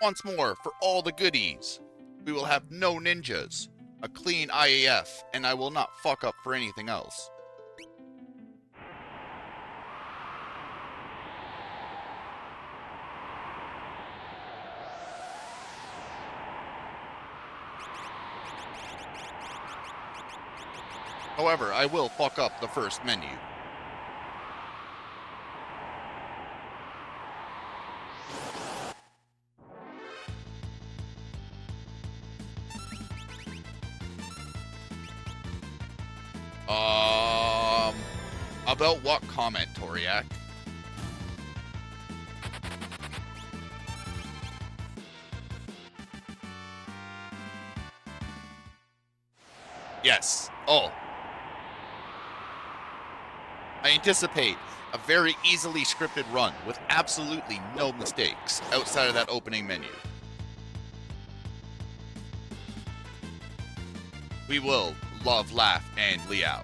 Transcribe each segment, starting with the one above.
Once more, for all the goodies. We will have no ninjas. A clean IAF, and I will not fuck up for anything else. However, I will fuck up the first menu. About what comment, Toriak? Yes. Oh. I anticipate a very easily scripted run with absolutely no mistakes outside of that opening menu. We will love, laugh, and Liao.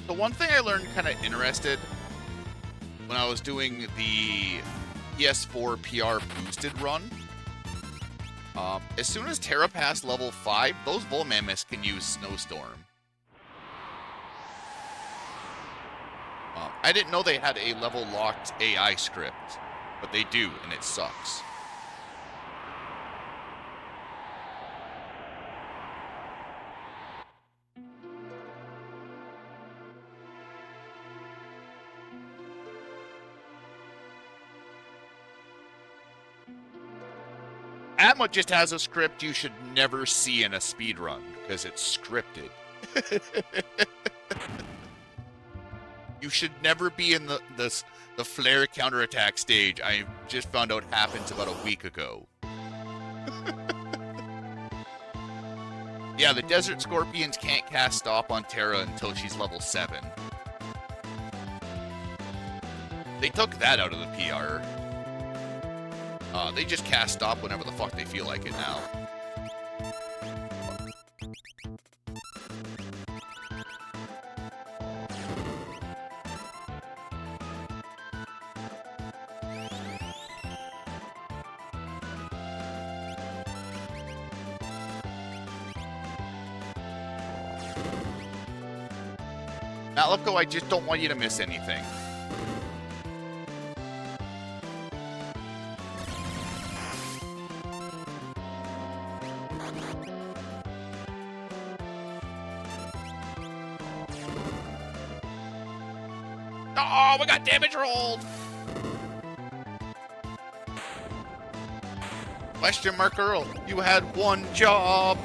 The one thing I learned kind of interested when I was doing the PS4 PR boosted run, as soon as Terra passed level 5, those Bull Mammoths can use Snowstorm. I didn't know they had a level locked AI script, but they do, and it sucks. Atma just has a script you should never see in a speedrun, because it's scripted. You should never be in the flare counterattack stage I just found out happens about a week ago. Yeah, the Desert Scorpions can't cast Stop on Terra until she's level 7. They took that out of the PR. They just cast Stop whenever the fuck they feel like it now. Malipko, I just don't want you to miss anything. Oh, we got damage rolled! Question mark Earl, you had one job!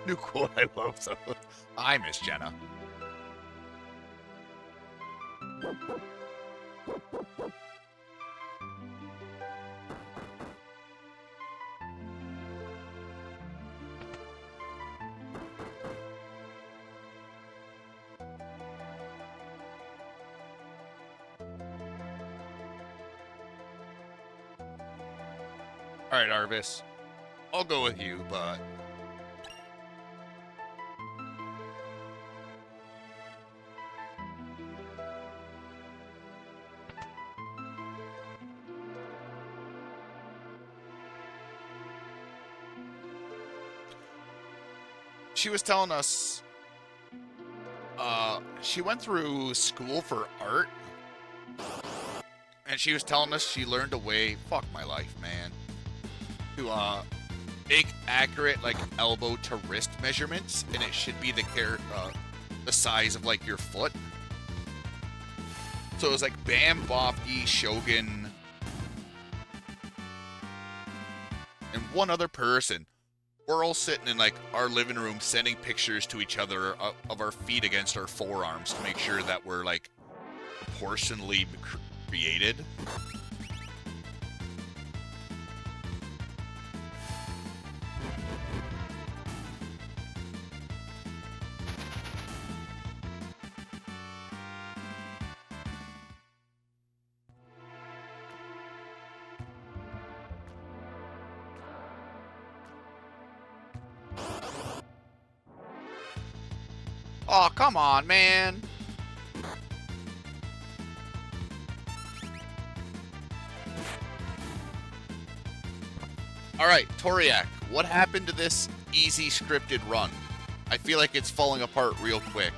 New quote I love so. I miss Jenna. All right, Arvis. I'll go with you, but she was telling us she went through school for art, and she was telling us she learned a way, fuck my life, man, to make accurate like elbow to wrist measurements, and it should be the size of like your foot. So it was like Bam, Bofty, Shogun, and one other person. We're all sitting in like our living room sending pictures to each other of our feet against our forearms to make sure that we're like proportionally created. Oh, come on, man. All right, Toriak, what happened to this easy scripted run? I feel like it's falling apart real quick.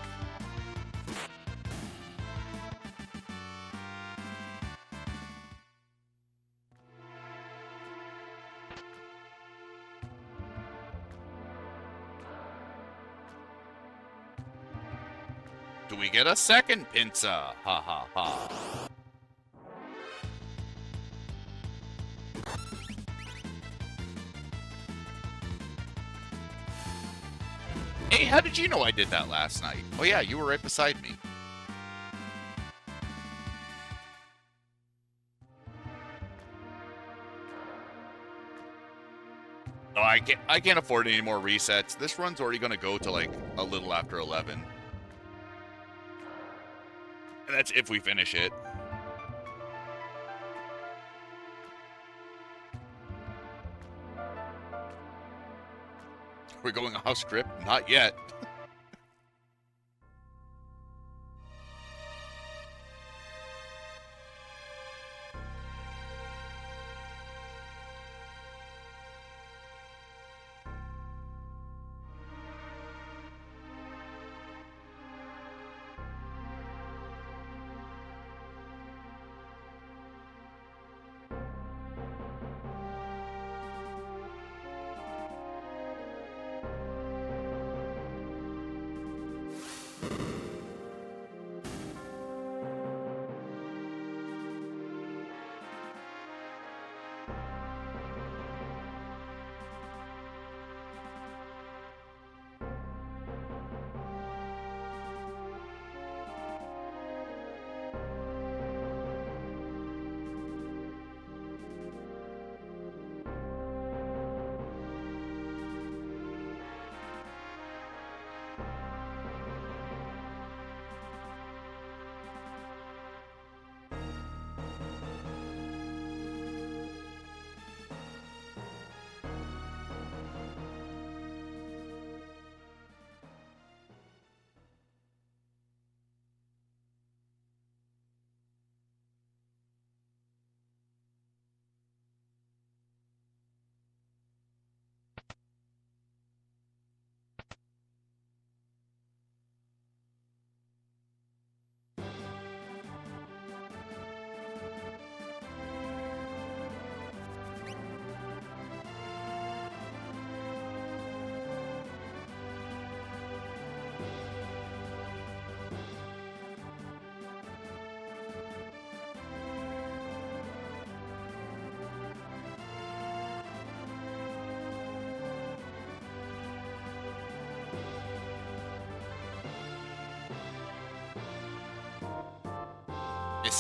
Do we get a second pinza? Ha ha ha. Hey, how did you know I did that last night? Oh yeah, you were right beside me. No, I can't afford any more resets. This run's already gonna go to like a little after 11. And that's if we finish it. We're going off script? Not yet.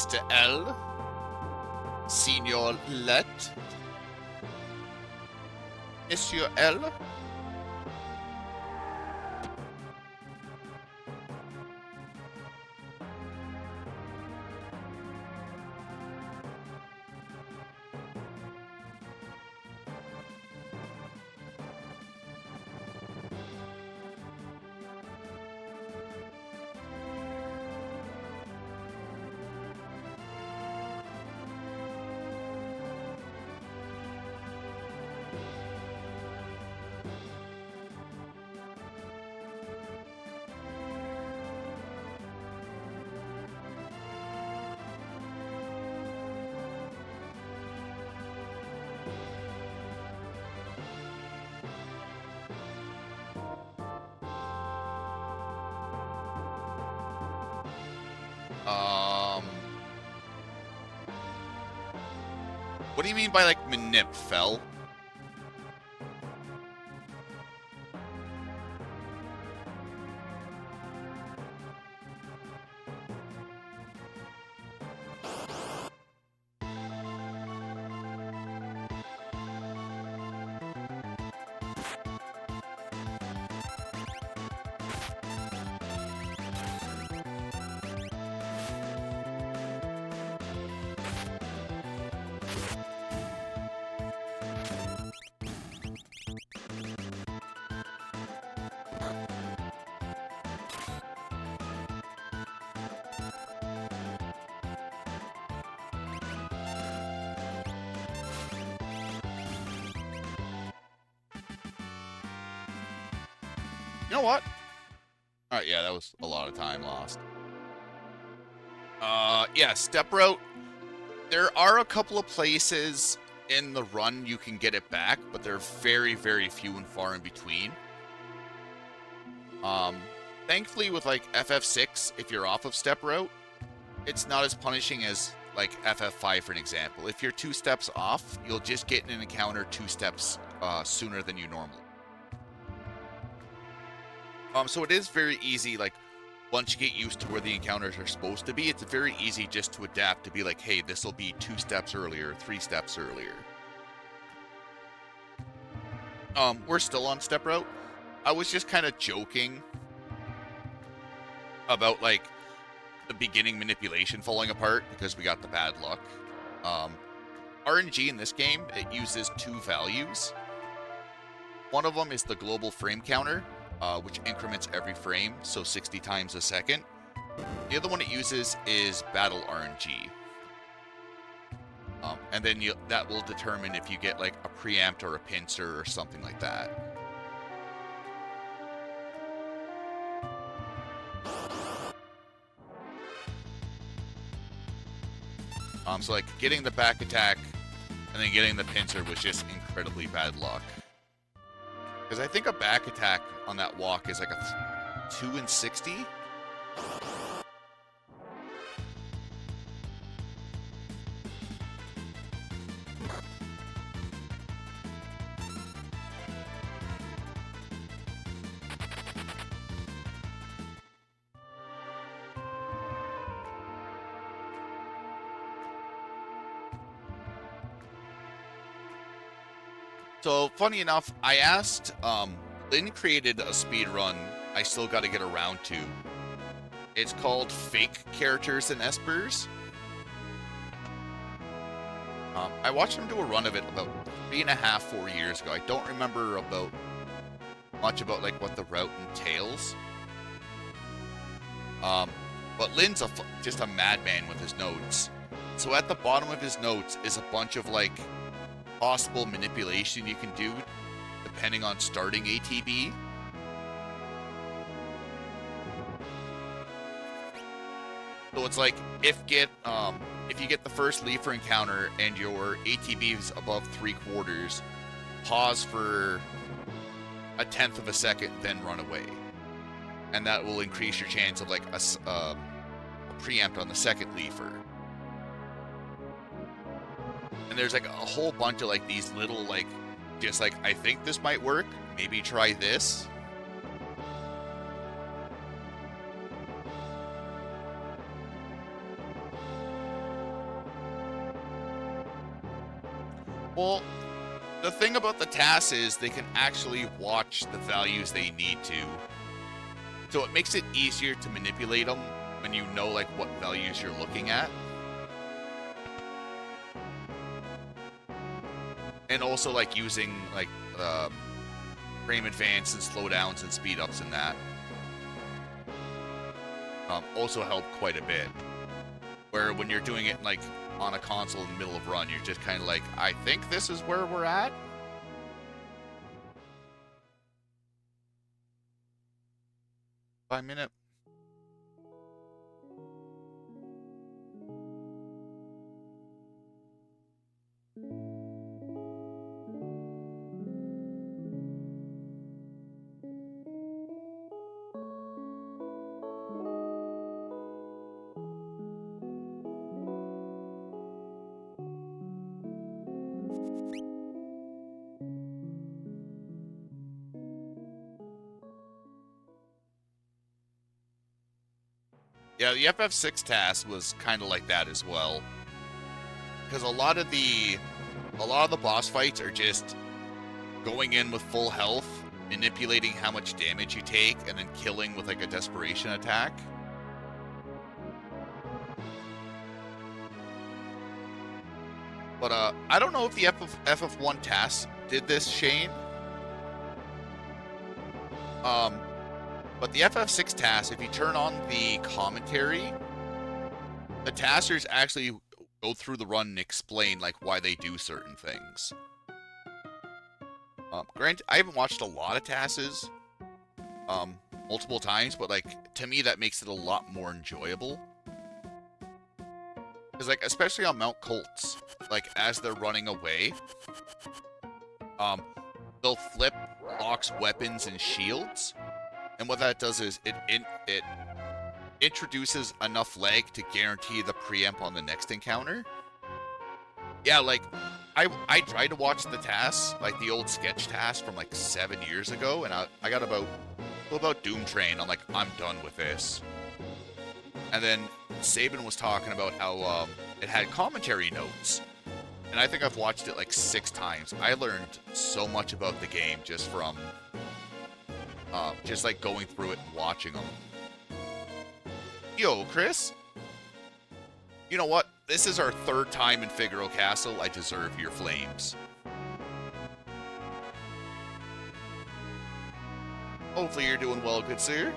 Mr. L. Senor Let. Monsieur L. What do you mean by, like, manip, Fel? You know what? Alright, yeah, that was a lot of time lost. Yeah, step route. There are a couple of places in the run you can get it back, but they're very, very few and far in between. Thankfully with, like, FF6, if you're off of step route, it's not as punishing as, like, FF5, for an example. If you're 2 steps off, you'll just get in an encounter 2 steps sooner than you normally. So it is very easy, like, once you get used to where the encounters are supposed to be, it's very easy just to adapt to be like, hey, this will be 2 steps earlier, 3 steps earlier. We're still on step route. I was just kind of joking about, like, the beginning manipulation falling apart because we got the bad luck. RNG in this game, it uses 2 values. One of them is the global frame counter, which increments every frame, so 60 times a second. The other one it uses is battle RNG. And then that will determine if you get, like, a preempt or a pincer or something like that. So, like, getting the back attack and then getting the pincer was just incredibly bad luck. Because I think a back attack on that walk is like a 2 in 60. So, funny enough, I asked, Lynn created a speed run I still got to get around to. It's called Fake Characters and Espers. I watched him do a run of it about 3.5, 4 years ago. I don't remember much about, like, what the route entails. But Lynn's just a madman with his notes. So at the bottom of his notes is a bunch of, like, possible manipulation you can do depending on starting ATB. So it's like if you get the first Leafer encounter and your ATB is above 3/4, pause for 1/10 of a second, then run away, and that will increase your chance of, like, a preempt on the second Leafer. And there's, like, a whole bunch of, like, these little, like, just like, I think this might work, maybe try this. Well, the thing about the TAS is they can actually watch the values they need to. So it makes it easier to manipulate them when you know like what values you're looking at. And also like using like frame advance and slowdowns and speed ups and that. Also help quite a bit. Where when you're doing it like on a console in the middle of run, you're just kind of like, I think this is where we're at. By minute. Yeah, the FF6 task was kind of like that as well, because a lot of the boss fights are just going in with full health, manipulating how much damage you take, and then killing with like a desperation attack. But I don't know if the FF1 task did this, Shane. But the FF6 task, if you turn on the commentary, the taskers actually go through the run and explain like why they do certain things. Granted, I haven't watched a lot of tasks multiple times, but like to me that makes it a lot more enjoyable. Because like especially on Mount Colts, like as they're running away, they'll flip locks weapons and shields. And what that does is it introduces enough lag to guarantee the preempt on the next encounter. Yeah, like I tried to watch the tasks, like the old sketch task from like 7 years ago, and I got about Doom Train. I'm like, I'm done with this. And then Saban was talking about how it had commentary notes. And I think I've watched it like 6 times. I learned so much about the game just from just like going through it and watching them. Yo, Chris. You know what? This is our 3rd time in Figaro Castle. I deserve your flames. Hopefully you're doing well, good sir.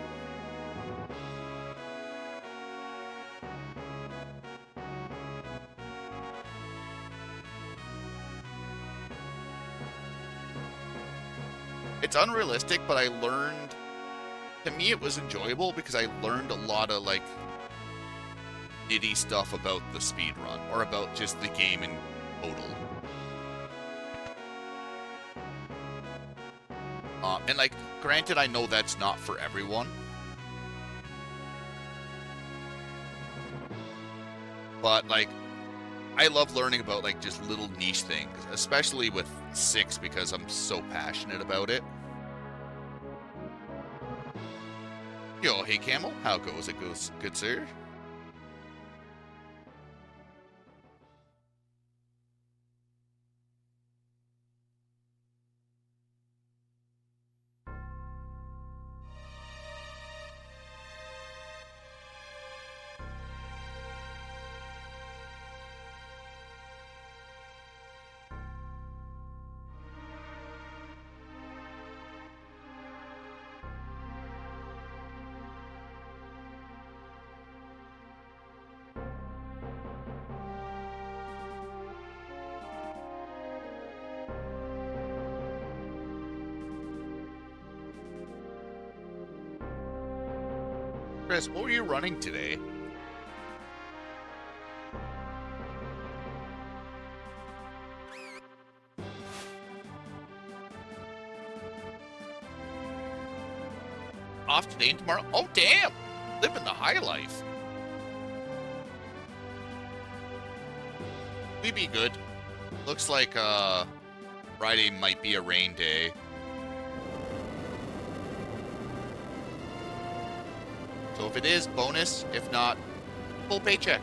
It's unrealistic, but I learned, to me it was enjoyable because I learned a lot of like nitty stuff about the speedrun or about just the game in total. And like, granted, I know that's not for everyone, but like, I love learning about like just little niche things, especially with 6 because I'm so passionate about it. Yo, hey Camel, how goes it? Goes good, sir? Chris, what were you running today? Off today and tomorrow? Oh, damn! Living the high life. We be good. Looks like Friday might be a rain day. So if it is, bonus. If not, full paycheck.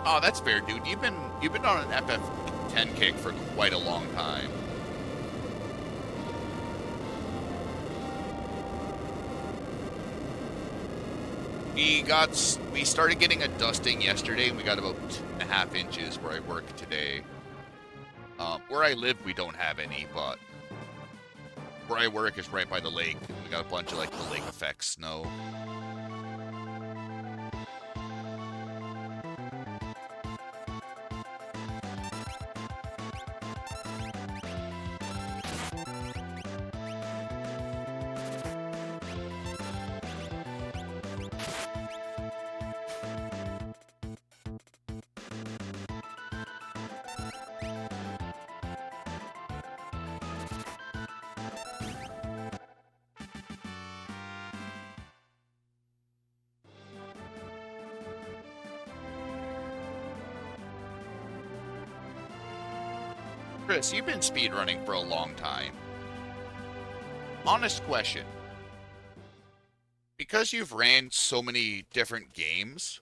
Oh, that's fair, dude. You've been on an FF10 kick for quite a long time. We started getting a dusting yesterday, and we got about 2.5 inches where I work today. Where I live, we don't have any, but where I work is right by the lake. We got a bunch of like the lake effect snow. Chris, you've been speedrunning for a long time. Honest question. Because you've ran so many different games,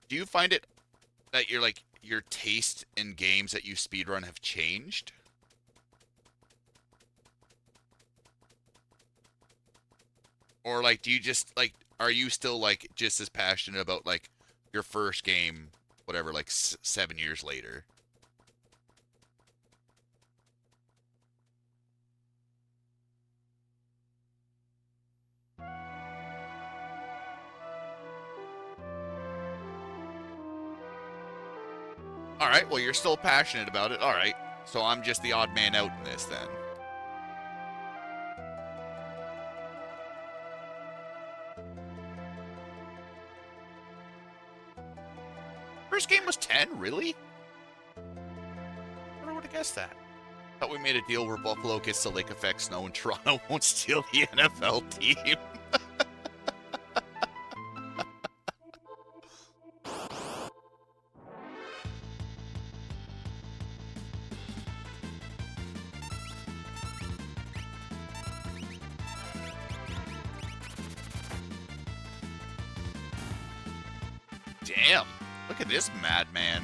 do you find it that your taste in games that you speedrun have changed? Or like do you just like are you still like just as passionate about like your first game, whatever, like 7 years later? All right, well, you're still passionate about it. All right, so I'm just the odd man out in this then. First game was 10, really? I never would have guessed that. Thought we made a deal where Buffalo gets the lake effect snow and Toronto won't steal the NFL team. Damn, look at this madman.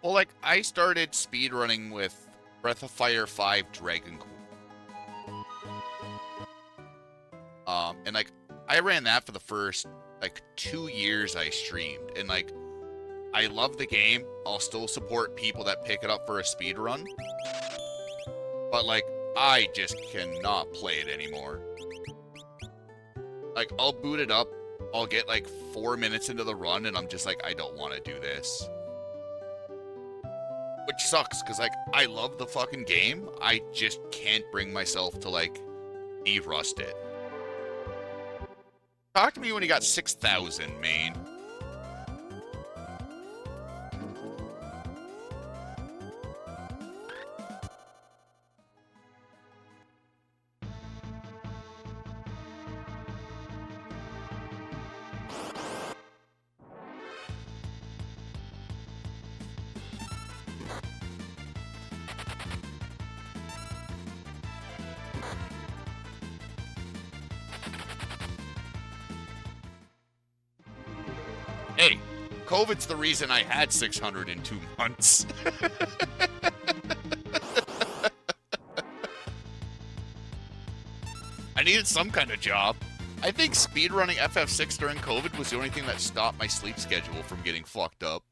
Well, like, I started speedrunning with Breath of Fire 5 Dragon Quest. And, like, I ran that for the first, like, 2 years I streamed. And, like, I love the game. I'll still support people that pick it up for a speedrun. But, like, I just cannot play it anymore. Like, I'll boot it up. I'll get, like, 4 minutes into the run, and I'm just like, I don't want to do this. Which sucks, because, like, I love the fucking game. I just can't bring myself to, like, de-rust it. Talk to me when you got 6,000, Maine. Hey, COVID's the reason I had 600 in 2 months. I needed some kind of job. I think speedrunning FF6 during COVID was the only thing that stopped my sleep schedule from getting fucked up.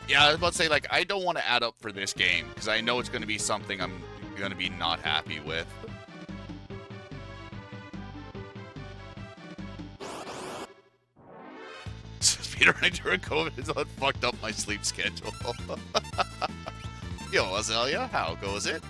Yeah, I was about to say, like, I don't want to add up for this game, because I know it's going to be something I'm going to be not happy with. Speedrunning during COVID is what fucked up my sleep schedule. Yo, Azalea, how goes it?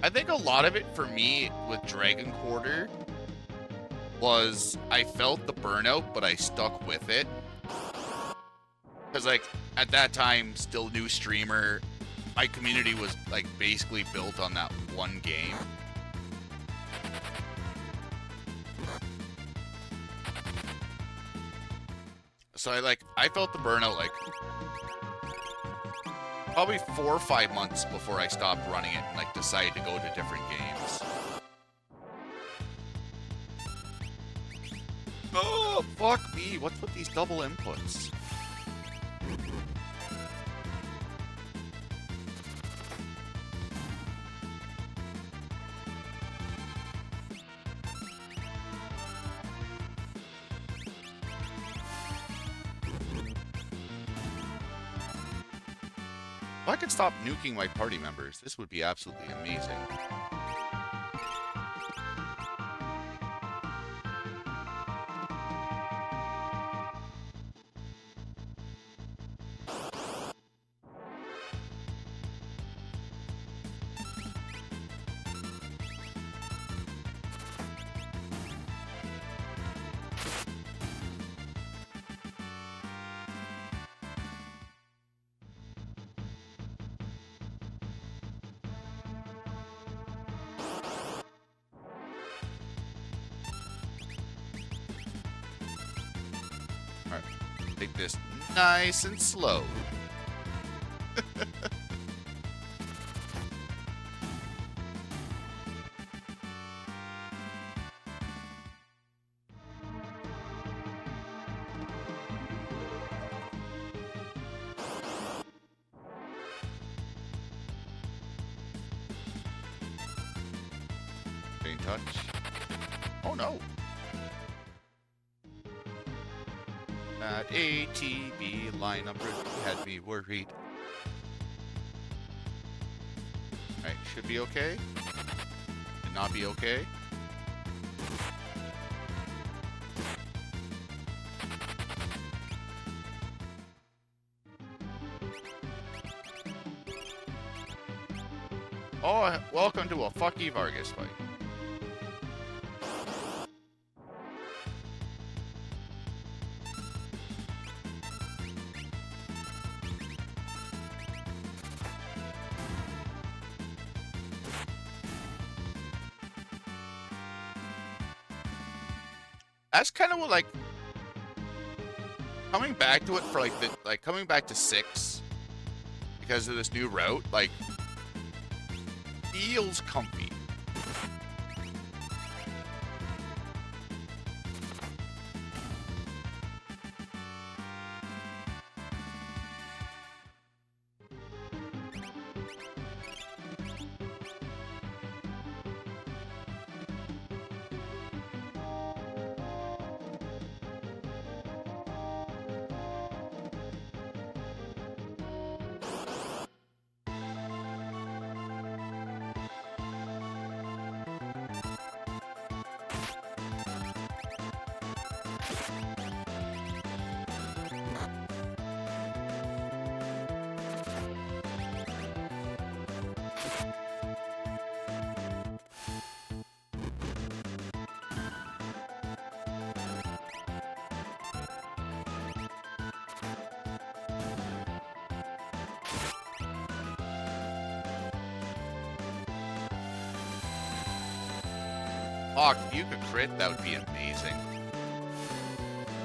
I think a lot of it for me with Dragon Quarter was I felt the burnout, but I stuck with it. Because, like, at that time, still new streamer, my community was, like, basically built on that one game. So I felt the burnout, like, probably 4 or 5 months before I stopped running it and, like, decided to go to different games. Oh, fuck me. What's with these double inputs? If I could stop nuking my party members, this would be absolutely amazing. Take this nice and slow. Stay in touch. Oh no. That ATV lineup had me worried. Alright, should be okay. Should not be okay. Oh, welcome to a Fucky Vargas fight. That's kind of what, like, coming back to it for, like, coming back to 6 because of this new route, like, feels comfy. Fuck, if you could crit, that would be amazing.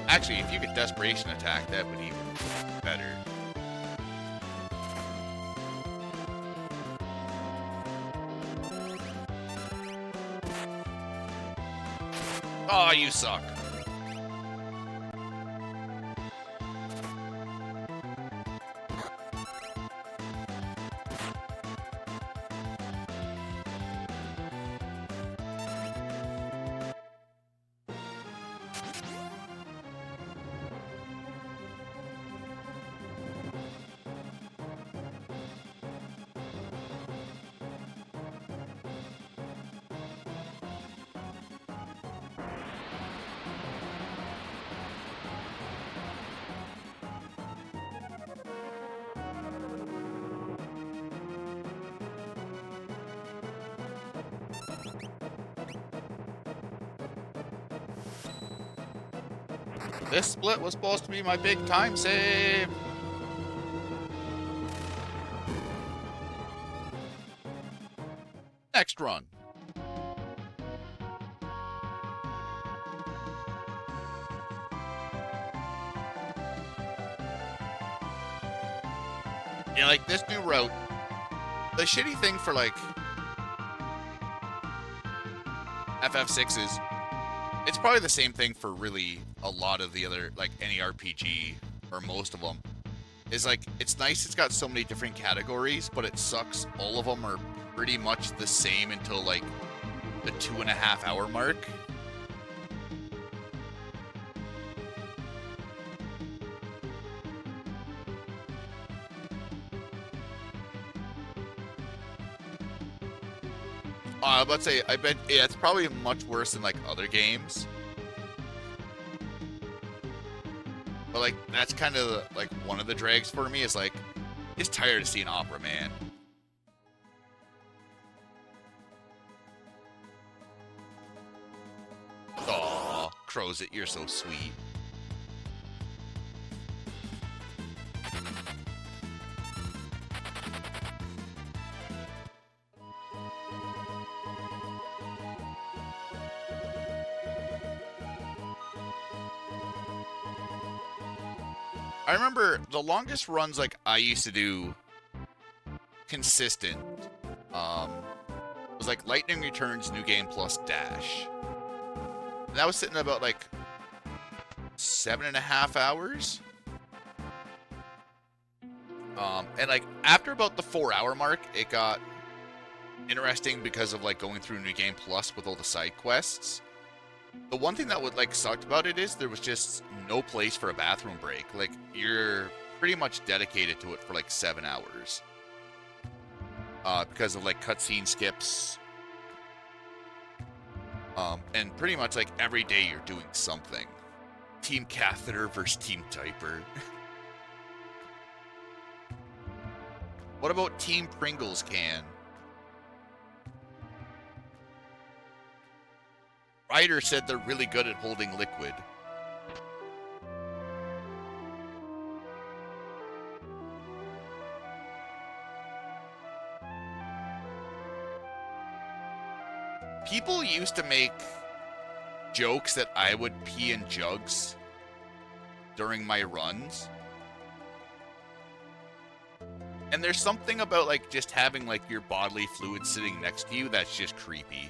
Actually, if you could desperation attack, that would even be better. Oh, you suck. This split was supposed to be my big time save. Next run. Yeah, like this new route. The shitty thing for like FF6s, it's probably the same thing for really a lot of the other, like any RPG or most of them. Is like, it's nice it's got so many different categories, but it sucks all of them are pretty much the same until like the 2.5 hour mark. Let's say, I bet, yeah, it's probably much worse than like other games. But like, that's kind of like one of the drags for me is like, just tired of seeing Opera Man. Aw, Crozet, you're so sweet. I remember the longest runs like I used to do consistent was like Lightning Returns, New Game Plus Dash. And that was sitting at about like 7.5 hours. And like after about the 4-hour mark, it got interesting because of like going through New Game Plus with all the side quests. The one thing that would like sucked about it is there was just no place for a bathroom break. Like you're pretty much dedicated to it for like 7 hours. Because of like cutscene skips. And pretty much like every day you're doing something. Team Catheter versus Team Diaper. What about Team Pringles Can? Ryder said they're really good at holding liquid. People used to make jokes that I would pee in jugs during my runs. And there's something about like just having like your bodily fluid sitting next to you that's just creepy.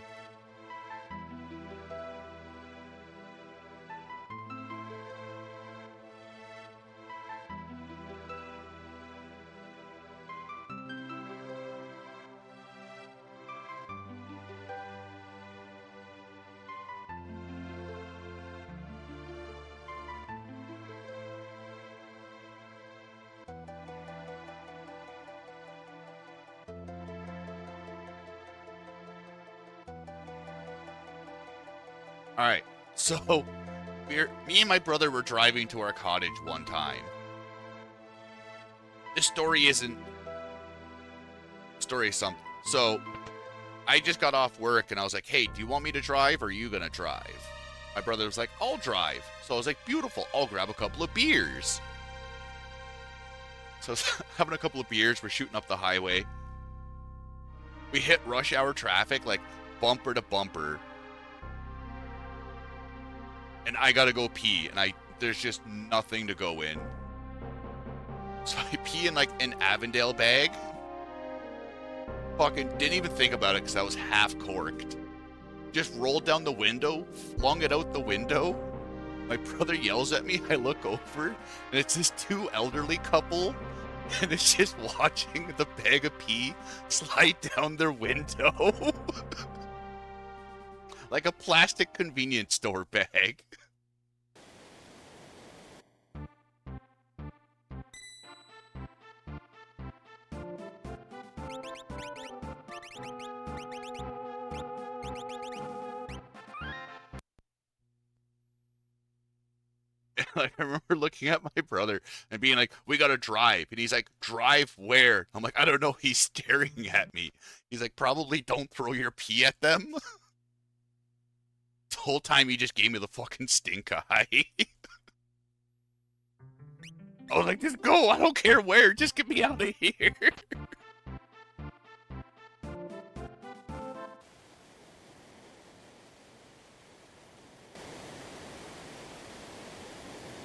All right, so me and my brother were driving to our cottage one time. This story isn't... Story is something. So, I just got off work and I was like, hey, do you want me to drive or are you gonna drive? My brother was like, I'll drive. So I was like, beautiful, I'll grab a couple of beers. So having a couple of beers, we're shooting up the highway. We hit rush hour traffic, like bumper to bumper. And I gotta go pee, and there's just nothing to go in. So I pee in like an Avondale bag. Fucking didn't even think about it because I was half corked. Just rolled down the window, flung it out the window. My brother yells at me, I look over, and it's this two elderly couple, and it's just watching the bag of pee slide down their window. Like a plastic convenience store bag. Like, I remember looking at my brother and being like, we gotta drive. And he's like, drive where? I'm like, I don't know. He's staring at me. He's like, probably don't throw your pee at them. The whole time he just gave me the fucking stink eye. I was like, just go. I don't care where. Just get me out of here.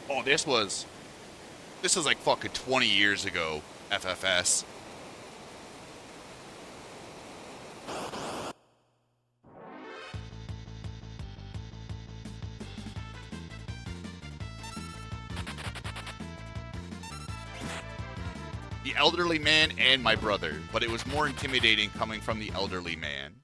Oh, this was like fucking 20 years ago, FFS. The elderly man and my brother, but it was more intimidating coming from the elderly man.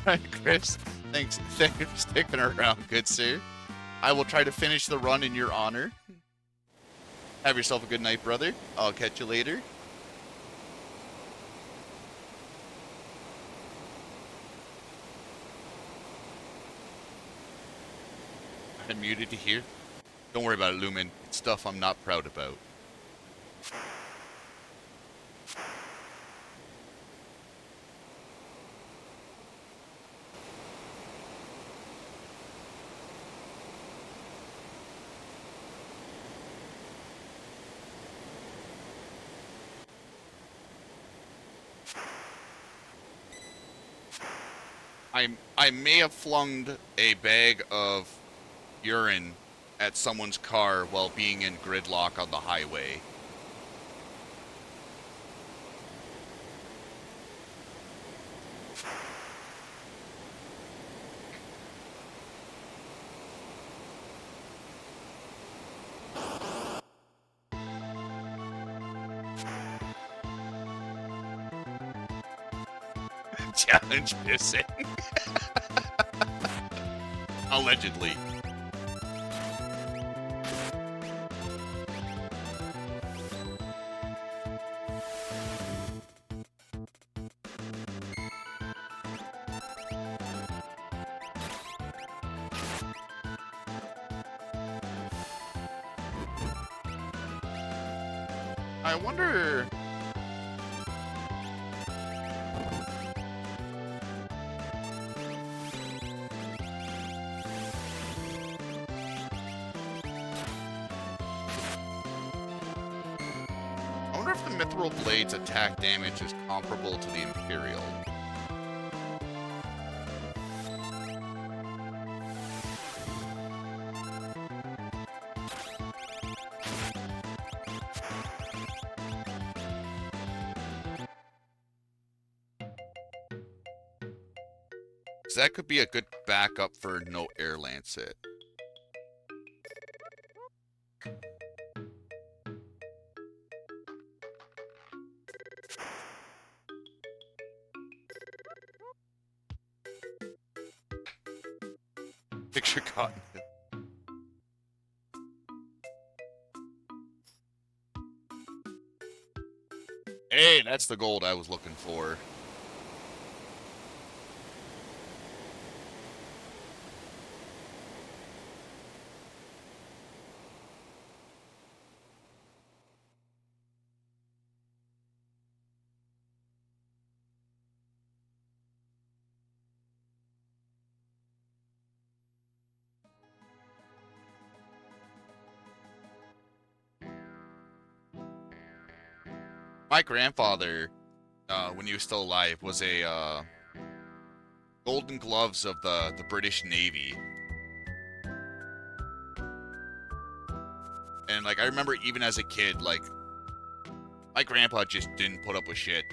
Hi, Chris. Thanks for sticking around, good sir. I will try to finish the run in your honor. Have yourself a good night, brother. I'll catch you later. I'm muted to hear. Don't worry about it, Lumen. It's stuff I'm not proud about. I may have flung a bag of urine at someone's car while being in gridlock on the highway. Challenge missing. Allegedly. I wonder... I wonder if the Mithril Blade's attack damage is comparable to the Imperial. So that could be a good backup for no Air Lancet. Picture cotton. Hey, that's the gold I was looking for. My grandfather, when he was still alive, was a Golden Gloves of the British Navy. And, like, I remember even as a kid, like, my grandpa just didn't put up with shit.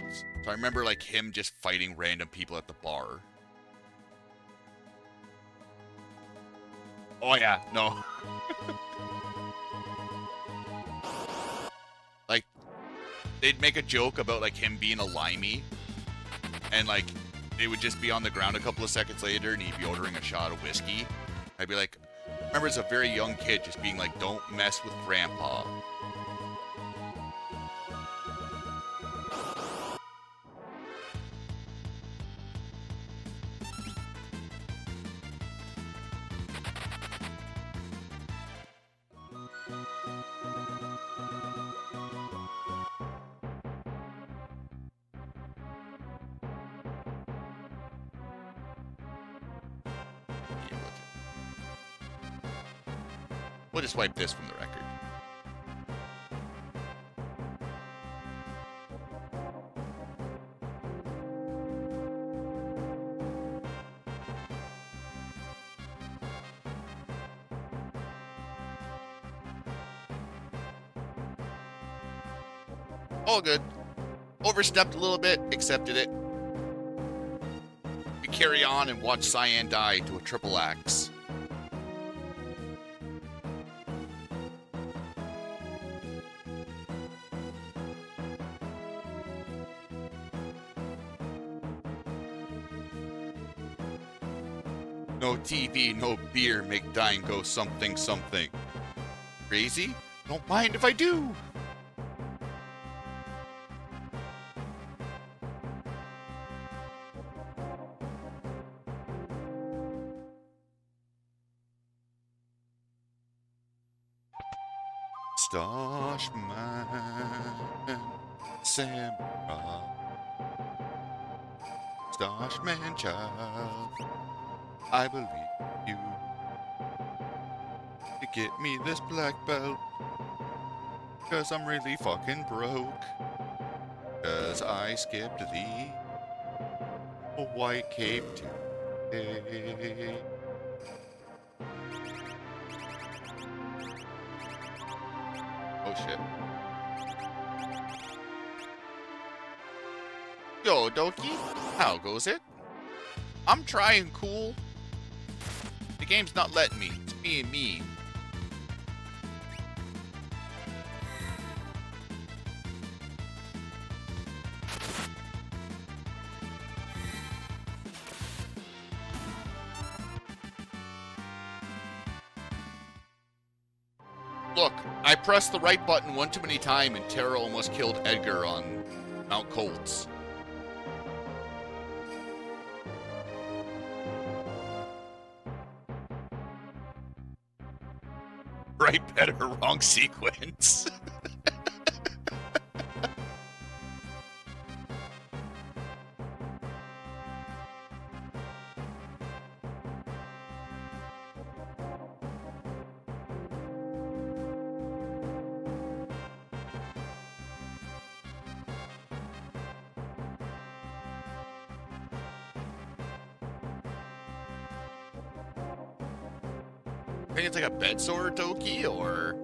So I remember, like, him just fighting random people at the bar. Oh, yeah, no. Like, they'd make a joke about, like, him being a limey. And, like, they would just be on the ground a couple of seconds later and he'd be ordering a shot of whiskey. I'd be like, I remember as a very young kid just being like, don't mess with Grandpa. We'll just wipe this from the record. All good. Overstepped a little bit, accepted it. We carry on and watch Cyan die to a triple axe. No TV, no beer, make dying go something, something. Crazy? Don't mind if I do. Stashman, Samurai, Stashman child, I believe you to get me this black belt, 'cause I'm really fucking broke, 'cause I skipped the white cape today. Oh shit. Yo, Doki, how goes it? I'm trying cool. The game's not letting me. It's being mean. Look, I pressed the right button one too many times and Terra almost killed Edgar on Mount Colts. Right better, wrong sequence. I think it's like a bed sore, Doki, or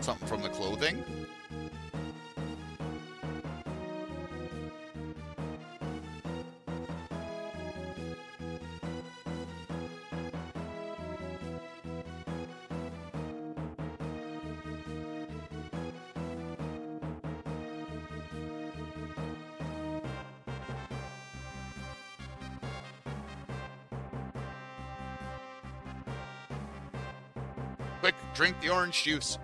something from the clothing. Quick, drink the orange juice.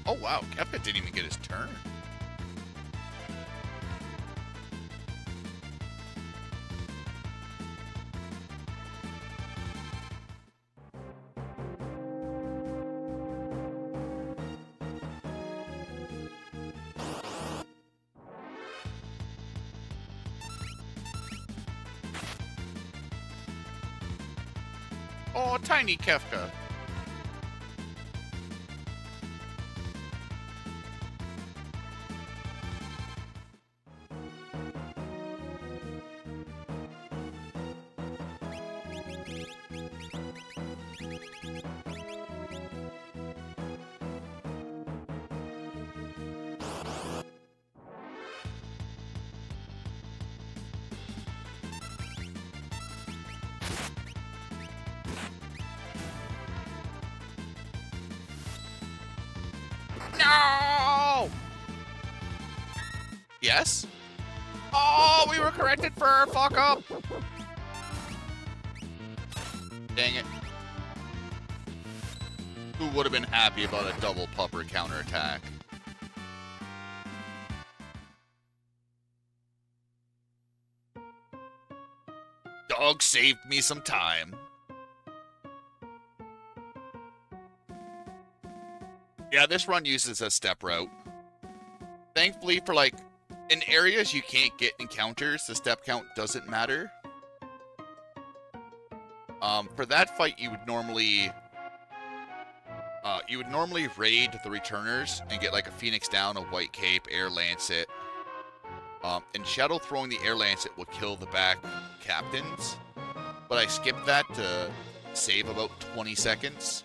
Oh wow, Kefka didn't even get his turn. Oh, tiny Kefka. No! Yes? Oh, we were corrected for our fuck up. Dang it. Who would have been happy about a double pupper counterattack? Dog saved me some time. Yeah, this run uses a step route. Thankfully, for like in areas you can't get encounters, the step count doesn't matter. For that fight, you would normally raid the returners and get like a Phoenix down, a White Cape, Air Lancet. And Shadow throwing the Air Lancet will kill the back captains. But I skipped that to save about 20 seconds.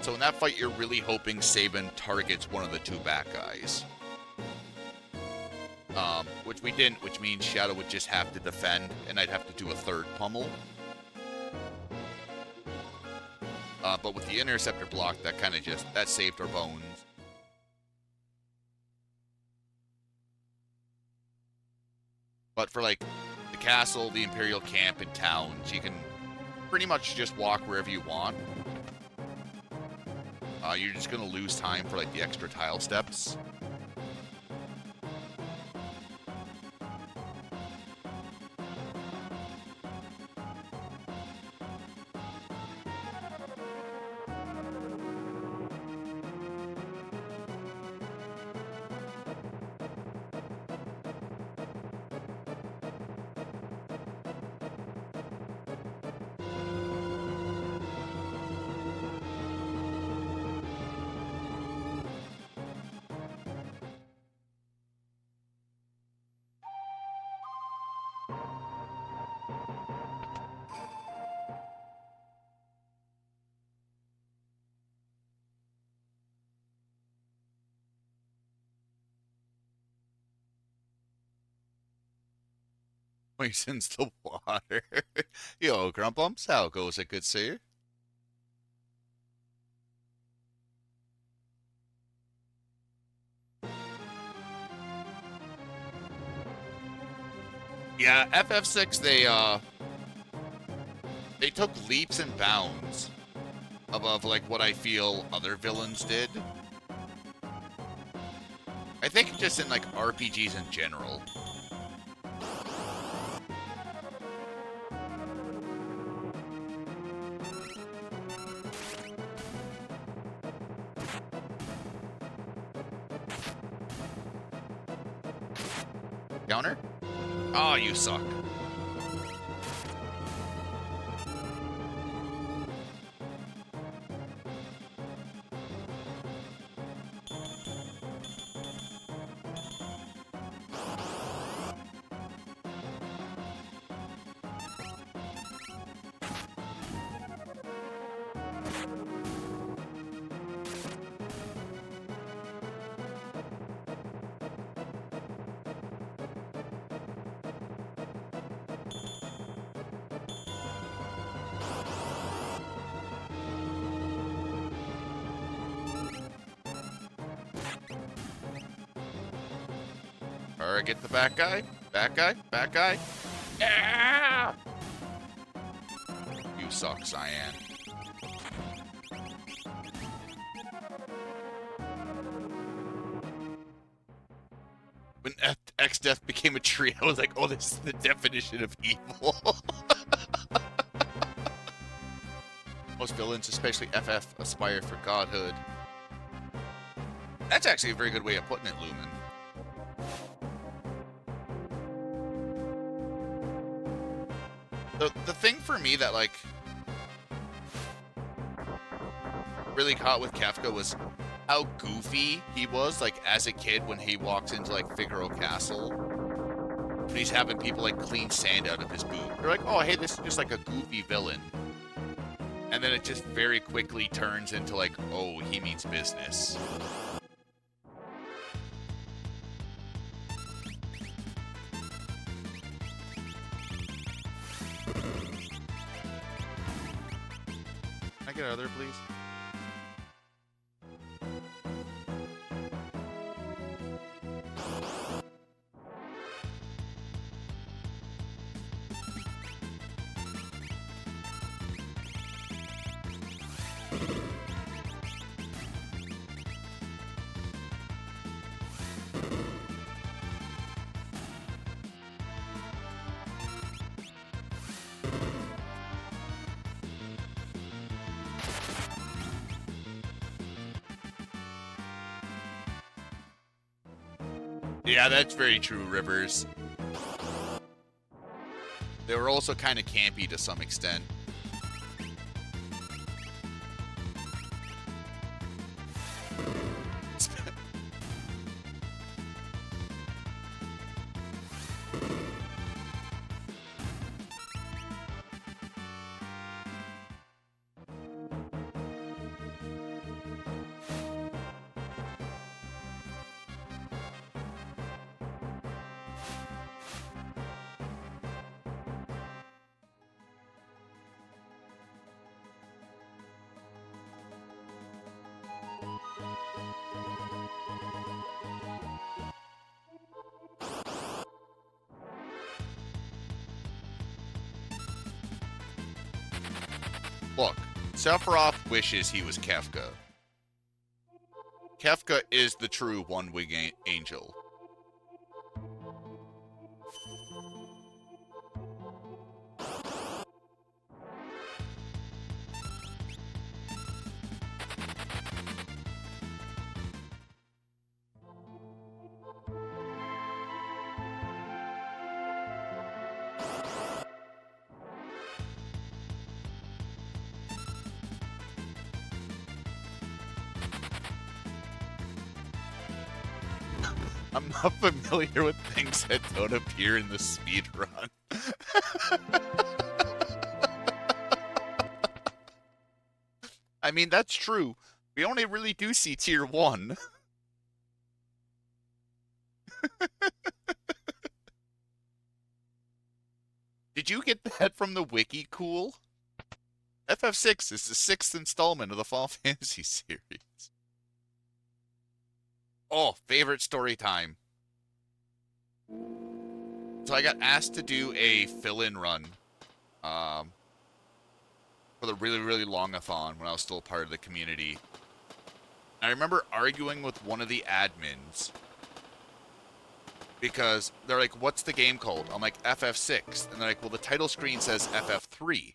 So in that fight, you're really hoping Sabin targets one of the two back guys. Which we didn't, which means Shadow would just have to defend, and I'd have to do a third pummel. But with the interceptor block, that kind of that saved our bones. But for like the castle, the Imperial camp, and towns, you can pretty much just walk wherever you want. You're just gonna lose time for like the extra tile steps. Poisons the water. Yo, Grumpums, how goes it, good sir? Yeah, FF6, they took leaps and bounds above like what I feel other villains did. I think just in like RPGs in general. Counter? Oh, you suck. Alright, get the back guy. Back guy. Back guy. Yeah! You suck, Cyan. When X-Death became a tree, I was like, oh, this is the definition of evil. Most villains, especially FF, aspire for godhood. That's actually a very good way of putting it, Lumen. The thing for me that, like, really caught with Kefka was how goofy he was, like, as a kid when he walks into, like, Figaro Castle. When he's having people, like, clean sand out of his boot. They're like, oh, hey, this is just, like, a goofy villain. And then it just very quickly turns into, like, oh, he means business. Can I get out of there, please? Yeah, that's very true, Rivers. They were also kind of campy to some extent. Look, Sephiroth wishes he was Kefka. Kefka is the true one-wing angel. I'm not familiar with things that don't appear in the speedrun. I mean, that's true. We only really do see tier 1. Did you get that from the wiki, cool? FF6 is the 6th installment of the Final Fantasy series. Oh, favorite story time. So I got asked to do a fill-in run for the really, really long-a-thon when I was still a part of the community. I remember arguing with one of the admins because they're like, what's the game called? I'm like, FF6. And they're like, well, the title screen says FF3.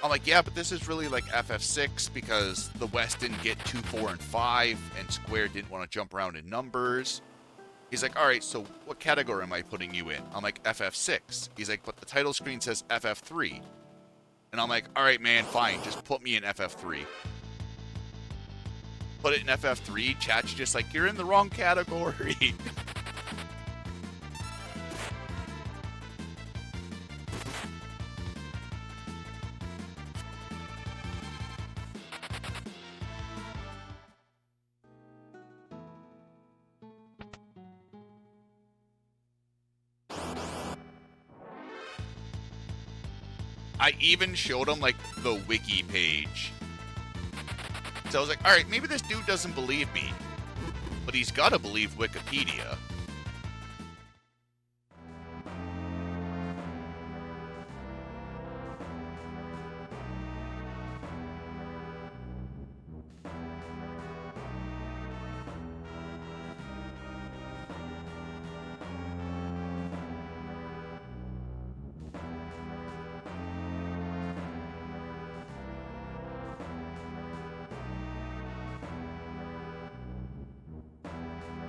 I'm like, yeah, but this is really like FF6 because the West didn't get 2, 4, and 5, and Square didn't want to jump around in numbers. He's like, all right, so what category am I putting you in? I'm like, FF6. He's like, but the title screen says FF3. And I'm like, all right, man, fine, just put me in FF3. Put it in FF3, chat's just like, you're in the wrong category. I even showed him, like, the wiki page. So I was like, alright, maybe this dude doesn't believe me. But he's gotta believe Wikipedia.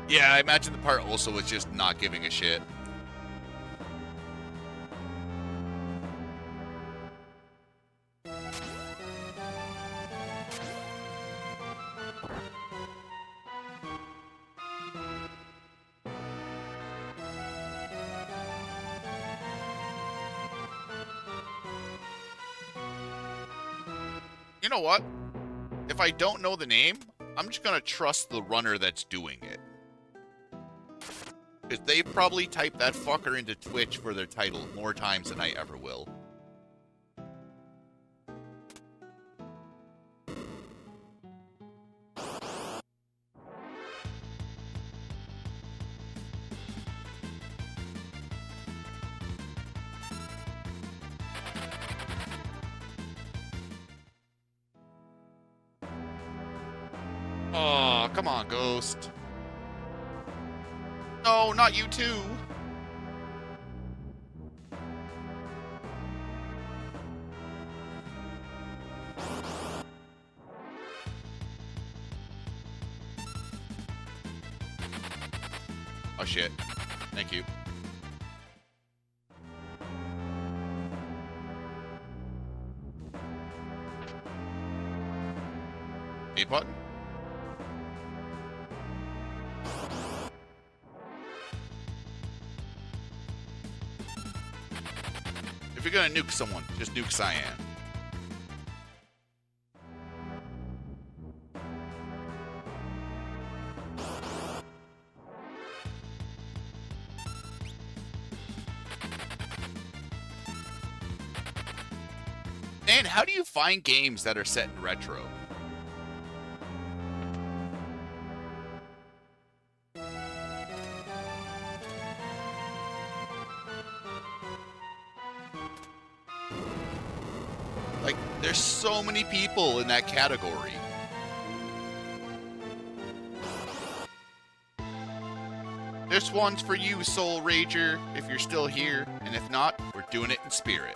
Yeah, I imagine the part also was just not giving a shit. You know what? If I don't know the name, I'm just gonna trust the runner that's doing it. Because they've probably typed that fucker into Twitch for their title more times than I ever will. Oh, come on, Ghost. No, not you too. Oh shit. Thank you. A button? If you're gonna nuke someone, just nuke Cyan. Man, how do you find games that are set in retro? Like, there's so many people in that category. This one's for you, Soul Rager, if you're still here, and if not, we're doing it in spirit.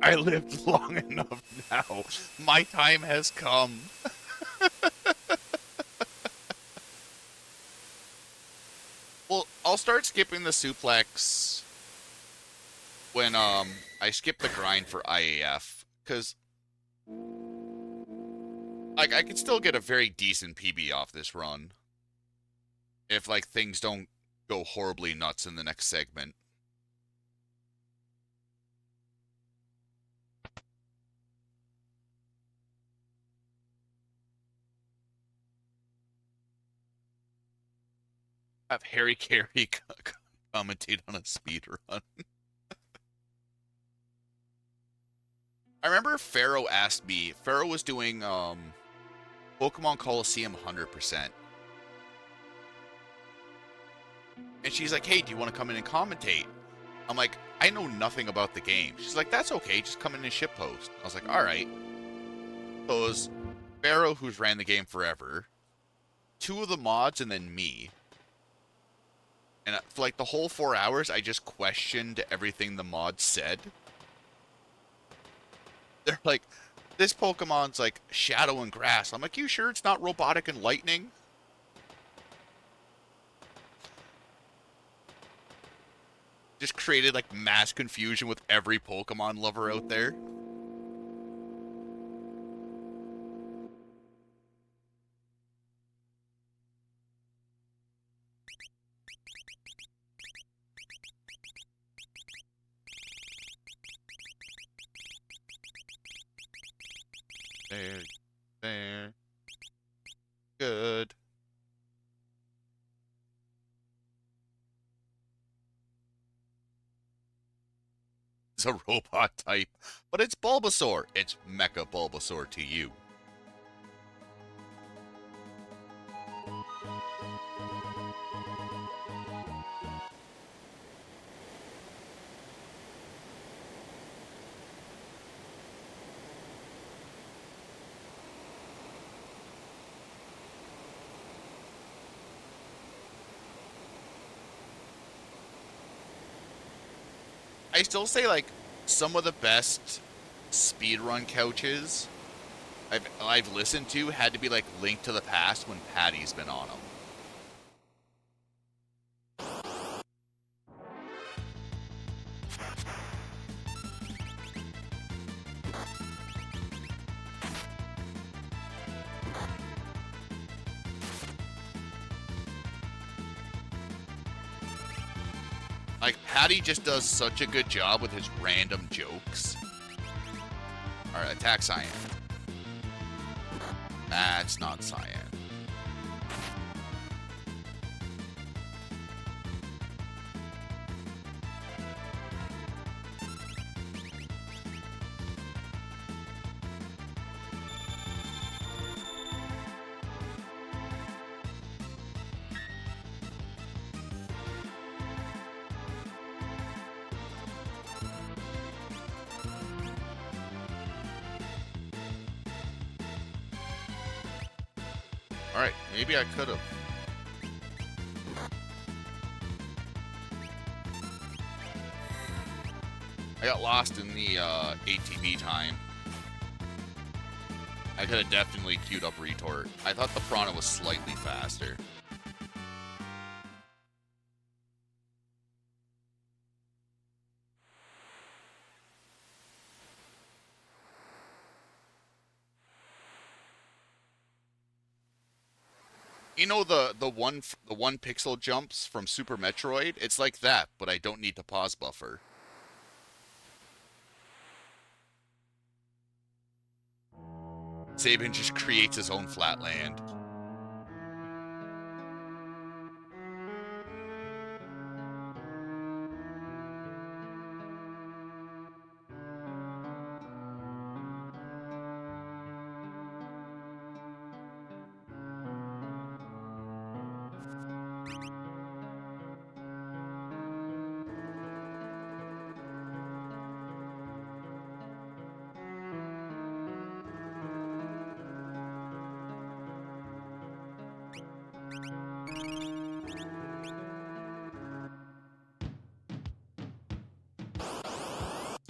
I lived long enough now. My time has come. Well, I'll start skipping the suplex when I skip the grind for IAF, because like I could still get a very decent PB off this run if like things don't go horribly nuts in the next segment. Have Harry Carey commentate on a speed run. I remember Pharaoh asked me. Pharaoh was doing Pokemon Coliseum 100%, and she's like, "Hey, do you want to come in and commentate?" I'm like, "I know nothing about the game." She's like, "That's okay. Just come in and shitpost." I was like, "All right." So it was Pharaoh, who's ran the game forever, 2 of the mods, and then me. And for like the whole 4 hours, I just questioned everything the mods said. They're like, this Pokemon's like Shadow and Grass. I'm like, you sure it's not Robotic and Lightning? Just created like mass confusion with every Pokemon lover out there. There. Good. It's a robot type, but it's Bulbasaur. It's Mecha Bulbasaur to you. I still say like some of the best speedrun couches I've listened to had to be like Link to the Past when Patty's been on them. Like, Patty just does such a good job with his random jokes. Alright, attack Cyan. That's not Cyan. Alright, maybe I could have. I got lost in the ATB time. I could have definitely queued up Retort. I thought the Piranha was slightly faster. You know the one pixel jumps from Super Metroid? It's like that, but I don't need to pause buffer. Sabin just creates his own flatland.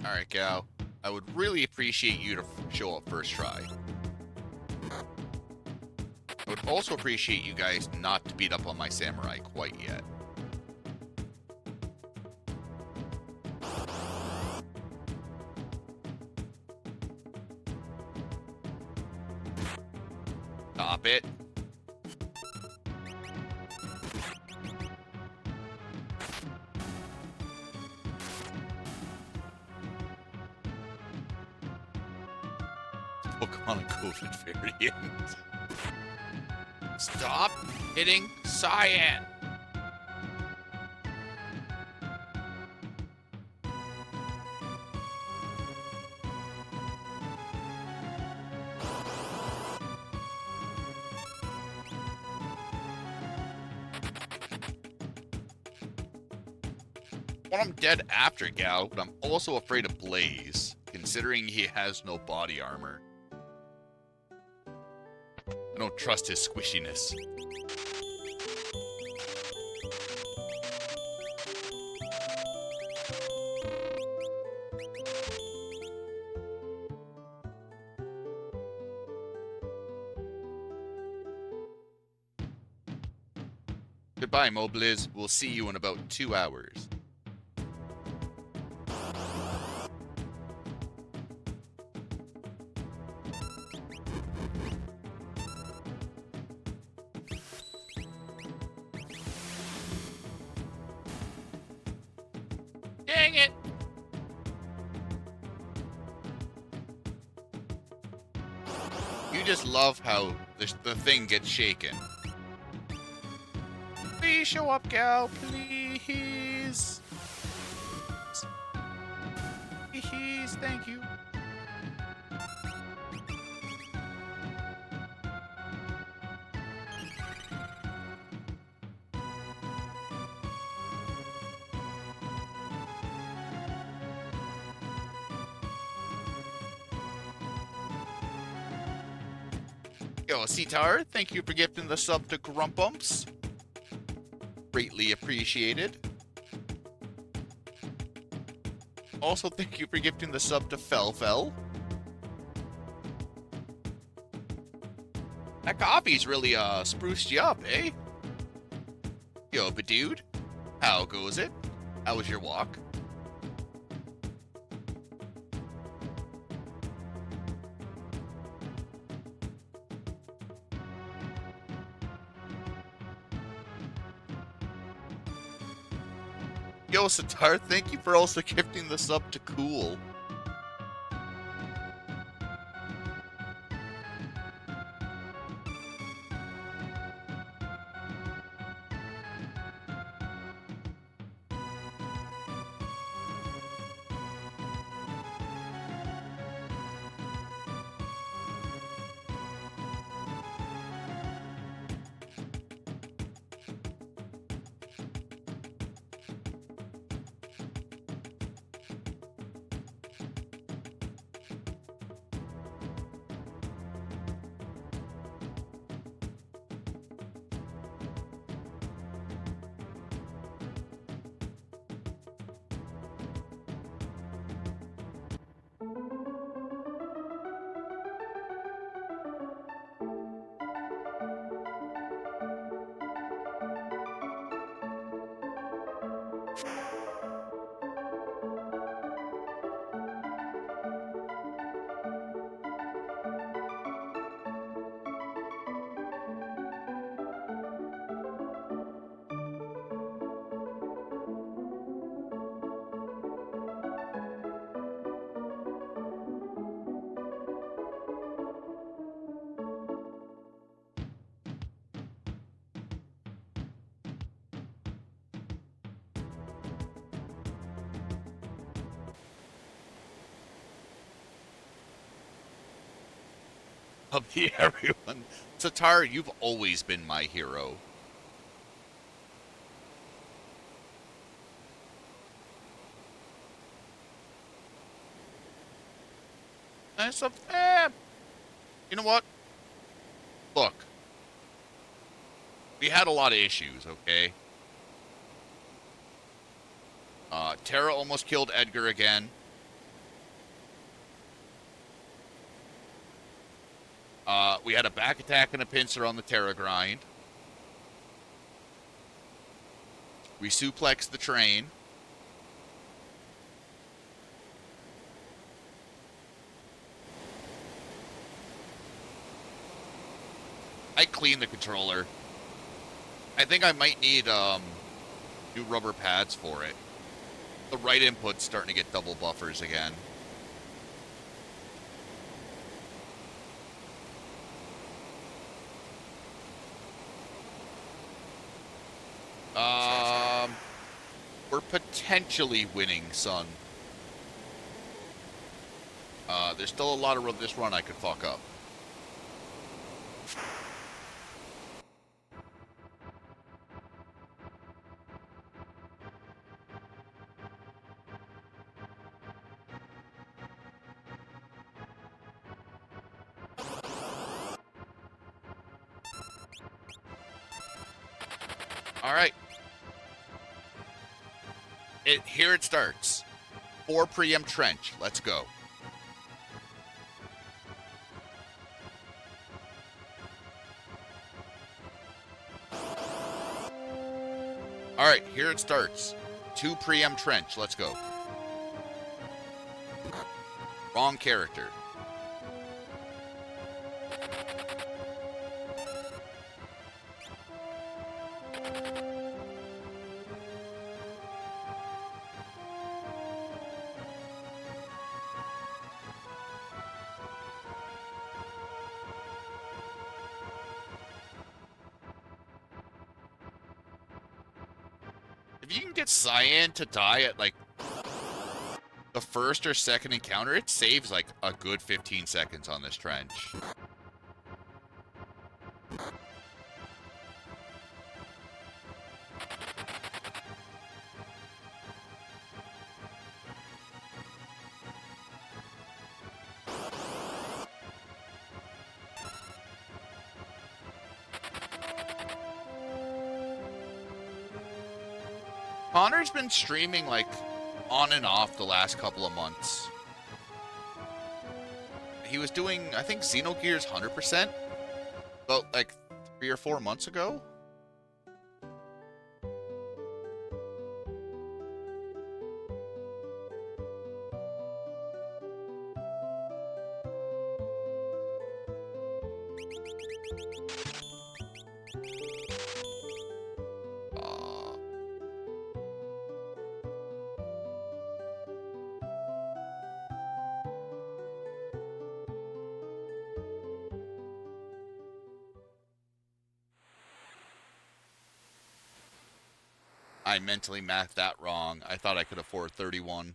Alright, Gal. I would really appreciate you to show up first try. I would also appreciate you guys not to beat up on my samurai quite yet. Stop it. Pokemon COVID variant. Stop hitting Cyan. Well, I'm dead after Gao, but I'm also afraid of Blaze, considering he has no body armor. I don't trust his squishiness. Goodbye, Mobliz. We'll see you in about 2 hours. Dang it! You just love how the thing gets shaken. Please show up, Gal, please. Please, thank you. Yo, Sitar, thank you for gifting the sub to Grumpumps. Greatly appreciated. Also, thank you for gifting the sub to Felfel. That coffee's really, spruced you up, eh? Yo, but dude, how goes it? How was your walk? Yo, Sitar, thank you for also gifting the sub to Cool. Of the everyone. Satar, you've always been my hero. Nice up. You know what? Look. We had a lot of issues, okay? Terra almost killed Edgar again. We had a back attack and a pincer on the Terra grind. We suplexed the train. I cleaned the controller. I think I might need new rubber pads for it. The right input's starting to get double buffers again. We're potentially winning, son. There's still a lot of this run I could fuck up. All right. Here it starts. 4 preempt trench. Let's go. All right, here it starts. 2 preempt trench. Let's go. Wrong character. If you can get Cyan to die at, like, the first or second encounter, it saves, like, a good 15 seconds on this trench. Connor's been streaming, like, on and off the last couple of months. He was doing, I think, Xenogears 100% about, like, 3 or 4 months ago. I mentally mathed that wrong. I thought I could afford 31.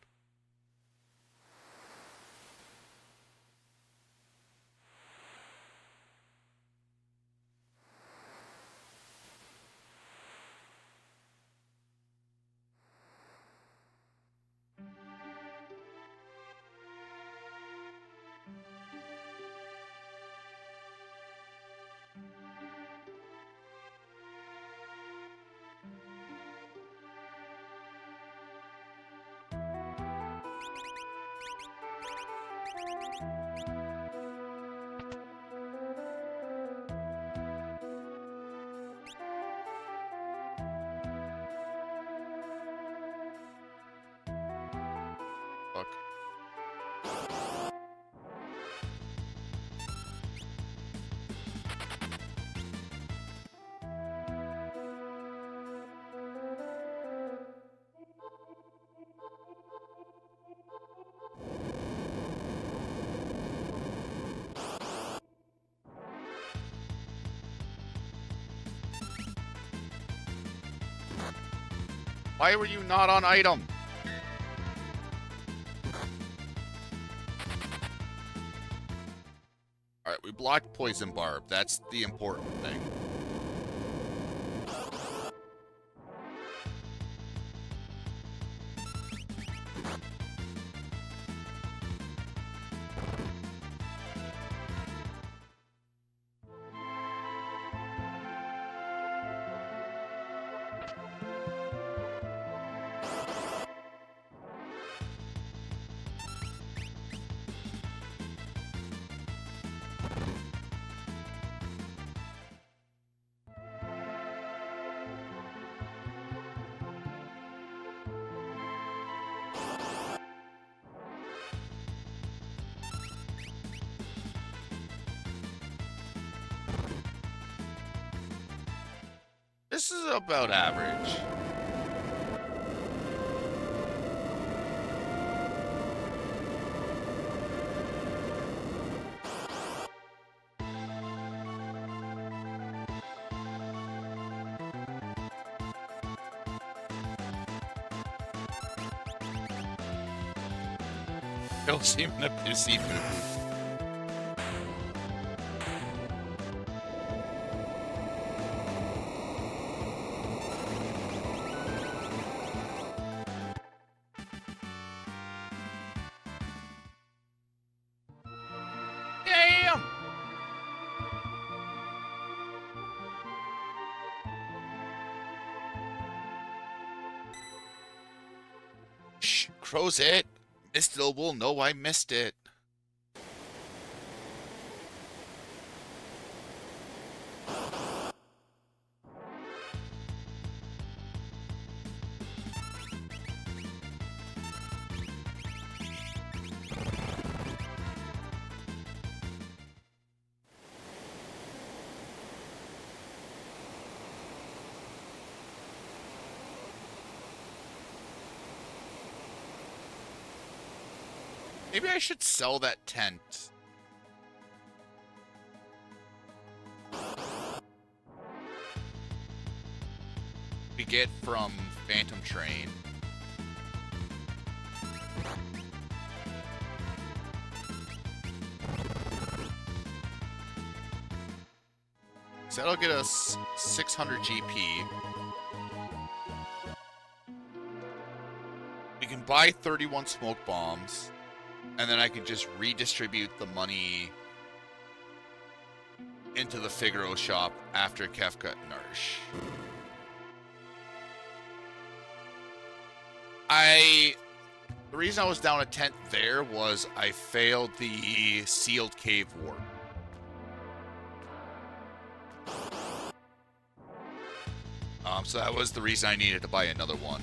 Why were you not on item? Alright, we blocked Poison Barb. That's the important thing. This is about average. It'll seem in a pissy mood. Damn! Shh, Crow's it. Mistil will know I missed it. Maybe I should sell that tent. We get from Phantom Train. So that'll get us 600 GP. We can buy 31 smoke bombs. And then I can just redistribute the money into the Figaro shop after Kefka and Narsh. The reason I was down a tent there was I failed the sealed cave warp. So that was the reason I needed to buy another one.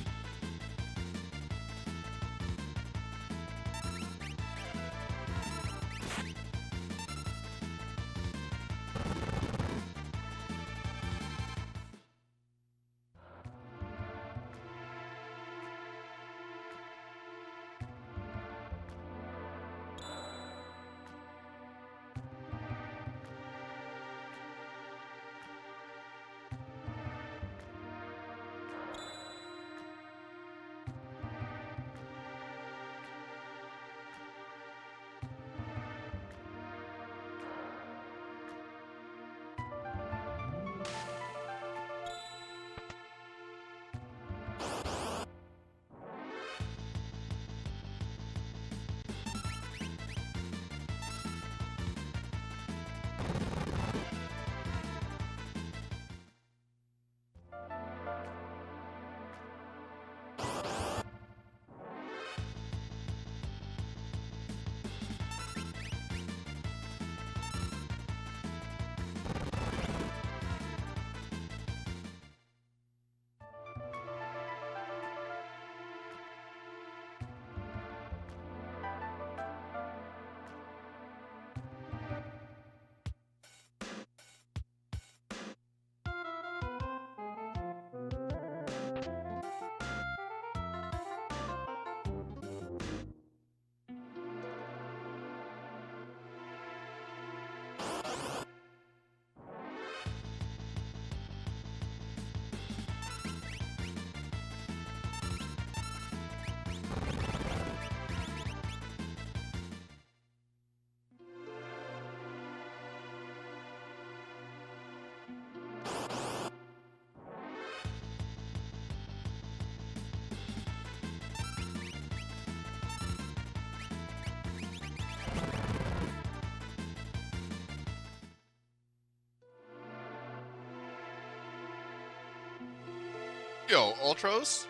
Yo, Ultros.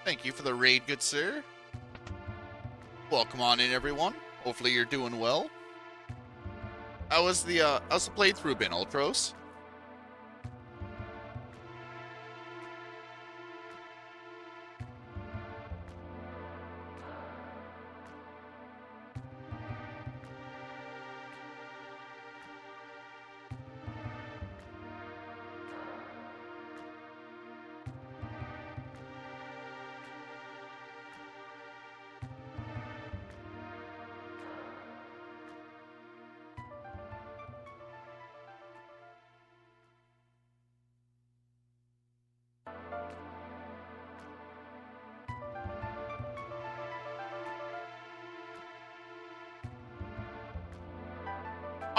Thank you for the raid, good sir. Welcome on in, everyone. Hopefully you're doing well. How's the playthrough been, Ultros?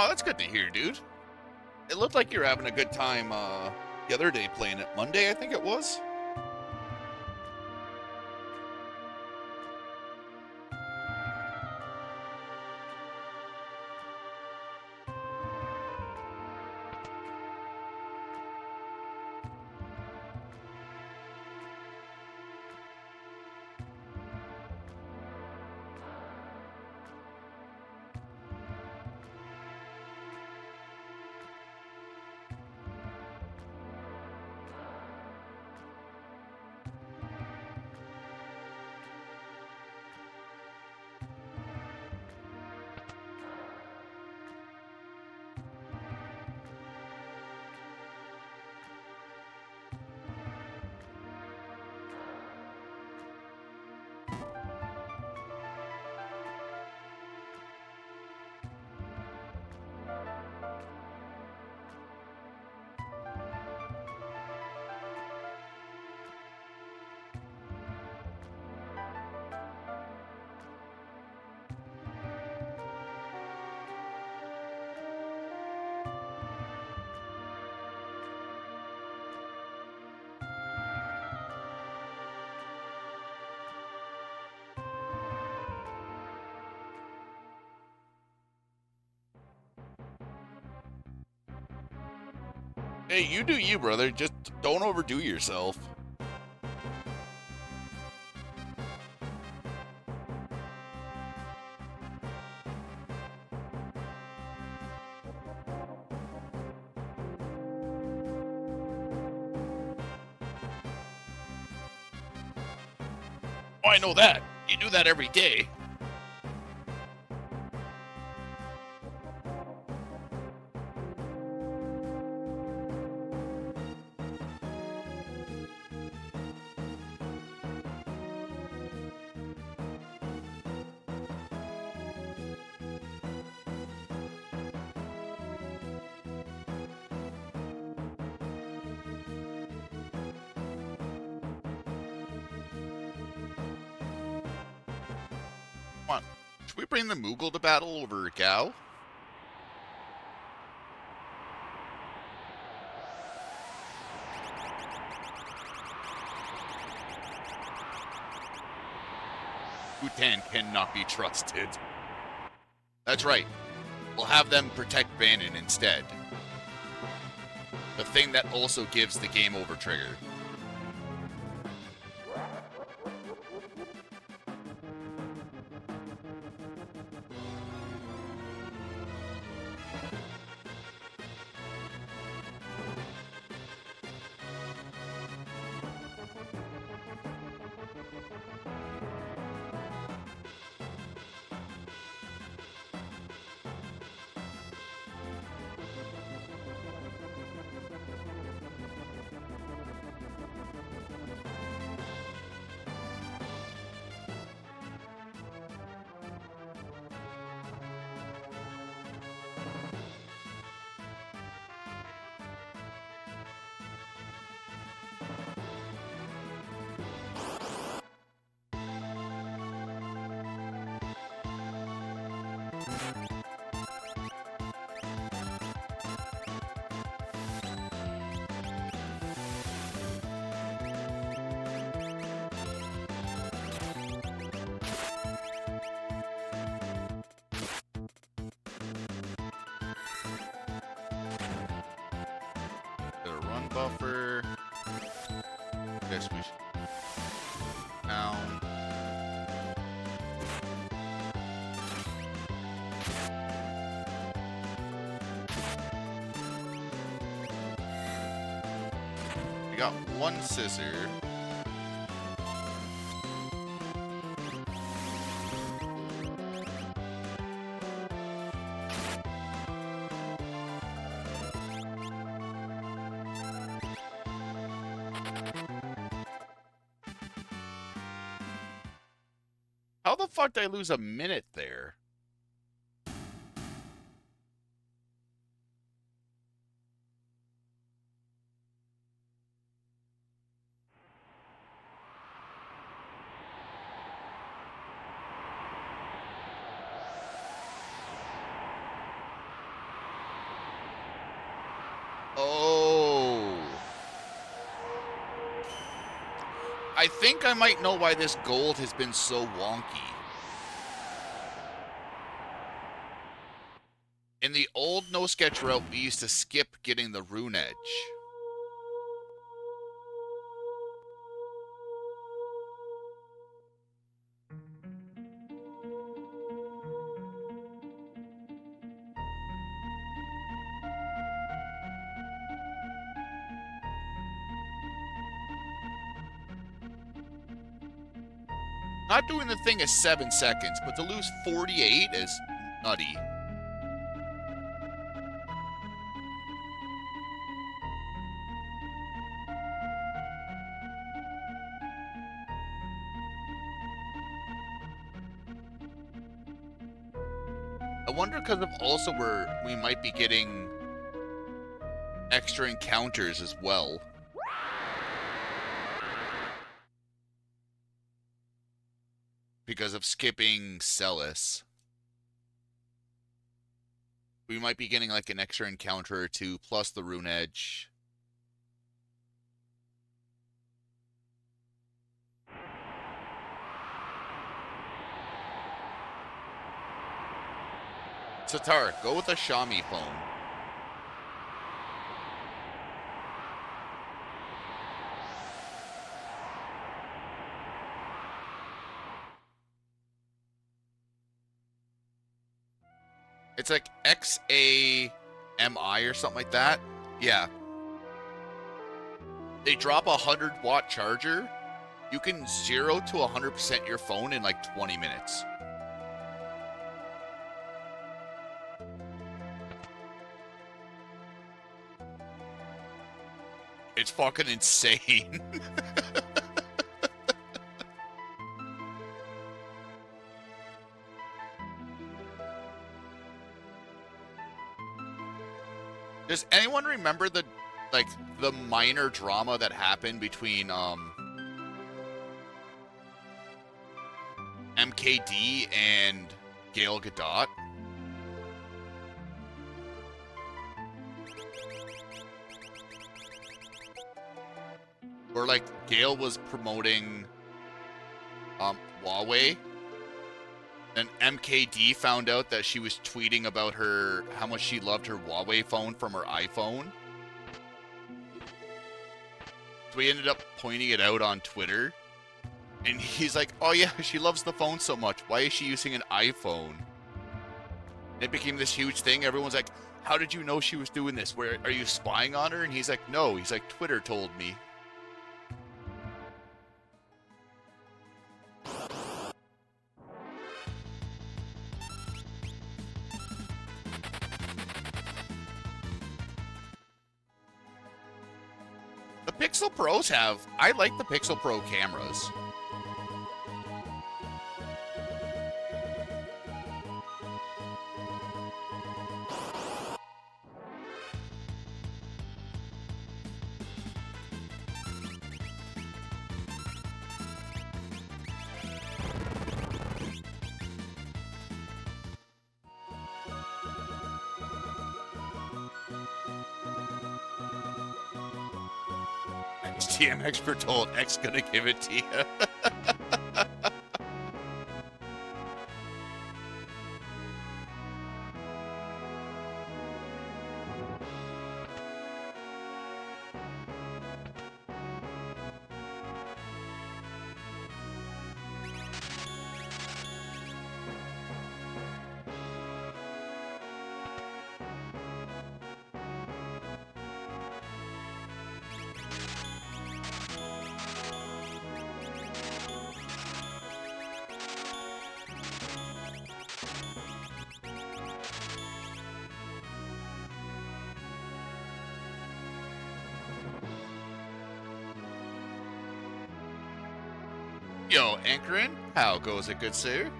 Oh, that's good to hear, dude. It looked like you were having a good time the other day playing it. Monday, I think it was. Hey, you do you, brother. Just don't overdo yourself. Oh, I know that. You do that every day. Come on. Should we bring the Moogle to battle over Gao? Bhutan cannot be trusted. That's right. We'll have them protect Bannon instead. The thing that also gives the game over trigger. Guess we should. Now. We got one scissor. How the fuck did I lose a minute there? Oh. I think I might know why this gold has been so wonky. In the old no-sketch route, we used to skip getting the rune edge. Not doing the thing is 7 seconds, but to lose 48 is nutty. I wonder because of also we might be getting extra encounters as well. Because of skipping Celis. We might be getting like an extra encounter or two, plus the rune edge. Satar, go with a Xiaomi phone. It's like XAMI or something like that. Yeah. They drop a 100-watt charger. You can 0 to 100% your phone in like 20 minutes. It's fucking insane. Does anyone remember the minor drama that happened between MKD and Gail Gadot? Where like Gail was promoting Huawei. Then MKD found out that she was tweeting about how much she loved her Huawei phone from her iPhone. So we ended up pointing it out on Twitter. And he's like, oh yeah, she loves the phone so much. Why is she using an iPhone? And it became this huge thing. Everyone's like, how did you know she was doing this? Are you spying on her? And he's like, no. He's like, Twitter told me. Pixel Pros I like the Pixel Pro cameras. TM expert told X gonna give it to you. Yo, anchoring, how goes it, good sir?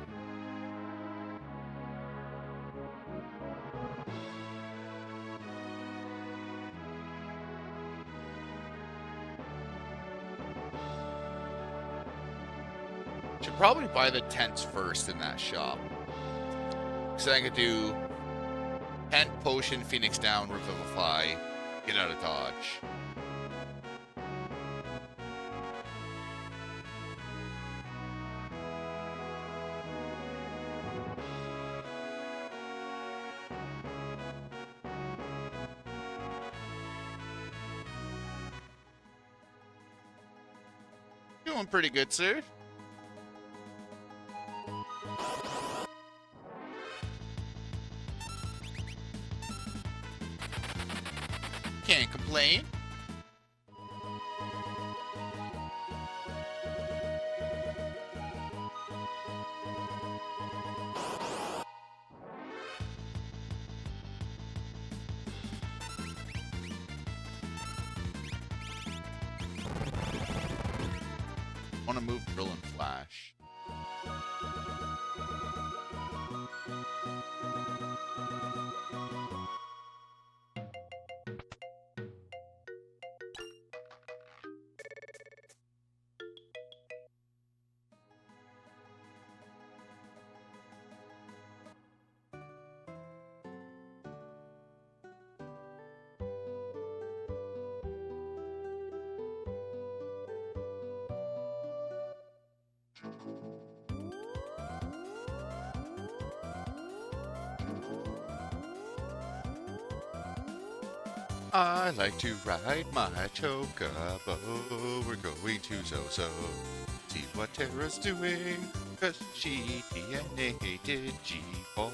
Should probably buy the tents first in that shop. So I could do tent, potion, phoenix down, revivify, get out of dodge. Doing pretty good, sir. Can't complain. Want to move drill and flash. I like to ride my chocobo. We're going to Zozo. See what Terra's doing. Cause she DNA'd G-Ball.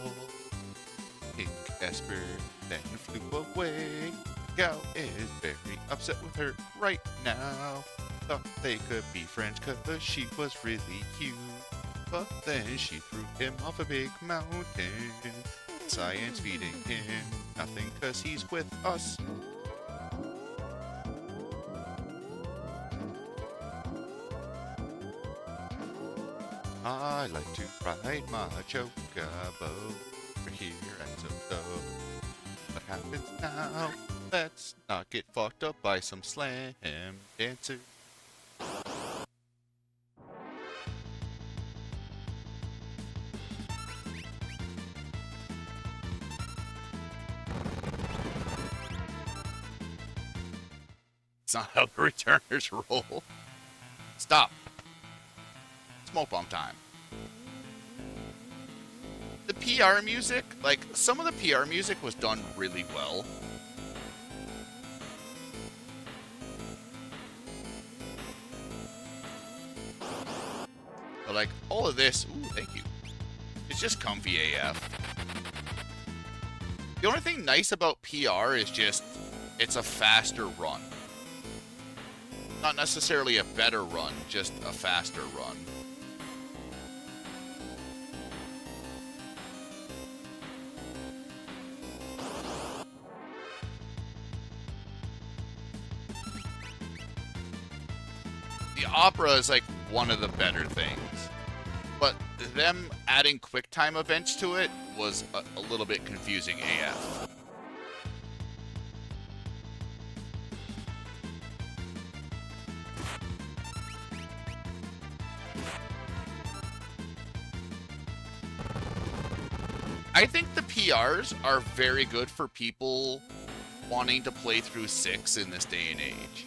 Pink Esper then flew away. Gal is very upset with her right now. Thought they could be friends cause she was really cute. But then she threw him off a big mountain. Science feeding him nothing cause he's with us. I like to ride my chocobo over here and so. What happens now? Let's not get fucked up by some slam dancer. It's not how the returners roll. Stop. Smoke bomb time. The PR music, like, some of the PR music was done really well. But, like, all of this, ooh, thank you. It's just comfy AF. The only thing nice about PR is just, it's a faster run. Not necessarily a better run, just a faster run. The opera is like one of the better things. But them adding QuickTime events to it was a little bit confusing AF. I think the PRs are very good for people wanting to play through 6 in this day and age.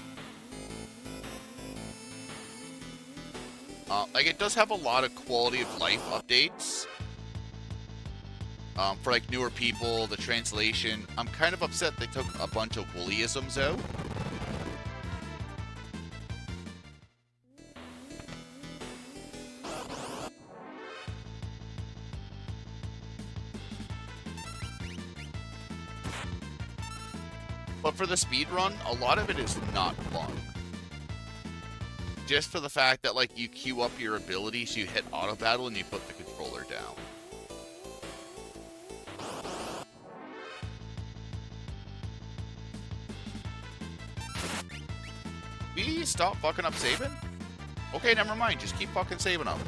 Like, it does have a lot of quality of life updates. For, like, newer people, the translation. I'm kind of upset they took a bunch of woollyisms out. But for the speed run, a lot of it is not fun. Just for the fact that, like, you queue up your abilities, you hit auto battle, and you put the controller down. We stop fucking up Sabin? Okay, never mind. Just keep fucking saving them.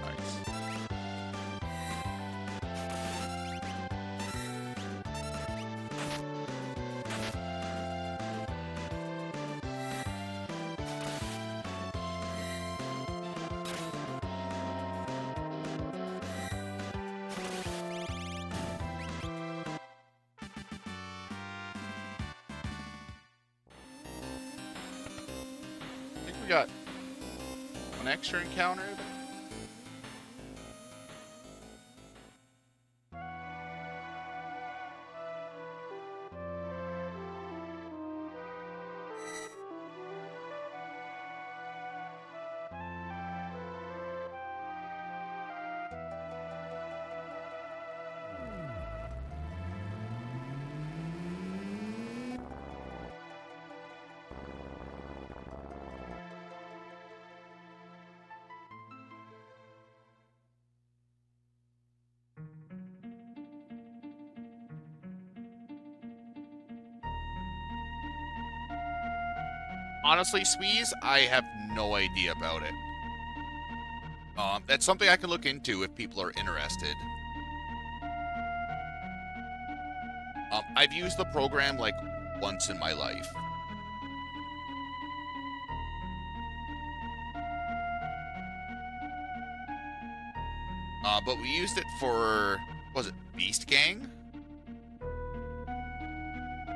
Nice. I think we got one extra encounter. Honestly, Squeeze, I have no idea about it. That's something I can look into if people are interested. I've used the program like once in my life. But we used it for, was it Beast Gang?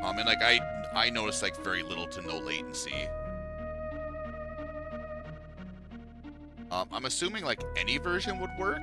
And like I noticed like very little to no latency. I'm assuming like any version would work.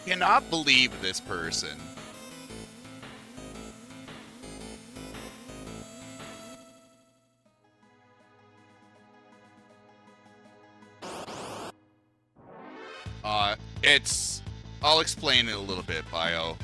cannot believe this person. It's... I'll explain it a little bit, Bio.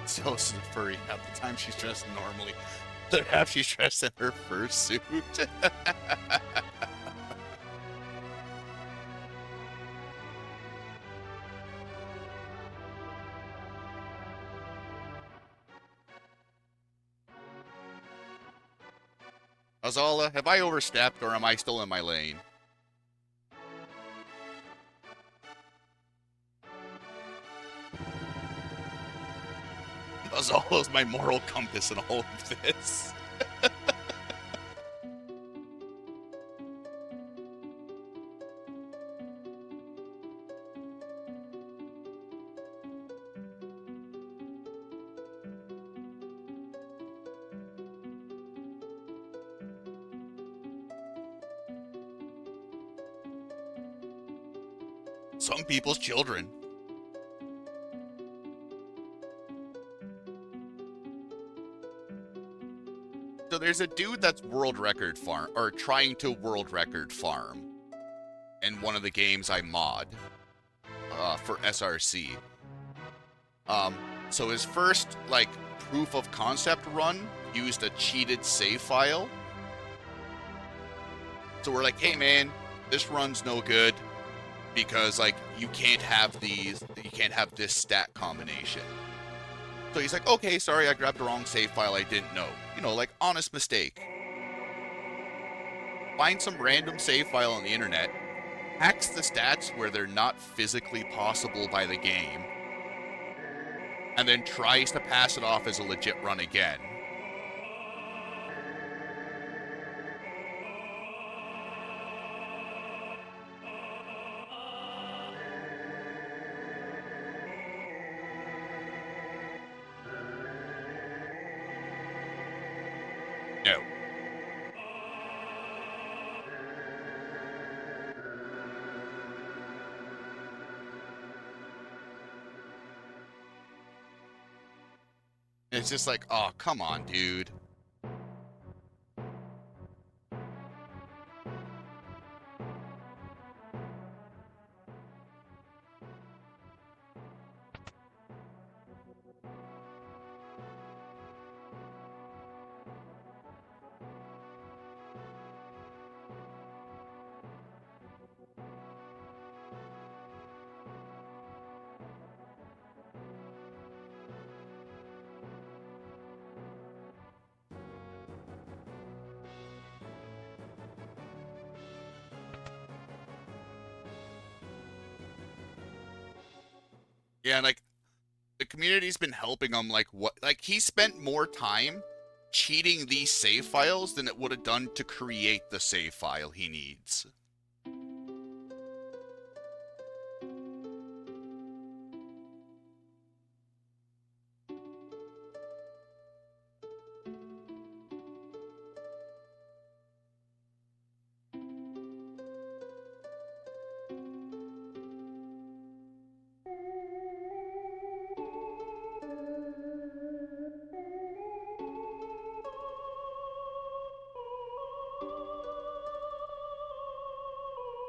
So's a furry half the time she's dressed normally. The other half she's dressed in her fursuit. Azala, have I overstepped or am I still in my lane? Azala's my moral compass in all of this. Some people's children. So there's a dude that's world record farm, or trying to world record farm in one of the games I mod for SRC. So his first, like, proof of concept run used a cheated save file. So we're like, hey man, this run's no good because, like, you can't have this stat combination. So he's like, okay, sorry, I grabbed the wrong save file, I didn't know. You know, like, honest mistake. Find some random save file on the internet, hacks the stats where they're not physically possible by the game, and then tries to pass it off as a legit run again. No. It's just like, oh, come on, dude. Yeah, and, like, the community's been helping him, like, he spent more time cheating these save files than it would have done to create the save file he needs.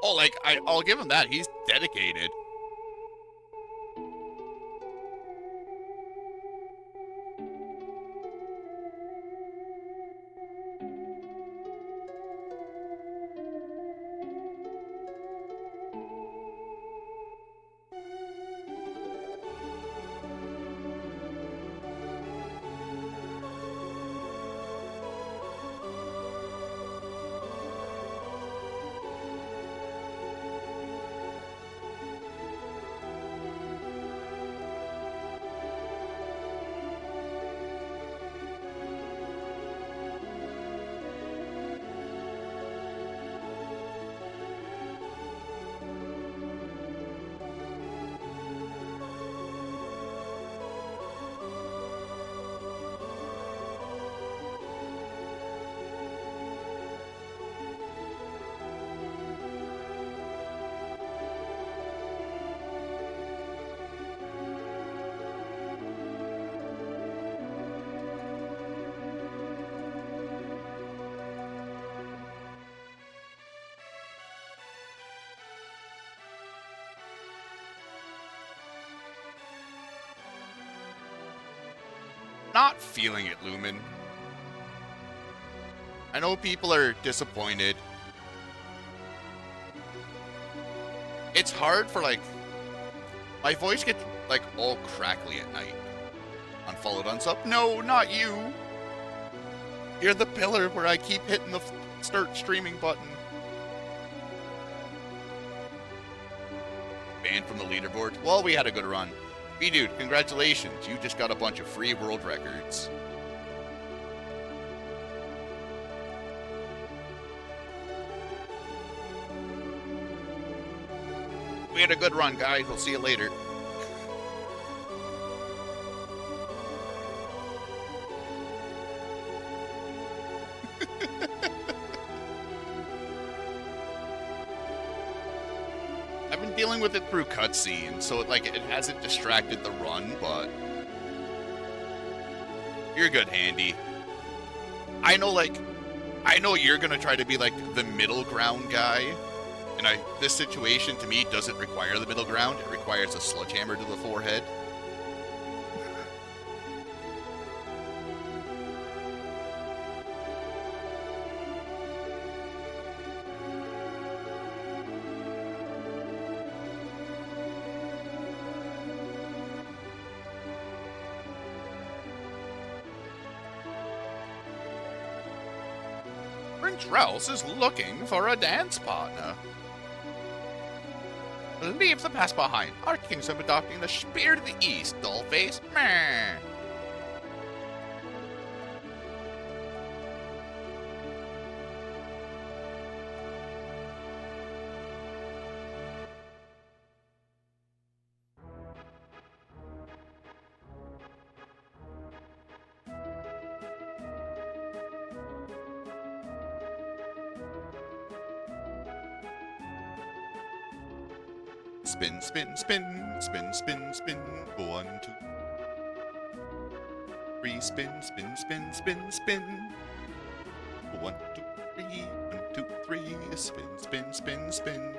Oh, like, I'll give him that. He's dedicated. Not feeling it, Lumen. I know people are disappointed. It's hard for, like, my voice gets, like, all crackly at night. Unfollowed, unsub. No, not you. You're the pillar where I keep hitting the start streaming button. Banned from the leaderboard. Well, we had a good run. B-Dude, congratulations. You just got a bunch of free world records. We had a good run, guys. We'll see you later. I've been dealing with it through cutscenes, so it hasn't distracted the run, but you're good, Handy. I know you're gonna try to be like the middle ground guy, and this situation to me doesn't require the middle ground. It requires a sledgehammer to the forehead. Rouse is looking for a dance partner. Leave the past behind. Our kings are adopting the spirit of the East, dollface. Meh. Spin, spin, spin, spin, spin, spin. 1, 2, 3. Spin, spin, spin, spin, spin. 1, 2, 3. 1, 2, 3. Spin, spin, spin, spin.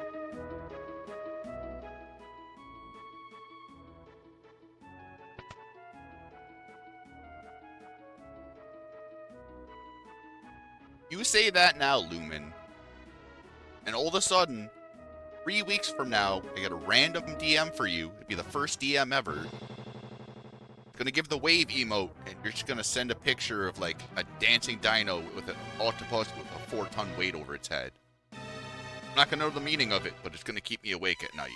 You say that now, Lumen, and all of a sudden, 3 weeks from now, I get a random DM for you. It'd be the first DM ever. Gonna give the wave emote, and you're just gonna send a picture of like a dancing dino with an octopus with a 4-ton weight over its head. I'm not gonna know the meaning of it, but it's gonna keep me awake at night.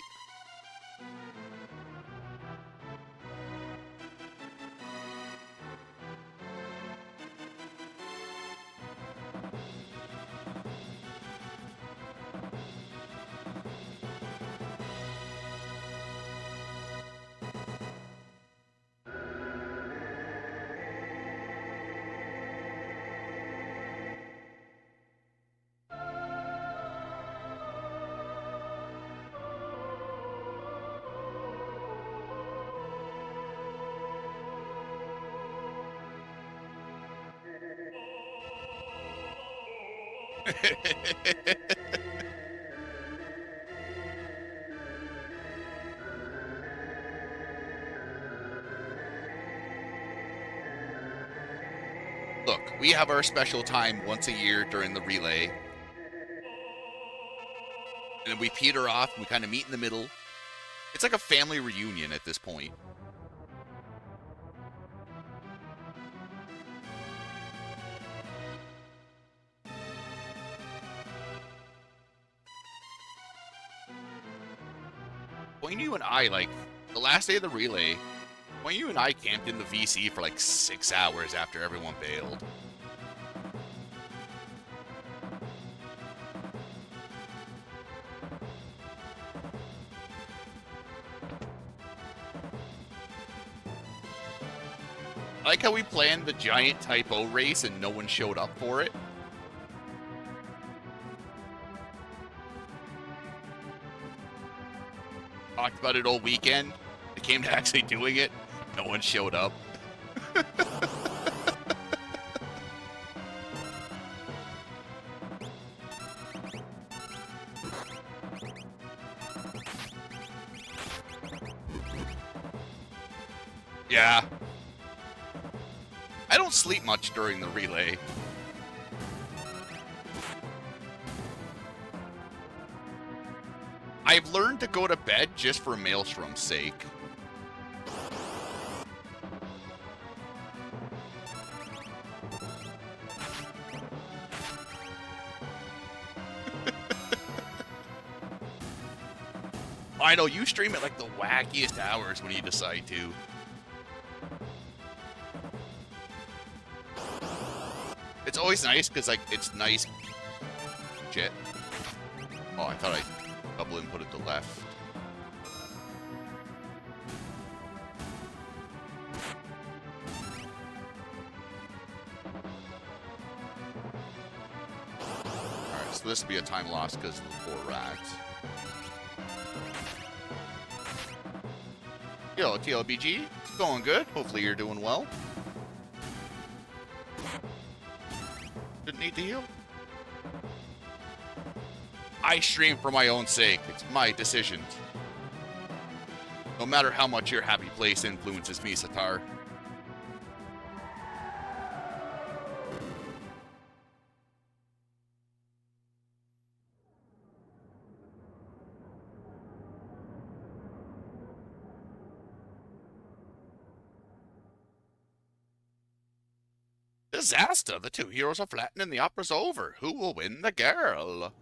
Look, we have our special time once a year during the relay. And then we peter off, and we kind of meet in the middle. It's like a family reunion at this point. When you and I, like, the last day of the relay, when you and I camped in the VC for like 6 hours after everyone bailed. I like how we planned the giant typo race and no one showed up for it. Talked about it all weekend. It came to actually doing it. No one showed up. Yeah. I don't sleep much during the relay. I've learned to go to bed just for Maelstrom's sake. I know, you stream at like the wackiest hours when you decide to. It's always nice because, like, it's nice. Shit. Oh, I thought I double inputted the left. Alright, so this would be a time loss because of the 4 rags. Yo, TLBG, it's going good. Hopefully you're doing well. Didn't need to heal. I stream for my own sake. It's my decision. No matter how much your happy place influences me, Satar. Disaster! The 2 heroes are flattened and the opera's over. Who will win the girl?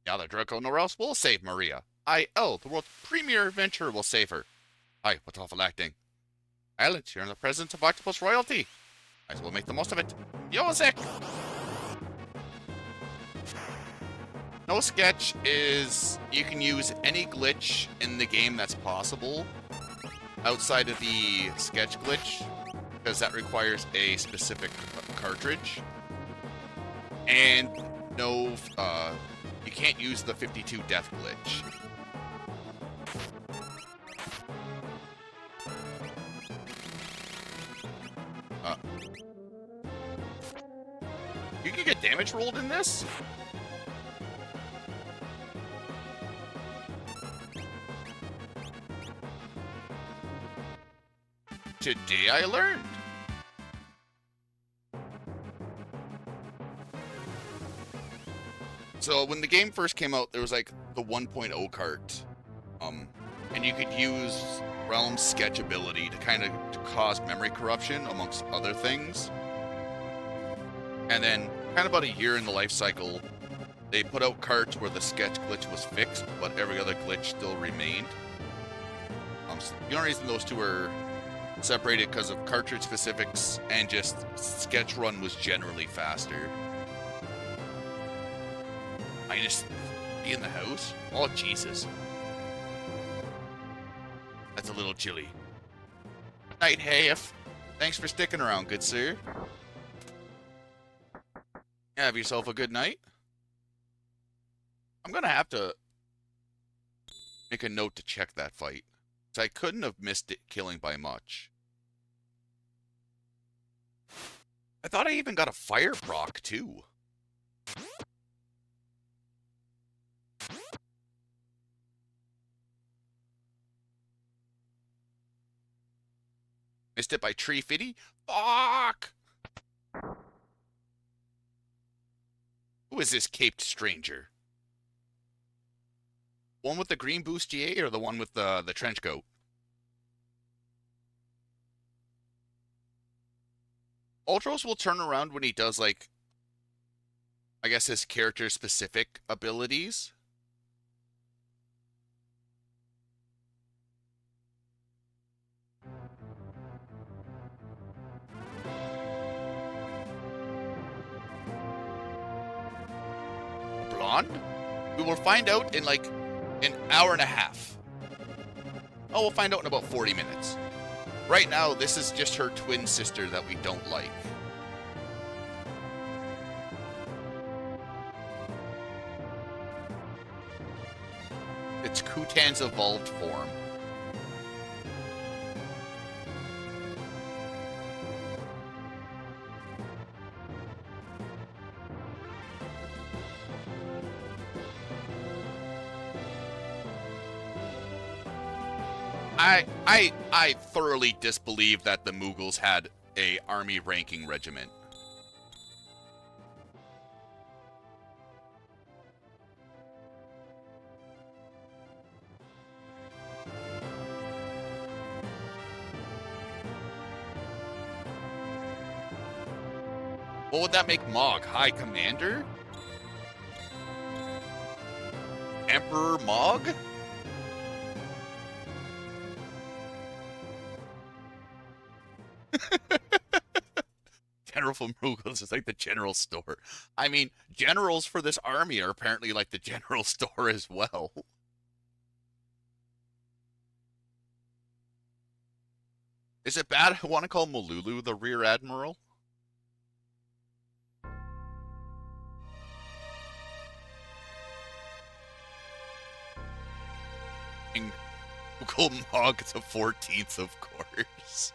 Now that Draco nor else will save Maria. I.L., the world's premier adventurer, will save her. Aye, what awful acting. Island, you're in the presence of octopus royalty. Might as well make the most of it. Yosek! No sketch is you can use any glitch in the game that's possible outside of the sketch glitch, because that requires a specific cartridge. And no, you can't use the 52 death glitch. You can get damage rolled in this? Today I learned. So when the game first came out, there was like the 1.0 cart. And you could use Realm's sketch ability to kind of cause memory corruption, amongst other things. And then, kind of about a year in the life cycle, they put out carts where the sketch glitch was fixed, but every other glitch still remained. So the only reason those two are separated because of cartridge specifics and just sketch run was generally faster. I just be in the house? Oh, Jesus. That's a little chilly. Night, Hayef. Thanks for sticking around, good sir. Have yourself a good night. I'm gonna have to make a note to check that fight, because I couldn't have missed it killing by much. I thought I even got a fire proc too. Missed it by Tree Fitty? Fuck! Who is this caped stranger? One with the green bustier or the one with the trench coat? Ultros will turn around when he does, like, I guess his character-specific abilities. Blonde? We will find out in, like, an hour and a half. Oh, we'll find out in about 40 minutes. Right now, this is just her twin sister that we don't like. It's Kutan's evolved form. I thoroughly disbelieve that the Mughals had a army ranking regiment. What would that make Mog? High Commander? Emperor Mog? General from Rugel's is like the general store. I mean, generals for this army are apparently like the general store as well. Is it bad I want to call Malulu the Rear Admiral? And Google Mog the 14th, of course.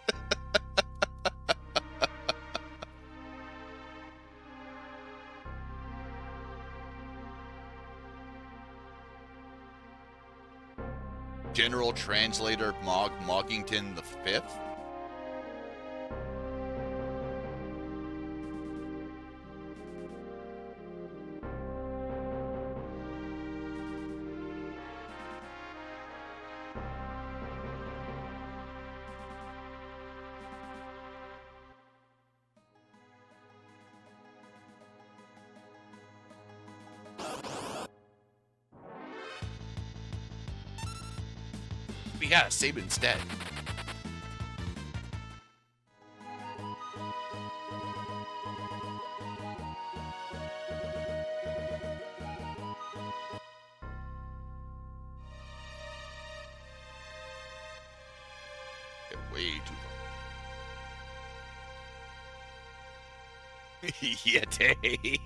General Translator Mog Moggington the 5th? But yeah, Saban's dead. Way too far. Yeti.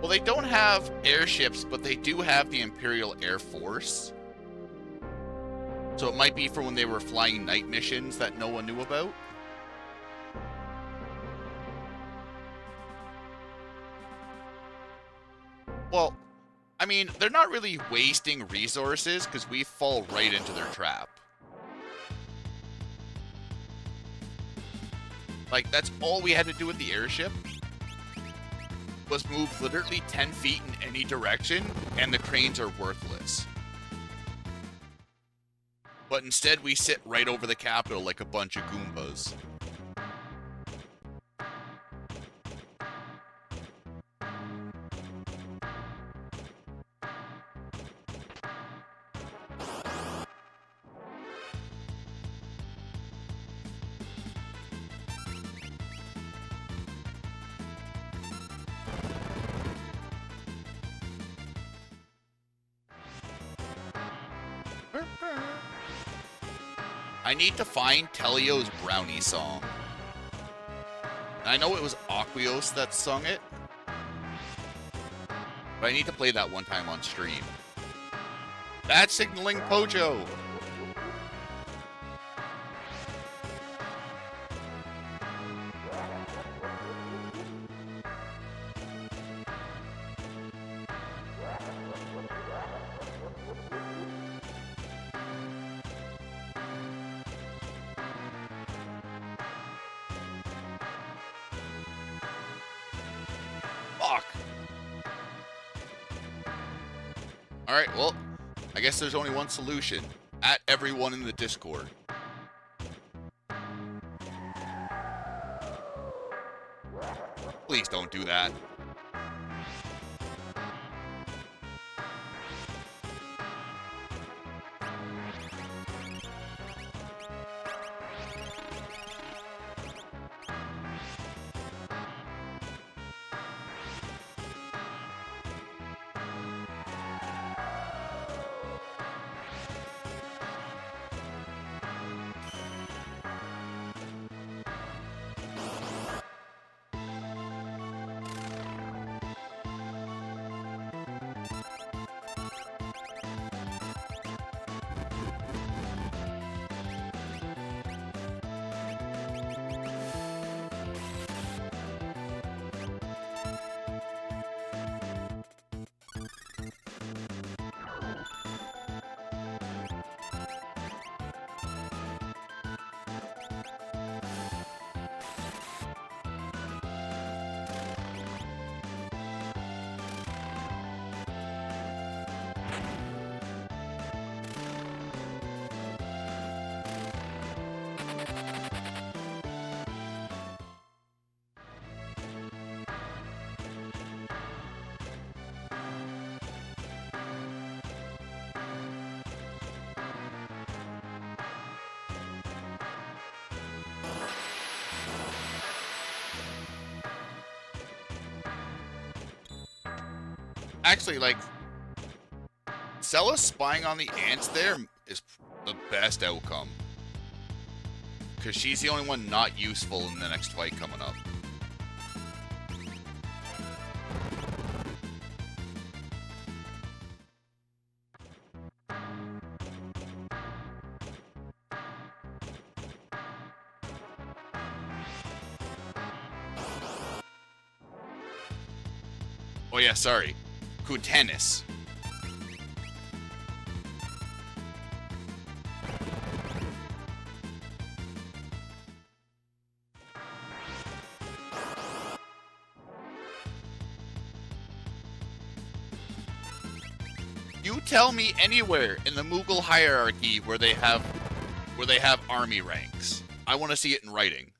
Well, they don't have airships, but they do have the Imperial Air Force. So it might be for when they were flying night missions that no one knew about. Well, I mean, they're not really wasting resources because we fall right into their trap. Like, that's all we had to do with the airship was move literally 10 feet in any direction, and the cranes are worthless. But instead, we sit right over the capital like a bunch of Goombas. I need to find Telio's Brownie song. I know it was Aqueous that sung it, but I need to play that one time on stream. Bad signaling Pojo! Fuck! Alright, well, I guess there's only one solution. At everyone in the Discord. Please don't do that. Actually, like, Cella's spying on the ants there is the best outcome. Because she's the only one not useful in the next fight coming up. Oh yeah, sorry. Cutaneous. You tell me anywhere in the Mughal hierarchy where they have army ranks. I want to see it in writing.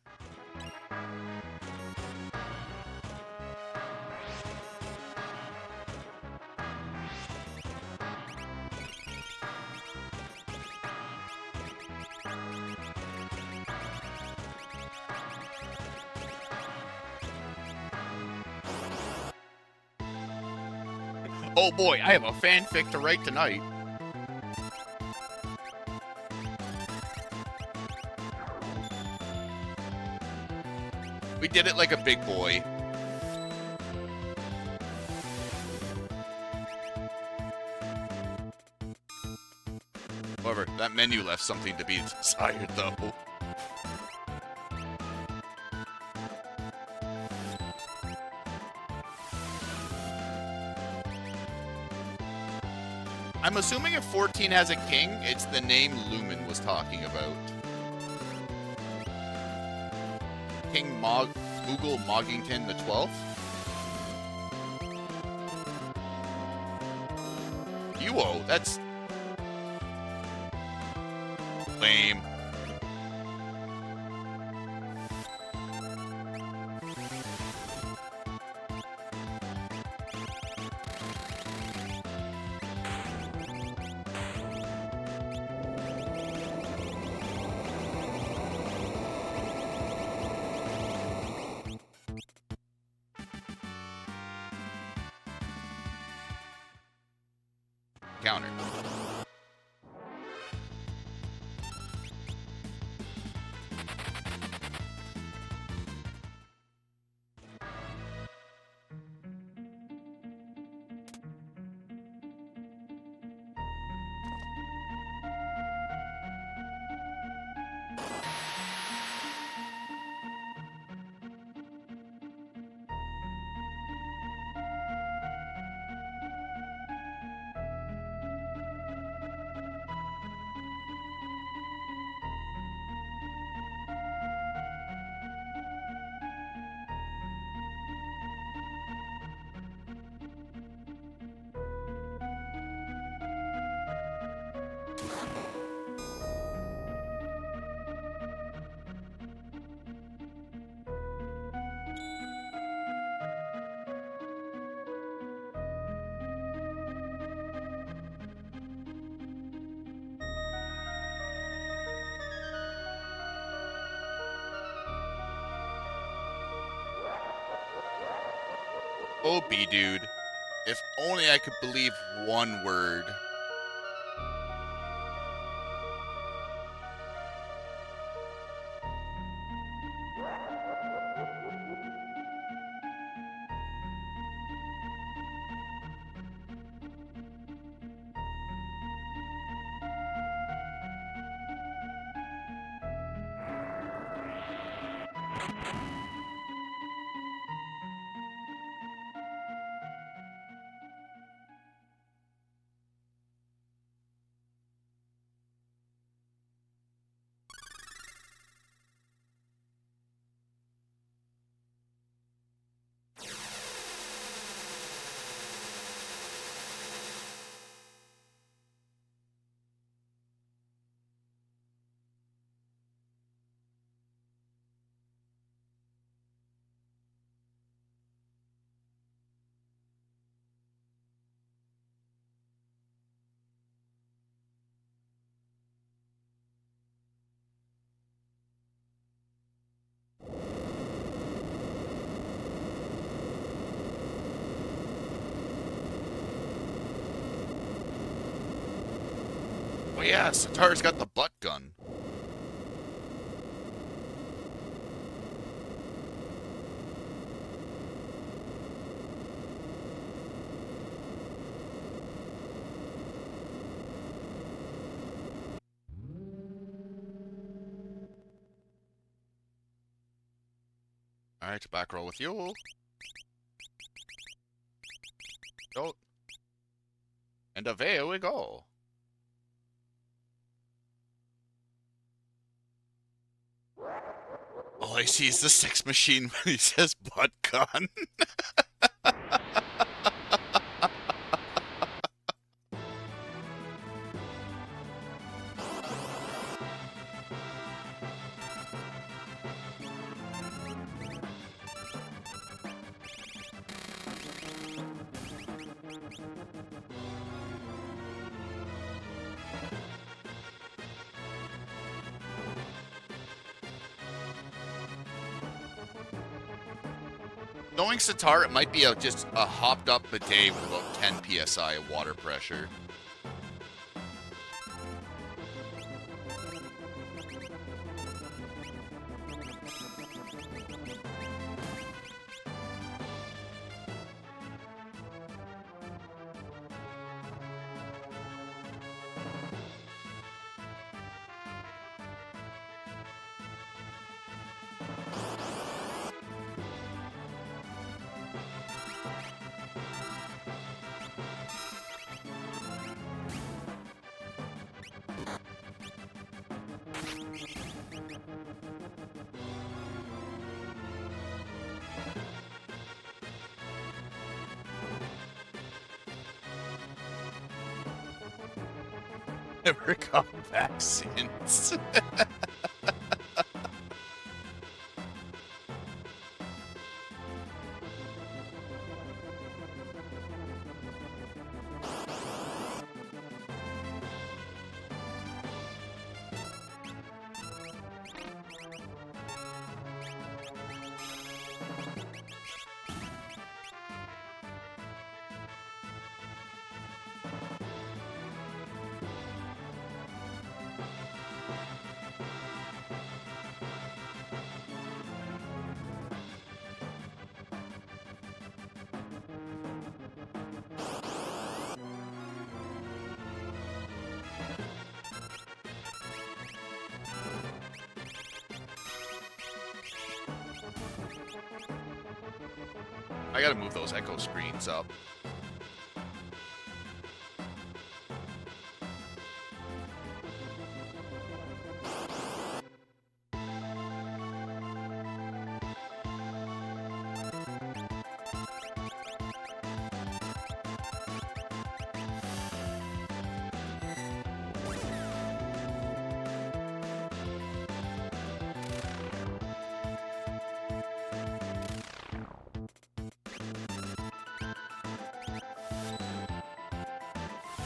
Oh boy, I have a fanfic to write tonight. We did it like a big boy. However, that menu left something to be desired, though. I'm assuming if 14 has a king, it's the name Lumen was talking about. King Mughal Moggington the 12th? Duo, that's lame. Counter. Oh, B-dude. If only I could believe one word. Oh yeah, Sitar's got the butt gun. Alright, back roll with you. Go. And away we go. All I see is the sex machine when he says butt gun. Knowing Sitar, it might be just a hopped up bidet with about 10 psi of water pressure. Never come back since. I gotta move those echo screens up.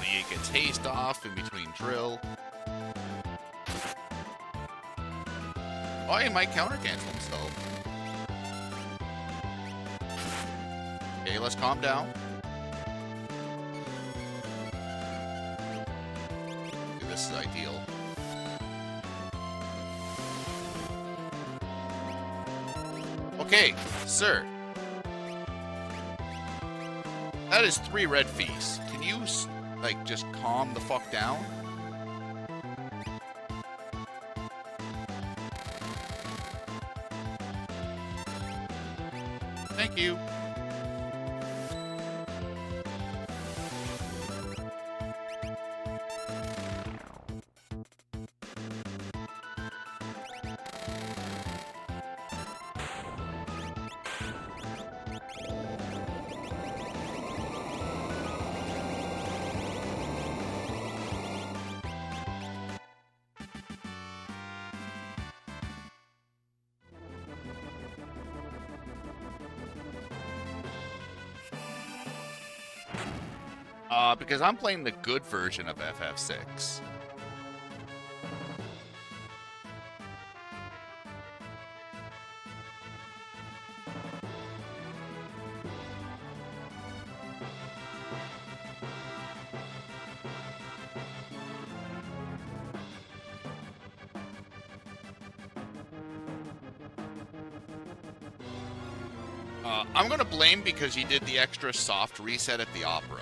You get haste off in between drill. Oh, you might counter cancel himself. Okay, let's calm down. Okay, this is ideal. Okay, sir. That is 3 red fees. Can you, like, just calm the fuck down? Thank you. Because I'm playing the good version of FF6. I'm gonna blame because you did the extra soft reset at the opera.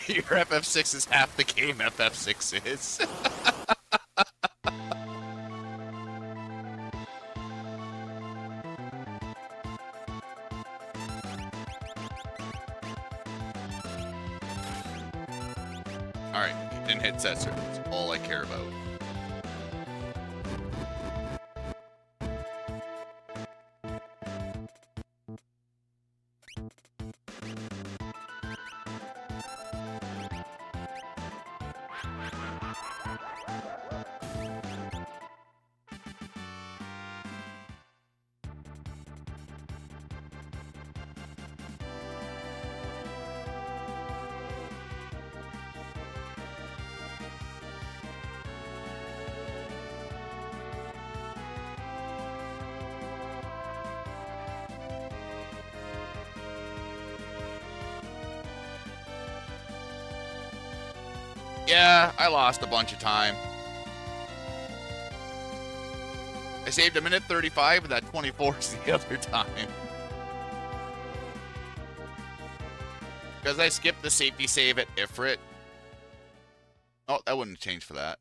Your FF6 is half the game FF6 is. Alright, didn't hit Setzer. That's all I care about. Yeah, I lost a bunch of time. I saved a minute 35, and that 24 is the other time. Because I skipped the safety save at Ifrit. Oh, that wouldn't change for that.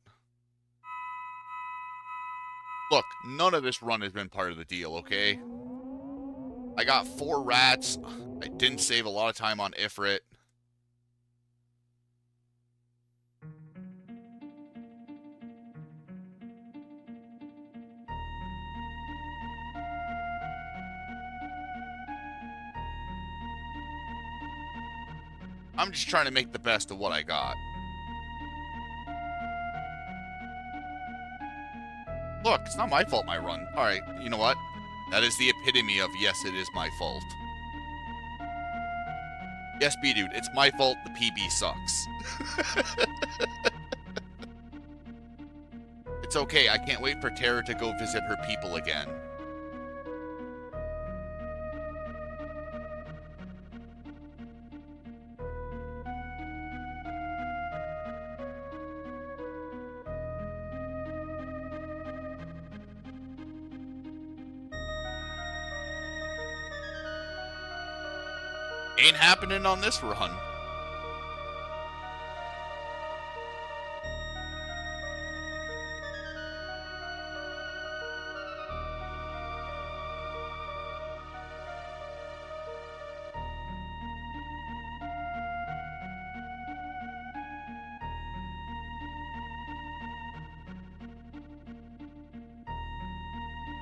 Look, none of this run has been part of the deal, okay? I got 4 rats. I didn't save a lot of time on Ifrit. I'm just trying to make the best of what I got. Look, it's not my fault my run. Alright, you know what? That is the epitome of yes, it is my fault. Yes, B-Dude, it's my fault the PB sucks. It's okay, I can't wait for Terra to go visit her people again. Ain't happening on this run.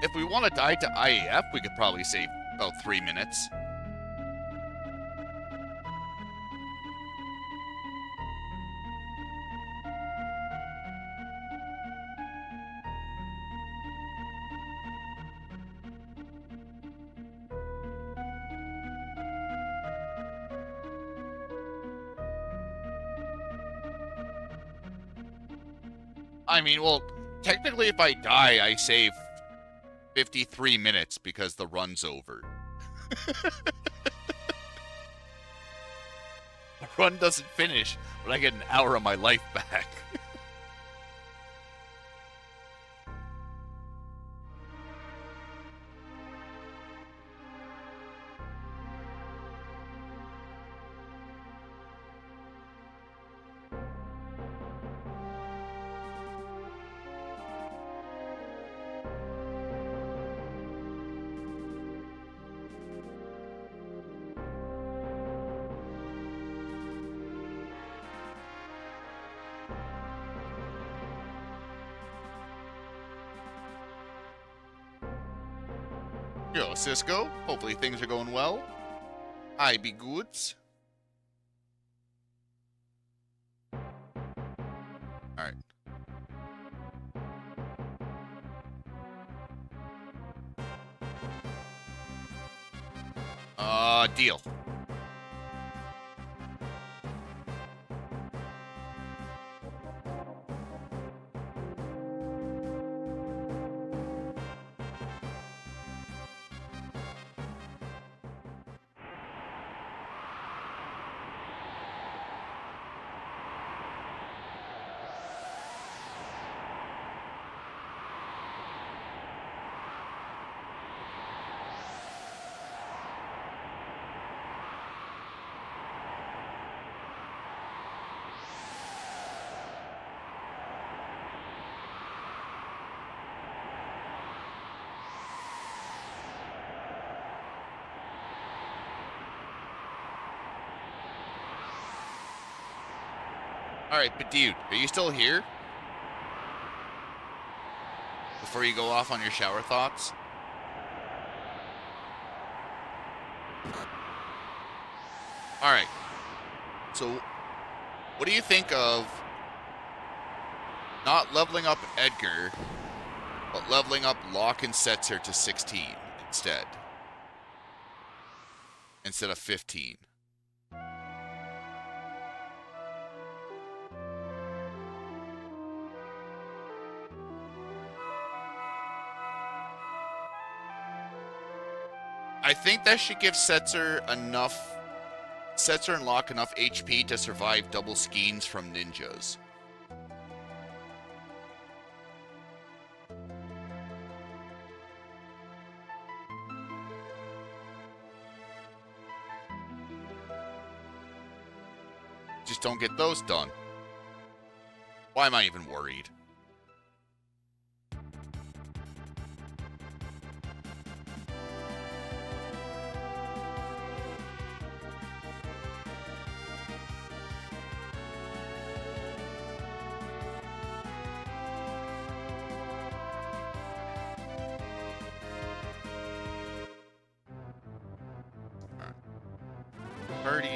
If we want to die to IAF, we could probably save about 3 minutes. I mean, well, technically if I die, I save 53 minutes because the run's over. The run doesn't finish, but I get an hour of my life back. Yo, Cisco. Hopefully things are going well. I be goods. Alright. Deal. Alright, but dude, are you still here? Before you go off on your shower thoughts? Alright. So, what do you think of not leveling up Edgar, but leveling up Locke and Setzer to 16 instead? Instead of 15. I think that should give Setzer and Locke enough HP to survive double skeins from ninjas. Just don't get those done. Why am I even worried? Birdie.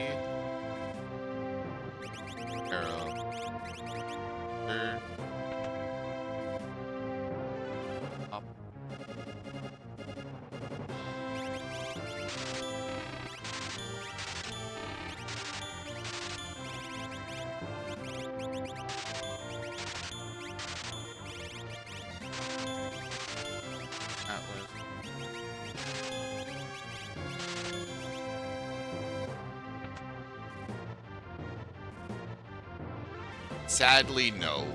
Arrow. Third. Up. Atlas. Sadly, no.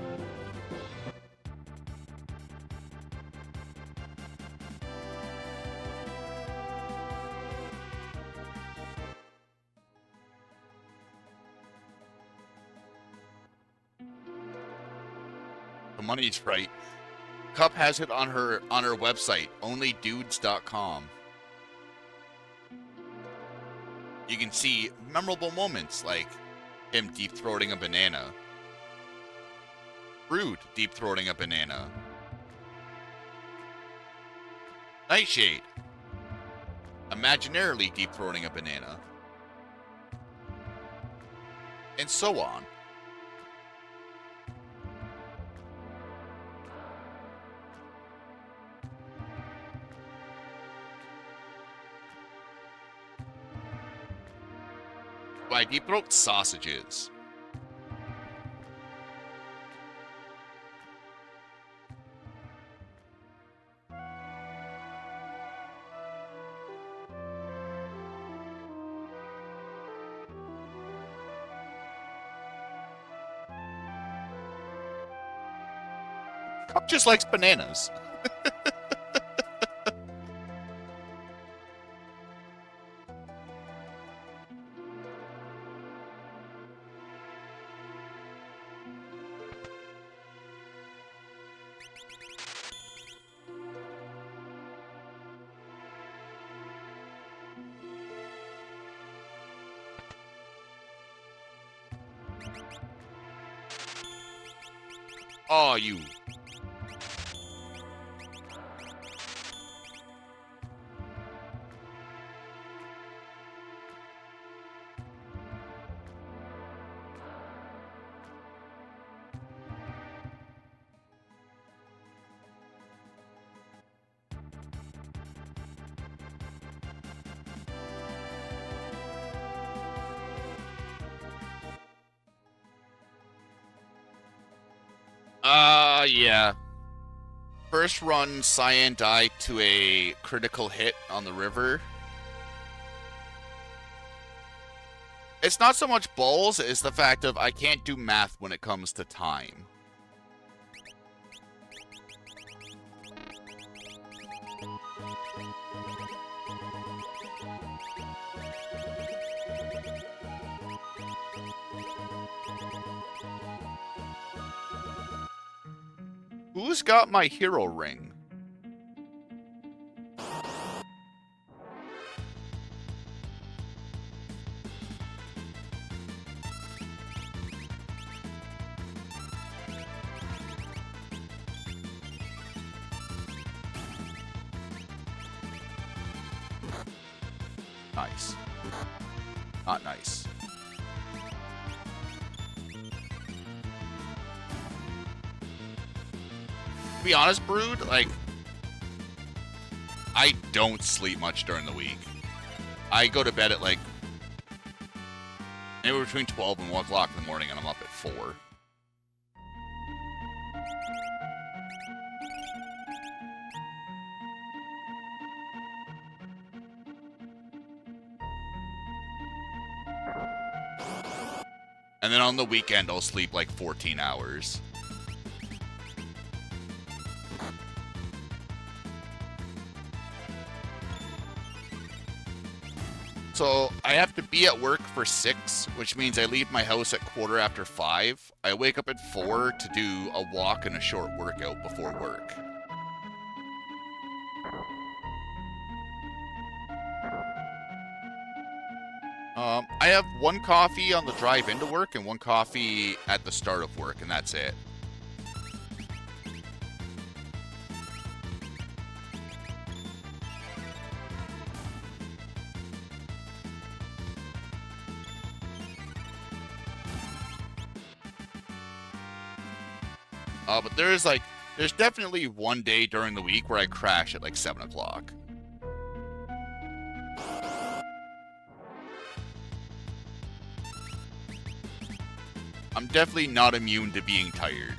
The money's right. Cup has it on her website, onlydudes.com. You can see memorable moments like him deep-throating a banana. Rude deep-throating a banana. Nightshade imaginarily deep-throating a banana. And so on. Why deep-throat sausages? Cup just likes bananas. Oh, you. Yeah. First run, Cyan died to a critical hit on the river. It's not so much balls, it's the fact of I can't do math when it comes to time. Who's got my hero ring? Nice. Not nice. To be honest, Brood, like, I don't sleep much during the week. I go to bed at, like, anywhere between 12 and 1 o'clock in the morning, and I'm up at 4. And then on the weekend, I'll sleep like 14 hours. So I have to be at work for 6, which means I leave my house at 5:15. I wake up at 4 to do a walk and a short workout before work. I have 1 coffee on the drive into work and 1 coffee at the start of work, and that's it. But there's definitely one day during the week where I crash at like 7 o'clock. I'm definitely not immune to being tired.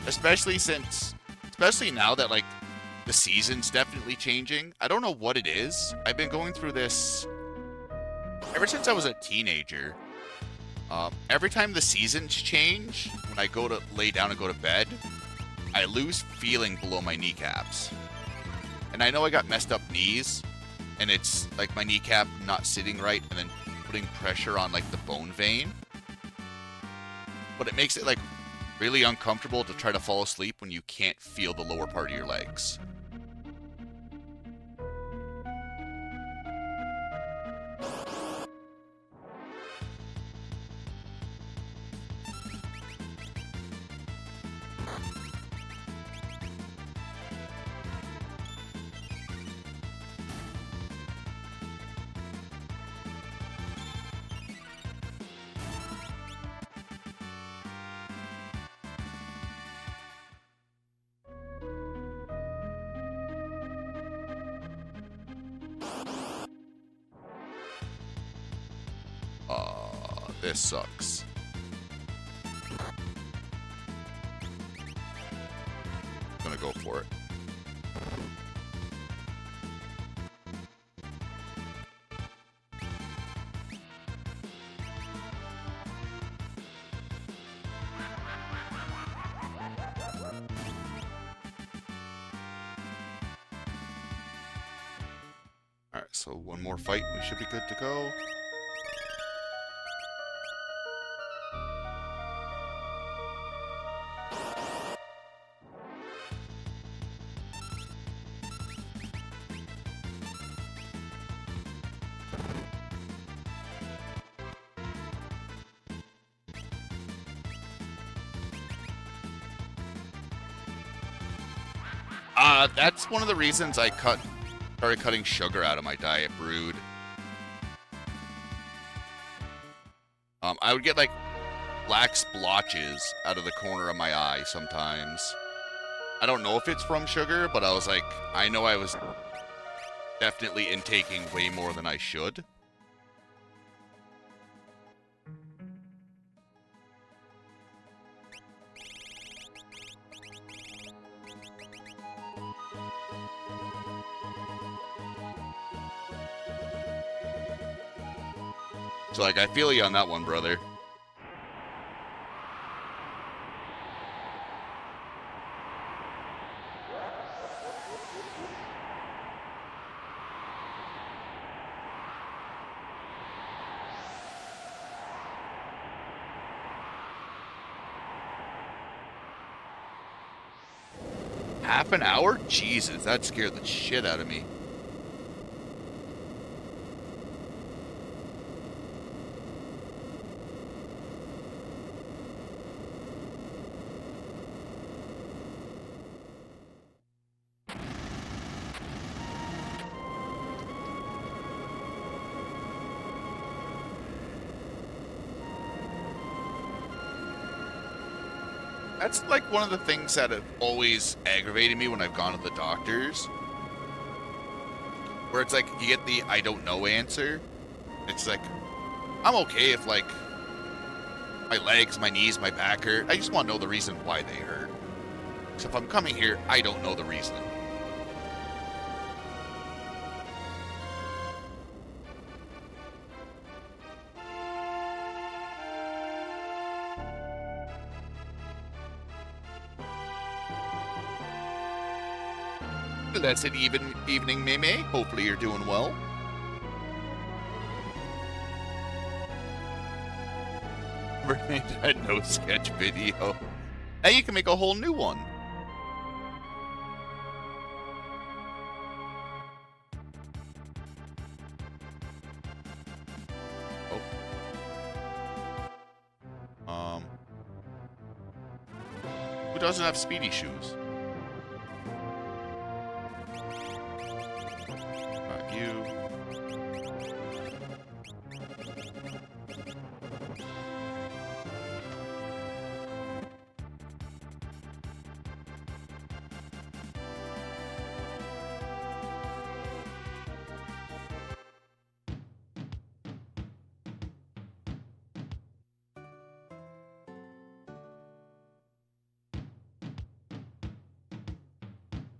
Especially now that, like, the season's definitely changing. I don't know what it is. I've been going through this ever since I was a teenager. Every time the seasons change, when I go to lay down and go to bed, I lose feeling below my kneecaps. And I know I got messed up knees, and it's like my kneecap not sitting right and then putting pressure on like the bone vein. But it makes it like really uncomfortable to try to fall asleep when you can't feel the lower part of your legs. This sucks. I'm gonna go for it. Alright, so one more fight, we should be good to go. That's one of the reasons I started cutting sugar out of my diet, Brood. I would get like black splotches out of the corner of my eye sometimes. I don't know if it's from sugar, but I was like, I know I was definitely intaking way more than I should. So, like, I feel you on that one, brother. Half an hour? Jesus, that scared the shit out of me. That's like one of the things that have always aggravated me when I've gone to the doctors. Where it's like, you get the I don't know answer. It's like, I'm okay if like my legs, my knees, my back hurt. I just want to know the reason why they hurt. So if I'm coming here, I don't know the reason. Blessed evening, Meme. Hopefully you're doing well. Never made a no sketch video. Now you can make a whole new one. Oh. Who doesn't have speedy shoes? You.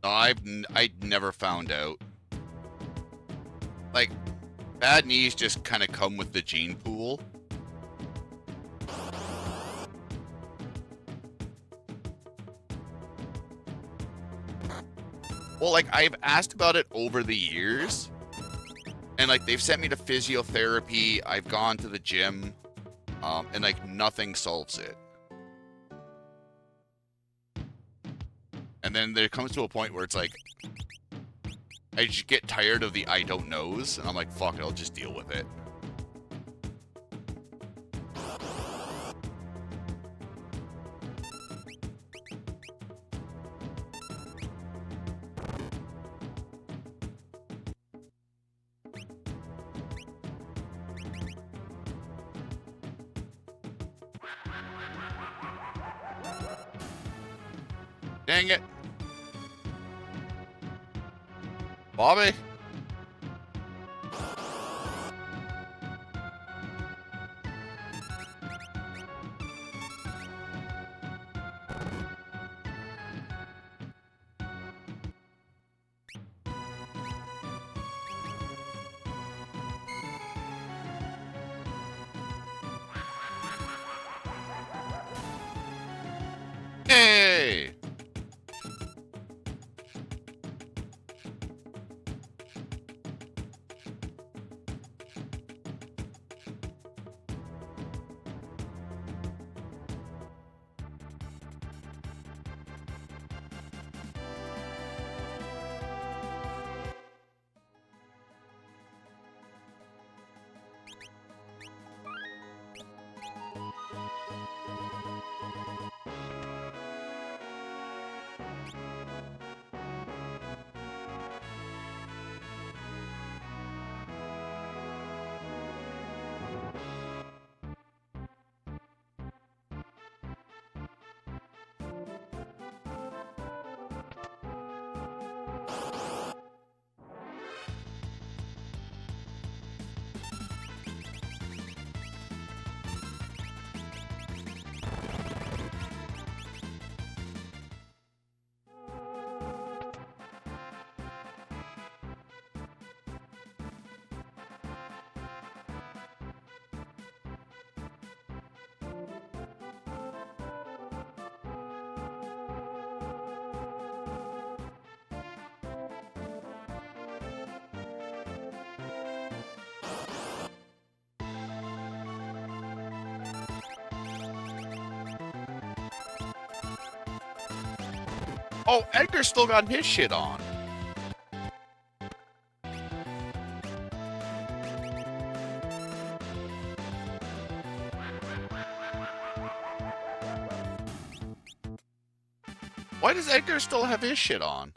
No, I never found out. Like, bad knees just kind of come with the gene pool. Well, like, I've asked about it over the years. And, like, they've sent me to physiotherapy. I've gone to the gym. And, like, nothing solves it. And then there comes to a point where it's like, I just get tired of the I don't knows, and I'm like, fuck it, I'll just deal with it. Dang it. Bobby? Hey! Oh, Edgar still got his shit on. Why does Edgar still have his shit on?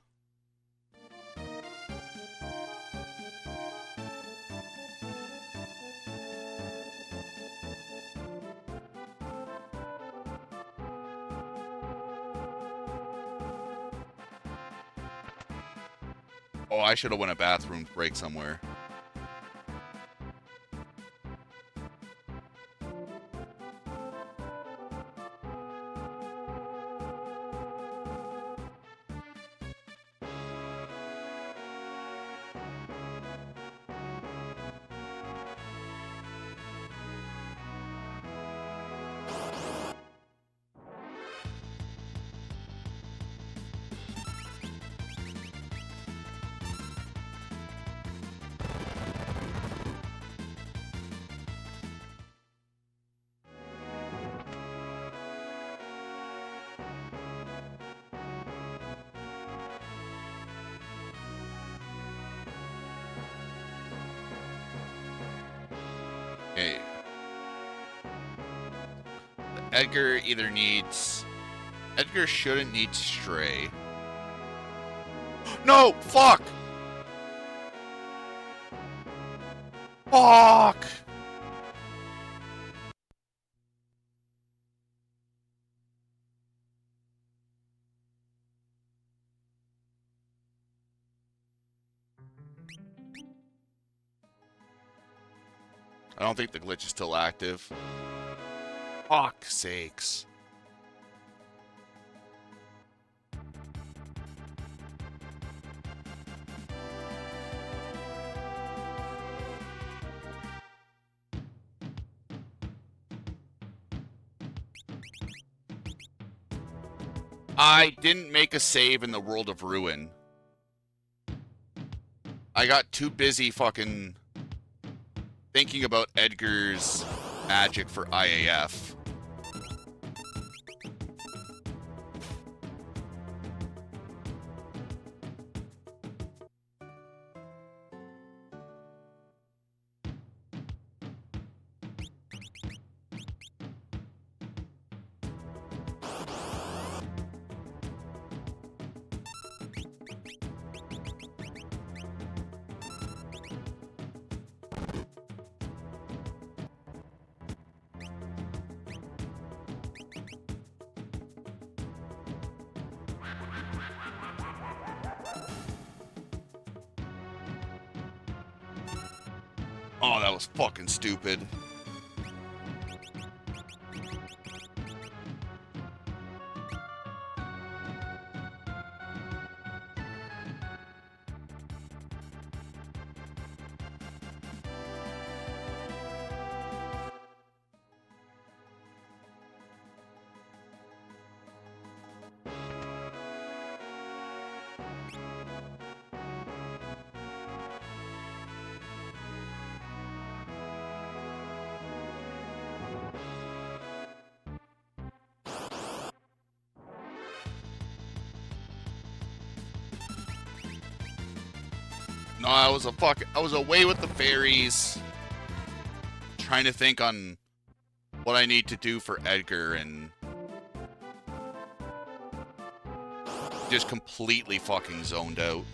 Oh, I should have went a bathroom break somewhere. Okay. Edgar either needs... Edgar shouldn't need Stray. No! Fuck! Fuck! I don't think the glitch is still active. Fuck sakes. I didn't make a save in the World of Ruin. I got too busy fucking thinking about Edgar's magic for IAF. Oh, that was fucking stupid. No, I was away with the fairies. Trying to think on what I need to do for Edgar and just completely fucking zoned out.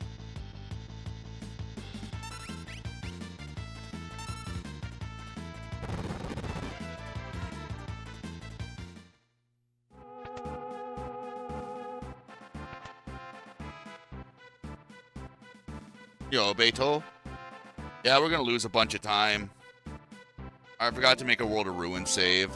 Yo, Beto. Yeah, we're gonna lose a bunch of time. I forgot to make a World of Ruin save.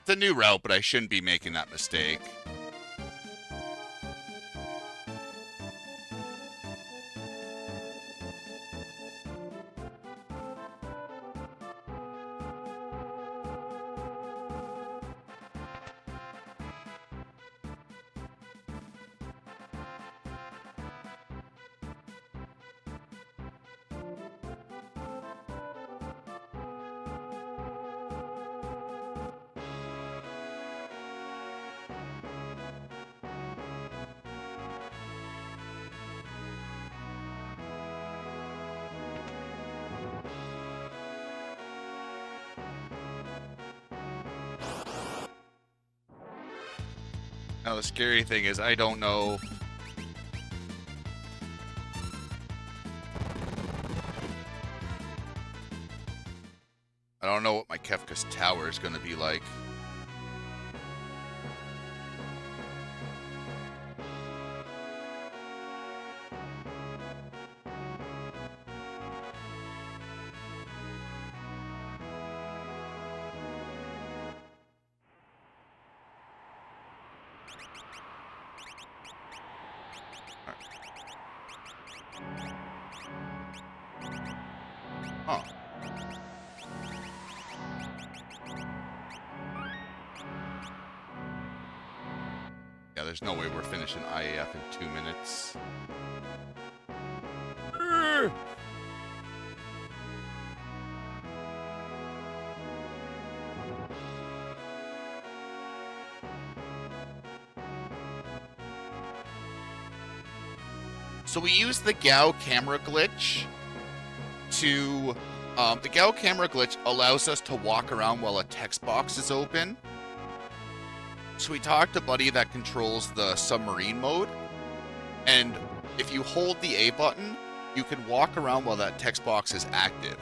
It's a new route, but I shouldn't be making that mistake. Now, the scary thing is I don't know. I don't know what my Kefka's tower is going to be like. Huh. Yeah, there's no way we're finishing IAF in 2 minutes. So we use the Gao camera glitch to... the Gao camera glitch allows us to walk around while a text box is open. So we talked to Buddy that controls the submarine mode, and if you hold the A button, you can walk around while that text box is active.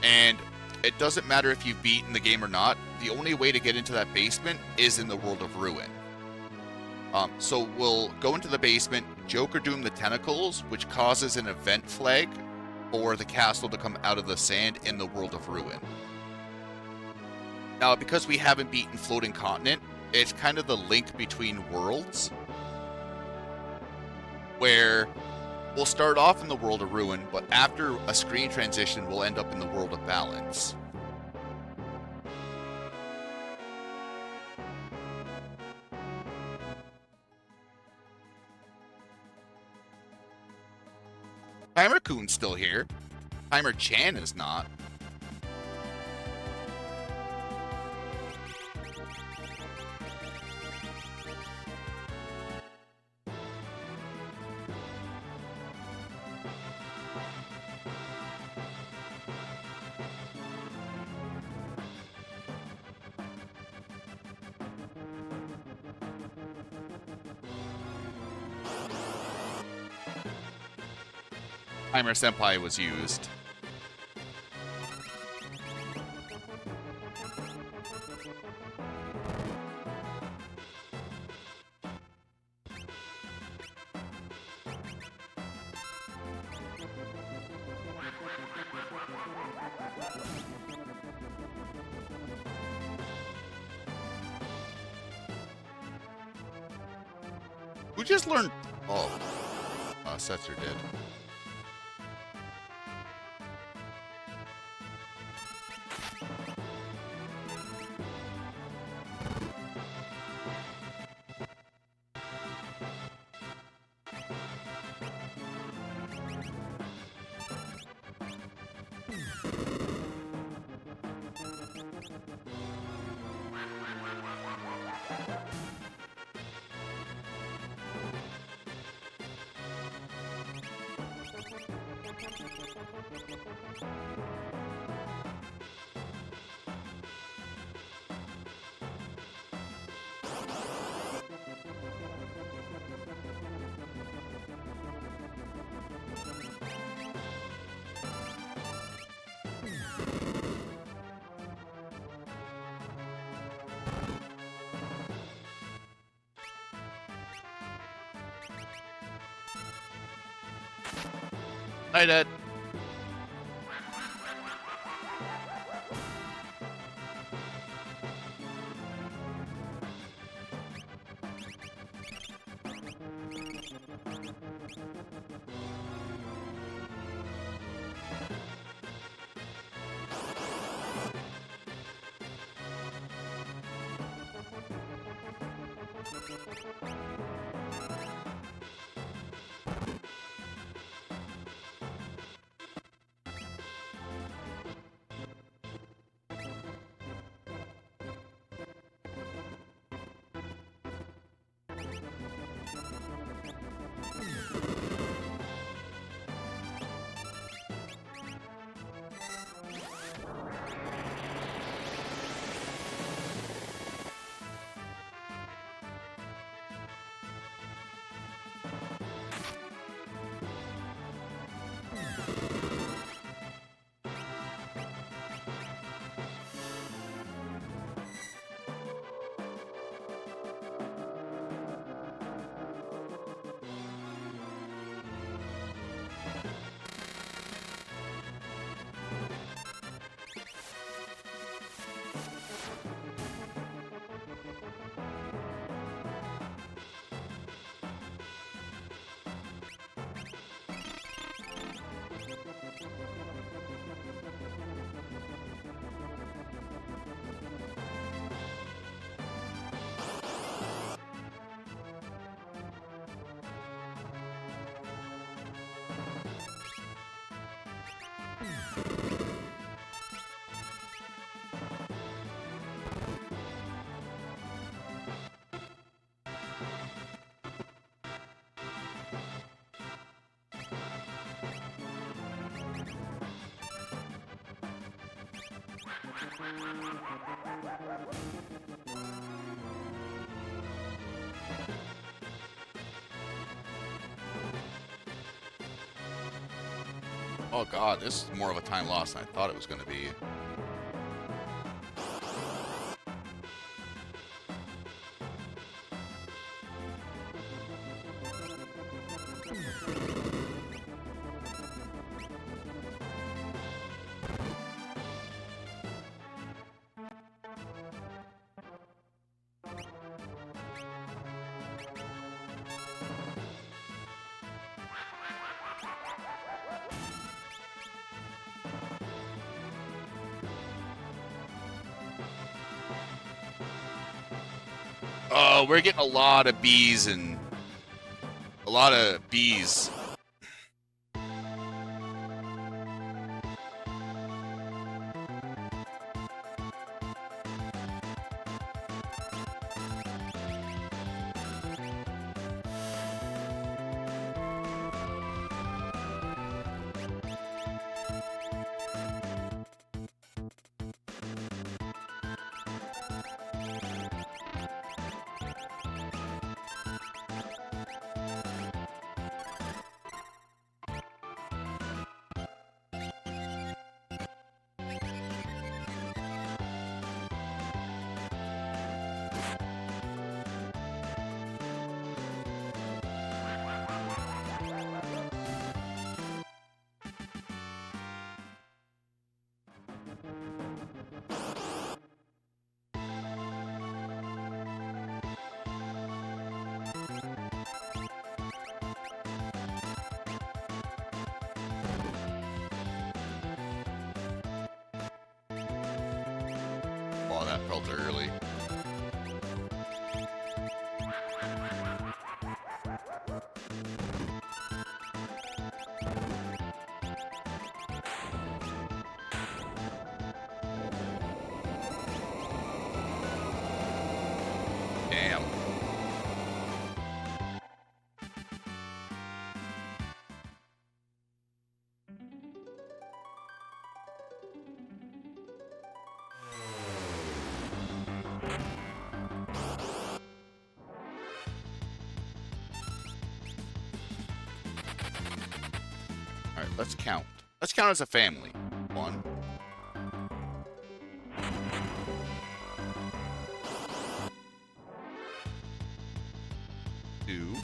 And it doesn't matter if you've beaten the game or not, the only way to get into that basement is in the World of Ruin. So we'll go into the basement, Joker Doom the Tentacles, which causes an event flag for the castle to come out of the sand in the World of Ruin. Now, because we haven't beaten Floating Continent, it's kind of the link between worlds, where we'll start off in the World of Ruin, but after a screen transition, we'll end up in the World of Balance. Timer Coon's still here. Timer Chan is not. Timer Senpai was used. Who just learned? Oh, Setzer did. Hi, Dad. Oh god, this is more of a time loss than I thought it was going to be. Oh, we're getting a lot of bees and a lot of bees. Oh, that felt early. Damn. All right, let's count. Let's count as a family. 1, 2, 3,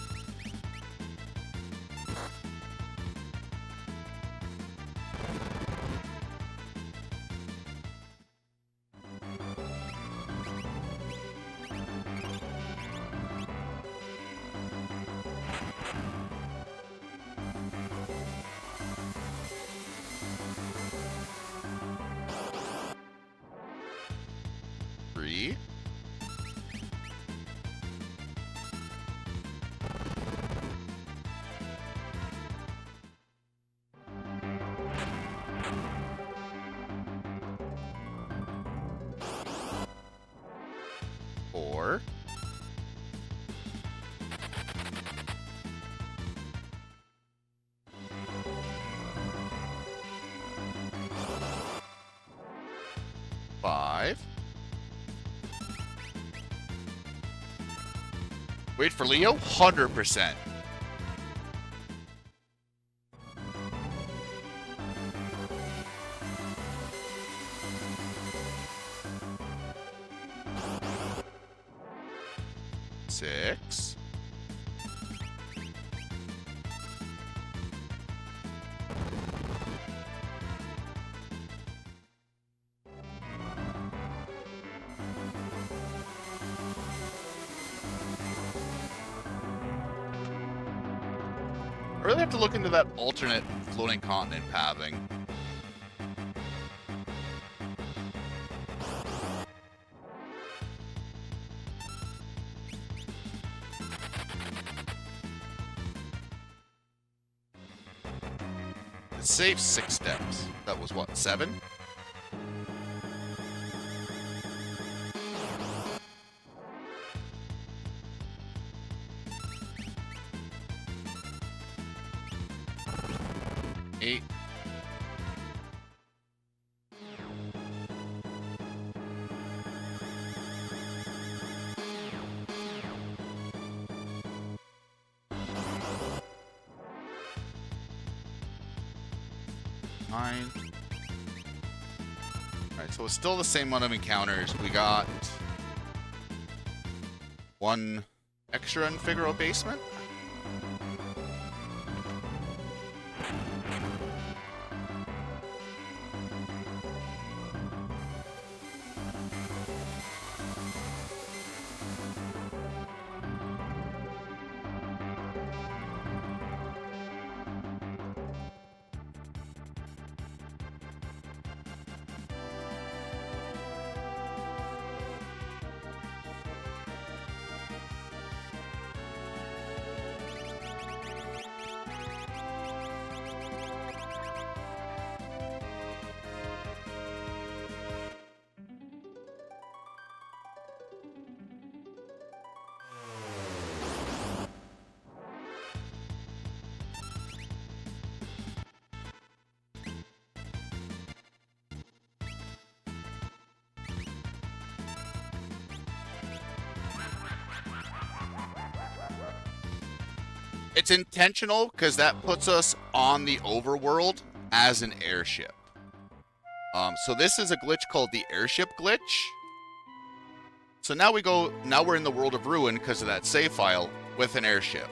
3. Four. 5. Wait for Leo, 100%. Six. I really have to look into that alternate floating continent pathing. It saves 6 steps. That was what, 7? Eight. Nine. Alright, so it's still the same amount of encounters. We got 1 extra in Figaro Basement. It's intentional because that puts us on the overworld as an airship. So this is a glitch called the airship glitch. So now we're in the world of Ruin because of that save file with an airship.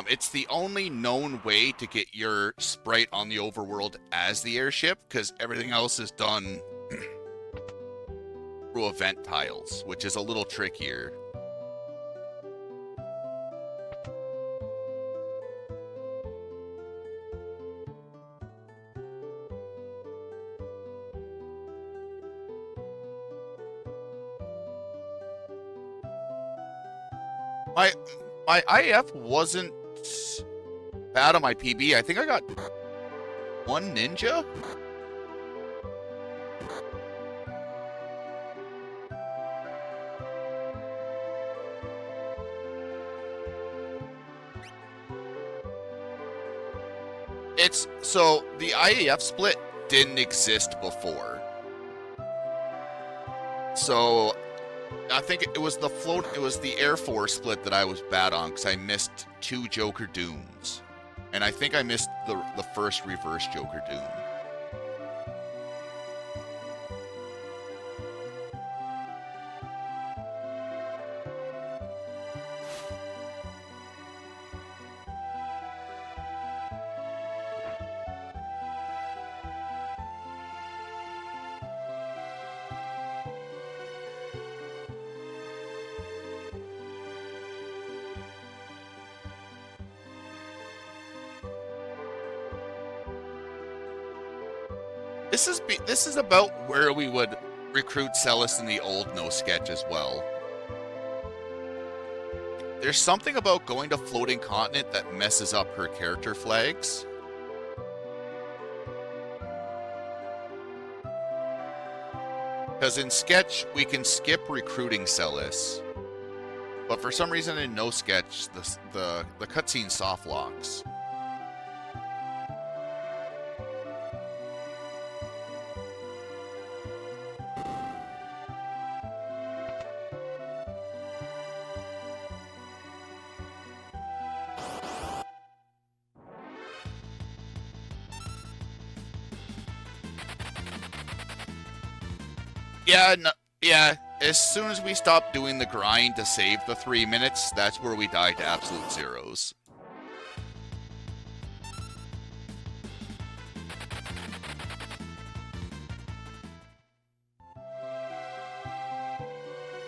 It's the only known way to get your sprite on the overworld as the airship because everything else is done through event tiles, which is a little trickier. My IF wasn't bad on my PB. I think I got 1 ninja. So the IAF split didn't exist before. So I think it was the Air Force split that I was bad on because I missed 2 Joker Dooms. And I think I missed the first reverse Joker Doom. this is about where we would recruit Celis in the old no sketch as well. There's something about going to Floating Continent that messes up her character flags. Because in sketch we can skip recruiting Celis, but for some reason in no sketch the cutscene soft locks. Yeah, no, yeah. As soon as we stopped doing the grind to save the 3 minutes, that's where we died to absolute zeros.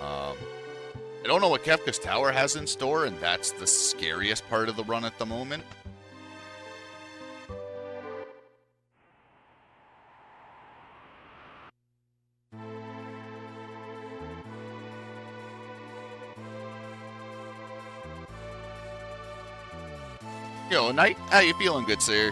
I don't know what Kefka's Tower has in store, and that's the scariest part of the run at the moment. Yo, Knight, how you feeling, good sir?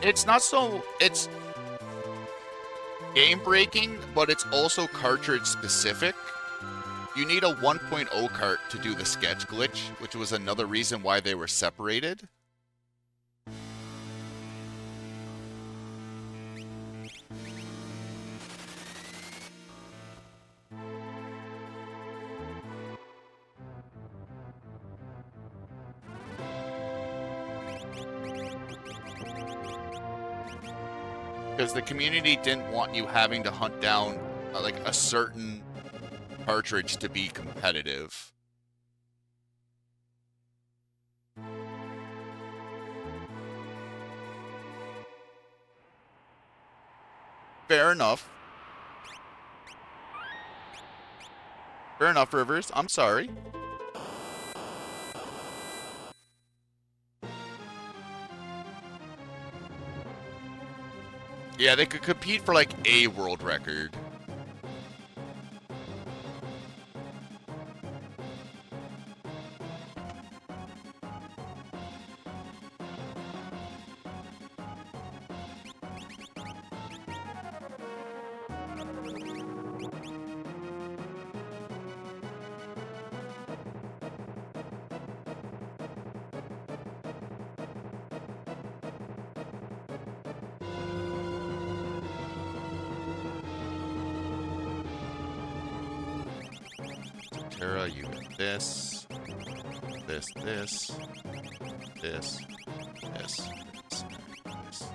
It's not so... It's game-breaking, but it's also cartridge-specific. You need a 1.0 cart to do the sketch glitch, which was another reason why they were separated. Because the community didn't want you having to hunt down like a certain cartridge to be competitive. Fair enough. Fair enough, Rivers. I'm sorry. Yeah, they could compete for, like, a world record. Terra, you get this, this, this, this, this, this.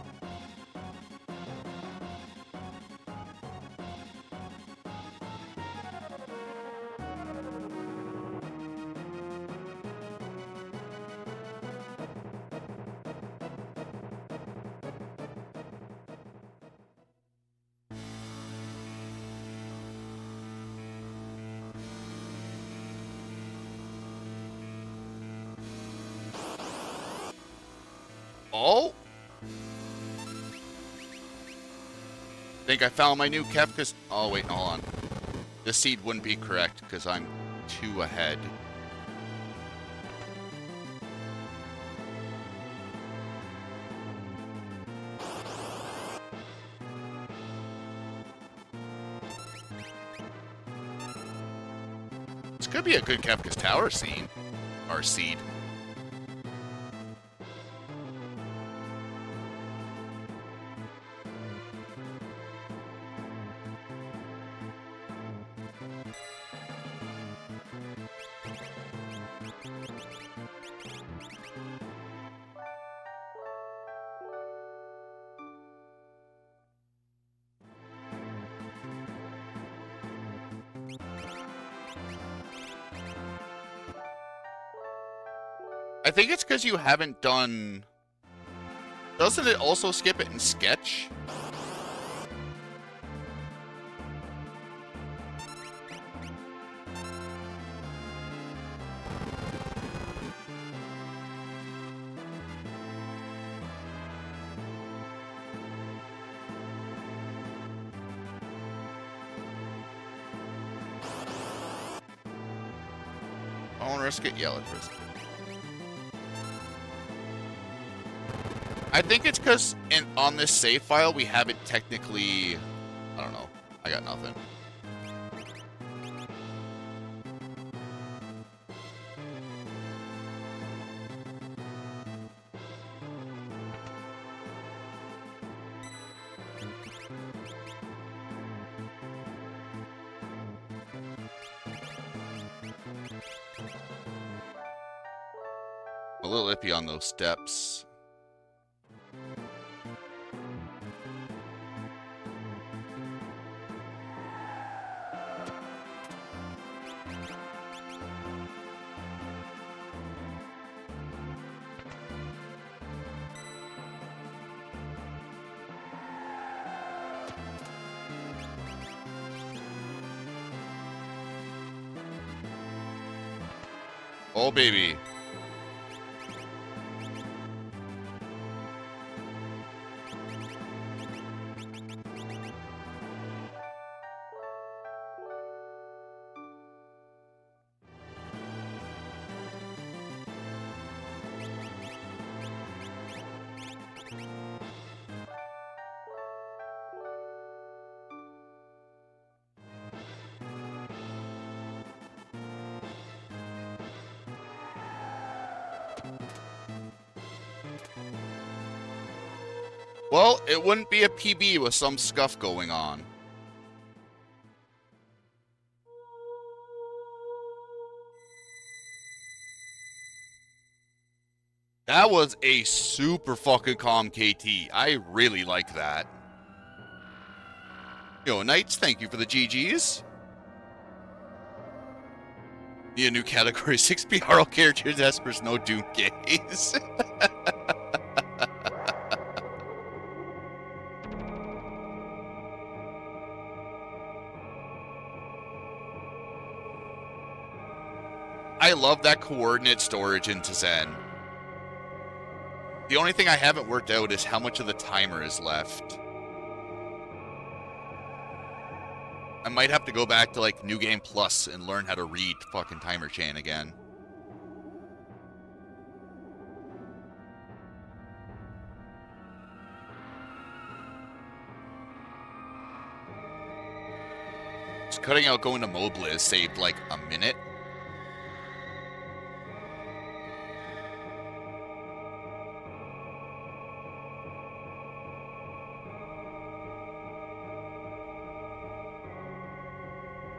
Oh! Think I found my new Kefka's... Oh, wait, hold on. This seed wouldn't be correct, because I'm 2 ahead. This could be a good Kefka's Tower scene. Or seed. I think it's because you haven't done... Doesn't it also skip it in Sketch? I won't risk it. Yeah, let's risk it. I think it's because on this save file we haven't technically... I don't know. I got nothing. A little iffy on those steps. Oh, baby. Well, it wouldn't be a PB with some scuff going on. That was a super fucking calm KT. I really like that. Yo, Knights, thank you for the GGs. Need a new category, 6PRL characters, Espers, no Doom gaze. I love that coordinate storage into Zen. The only thing I haven't worked out is how much of the timer is left. I might have to go back to, like, New Game Plus and learn how to read fucking timer chain again. Just cutting out going to Mobliz saved, like, a minute.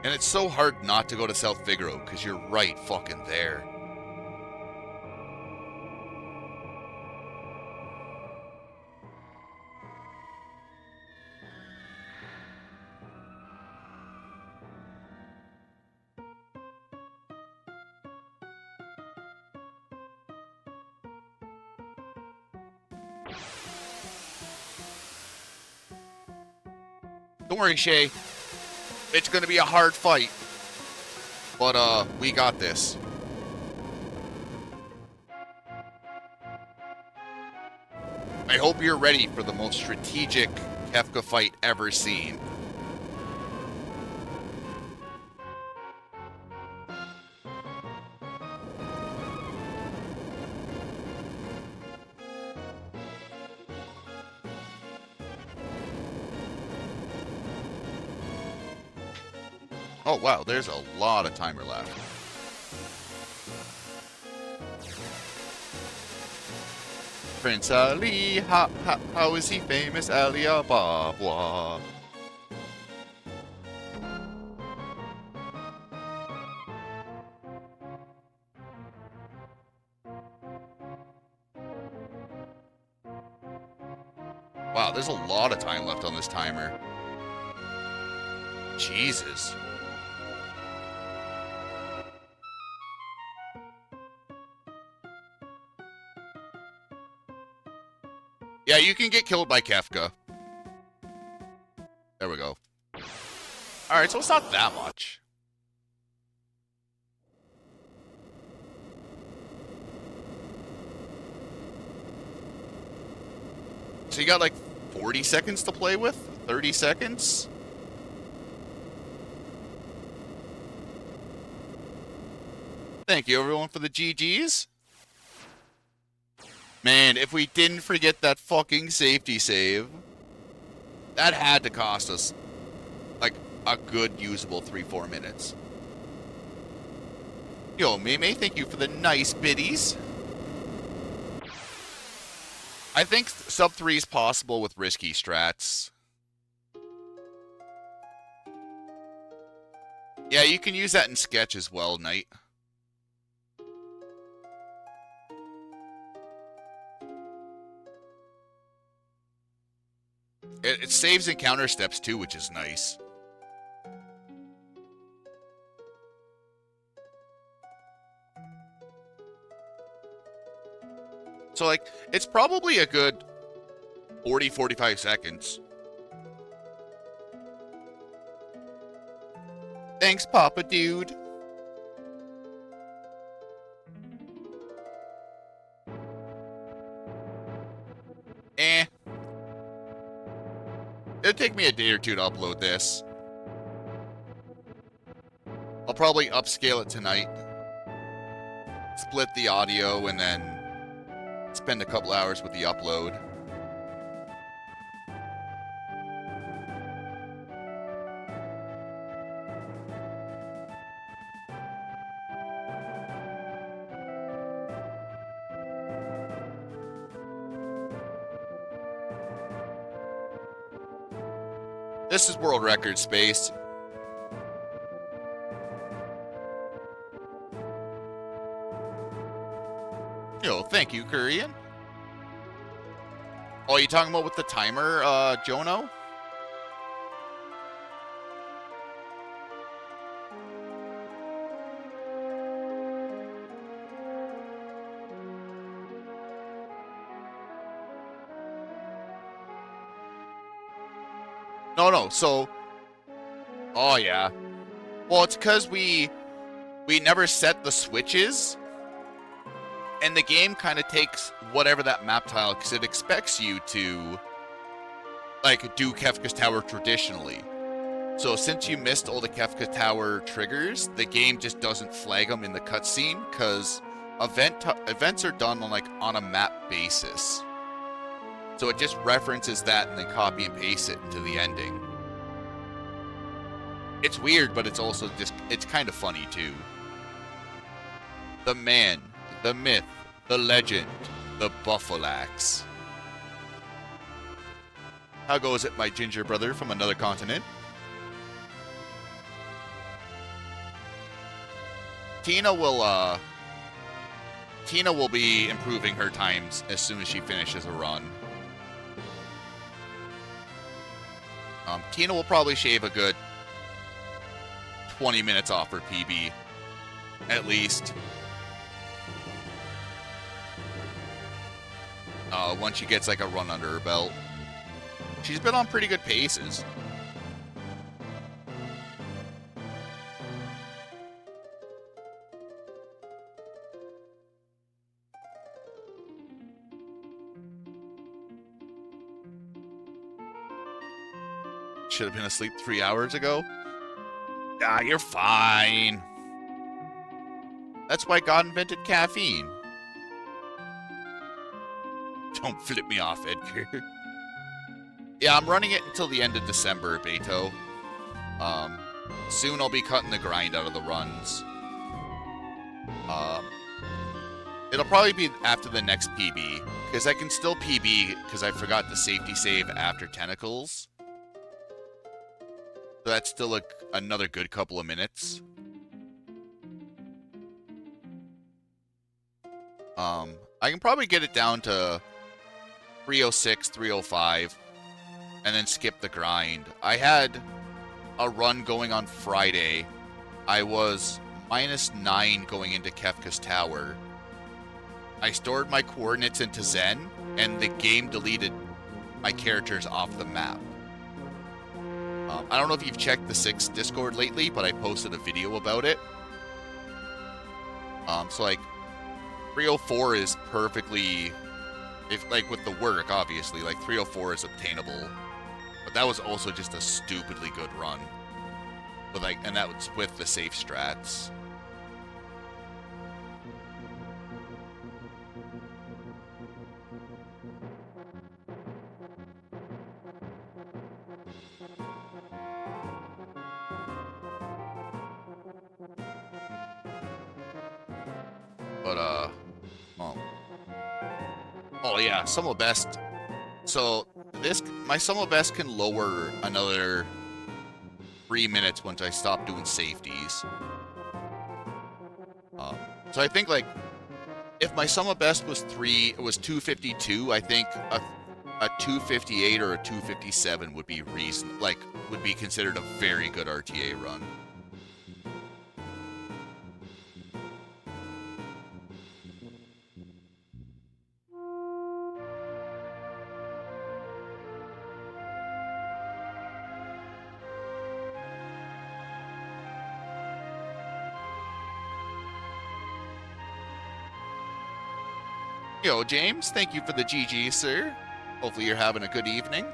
And it's so hard not to go to South Figaro, because you're right fucking there. Don't worry, Shay. It's going to be a hard fight. But, we got this. I hope you're ready for the most strategic Kefka fight ever seen. Oh, wow, there's a lot of timer left. Prince Ali, how is he famous? Ali Ababa. Wow, there's a lot of time left on this timer. Jesus. Yeah, you can get killed by Kefka. There we go. Alright, so it's not that much. So you got like 40 seconds to play with? 30 seconds? Thank you everyone for the GGs. Man, if we didn't forget that fucking safety save, that had to cost us like a good usable 3-4 minutes. Yo, Meme, thank you for the nice biddies. I think sub 3 is possible with risky strats. Yeah, you can use that in sketch as well, Knight. It saves encounter steps too, which is nice. So, like, it's probably a good 40-45 seconds. Thanks, Papa Dude. It'll take me a day or two to upload this. I'll probably upscale it tonight. Split the audio and then spend a couple hours with the upload. This is world record space. Yo, thank you, Korean. Oh, you talking about with the timer, Jono? No, so... Oh, yeah. Well, it's because we never set the switches, and the game kind of takes whatever that map tile, because it expects you to, like, do Kefka's Tower traditionally. So since you missed all the Kefka Tower triggers, the game just doesn't flag them in the cutscene, because events are done on a map basis. So it just references that and then copy and paste it into the ending. It's weird, but it's also just, it's kind of funny too. The man, the myth, the legend, the Buffalax. How goes it, my ginger brother from another continent? Tina will be improving her times as soon as she finishes a run. Tina will probably shave a good 20 minutes off her PB, at least. Once she gets like a run under her belt. She's been on pretty good paces. Should have been asleep 3 hours ago. Ah, you're fine. That's why God invented caffeine. Don't flip me off, Edgar. Yeah, I'm running it until the end of December, Beto. Soon I'll be cutting the grind out of the runs. It'll probably be after the next PB, because I can still PB, because I forgot the safety save after Tentacles. So that's still another good couple of minutes. I can probably get it down to 306, 305, and then skip the grind. I had a run going on Friday. I was -9 going into Kefka's Tower. I stored my coordinates into Zen, and the game deleted my characters off the map. I don't know if you've checked the 6 Discord lately, but I posted a video about it. So like 304 is perfectly, if like with the work, obviously, like 304 is obtainable. But that was also just a stupidly good run. But like, and that was with the safe strats. But oh yeah, Summel Best. So this, my Summel Best can lower another 3 minutes once I stop doing safeties. So I think like if my Summel Best was 252, I think a 258 or a 257 would be would be considered a very good RTA run. Yo, James, thank you for the GG, sir. Hopefully you're having a good evening.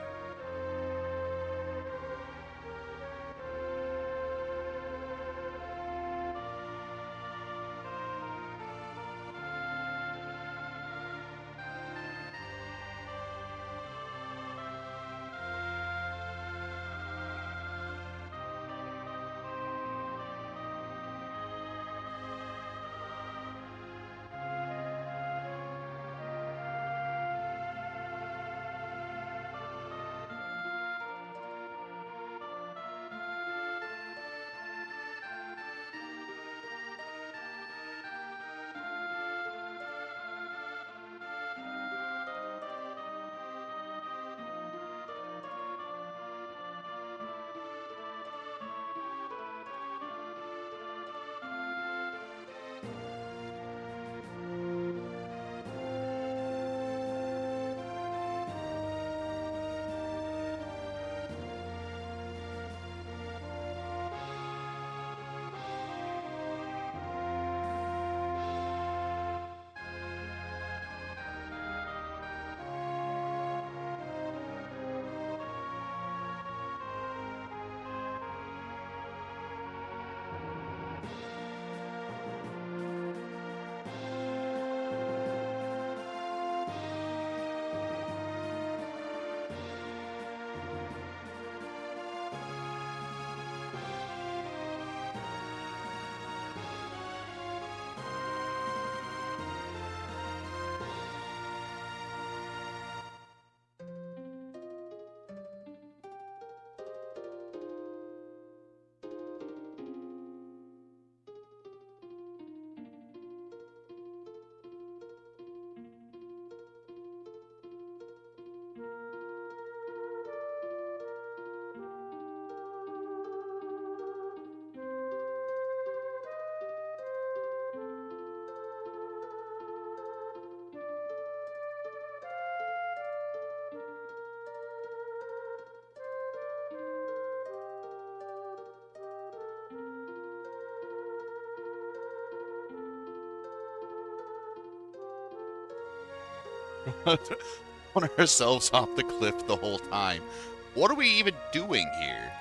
On ourselves off the cliff the whole time. What are we even doing here?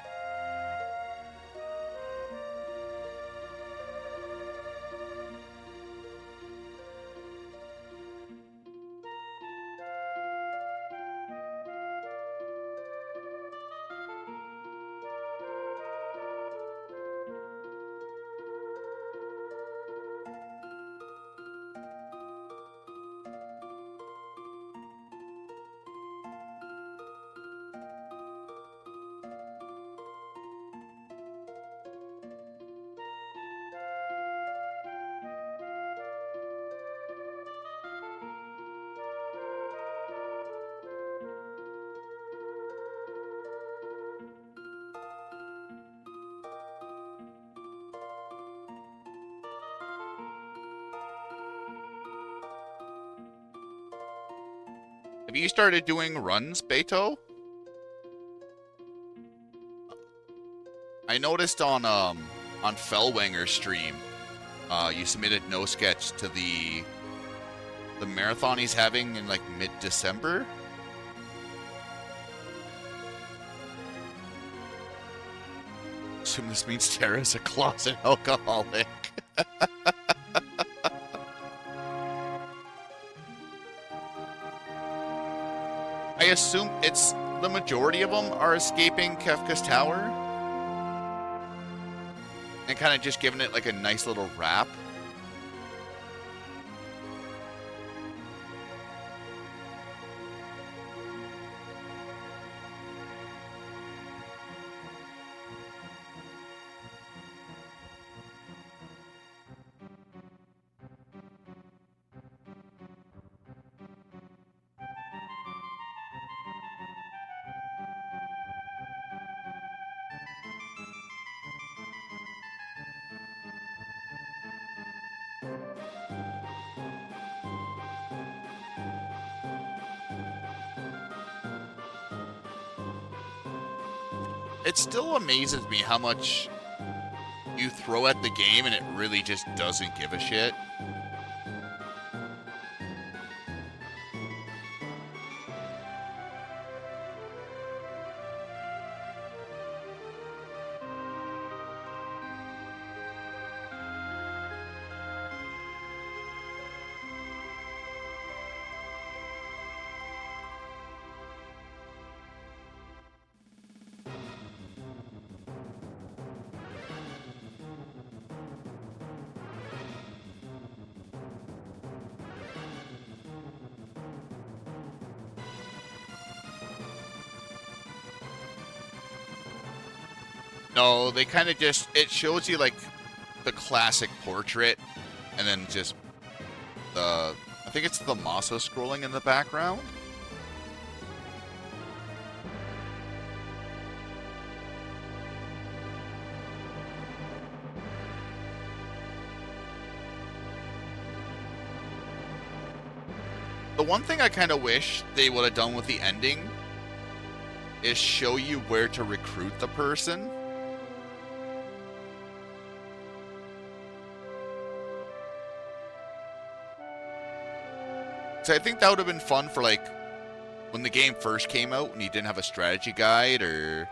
Have you started doing runs, Beto? I noticed on Fellwanger's stream, you submitted no sketch to the marathon he's having in like mid-December. Assume this means Terra's a closet alcoholic. I assume it's the majority of them are escaping Kefka's tower and kind of just giving it like a nice little wrap. It still amazes me how much you throw at the game and it really just doesn't give a shit. No, they kind of just, it shows you like the classic portrait and then just the, I think it's the Masa scrolling in the background. The one thing I kind of wish they would have done with the ending is show you where to recruit the person. So I think that would have been fun for like when the game first came out and you didn't have a strategy guide or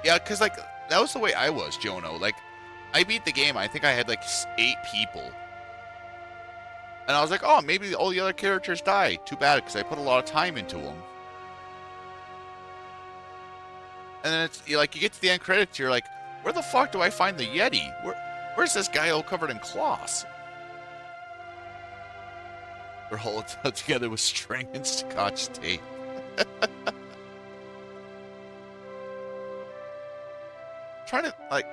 yeah, because like that was the way I was, Jono. Like I beat the game. I think I had like 8 people, and I was like, oh, maybe all the other characters died. Too bad, because I put a lot of time into them. And then it's like you get to the end credits, you're like, where the fuck do I find the Yeti? Where's this guy all covered in cloths? We're all together with string and scotch tape. Trying to, like,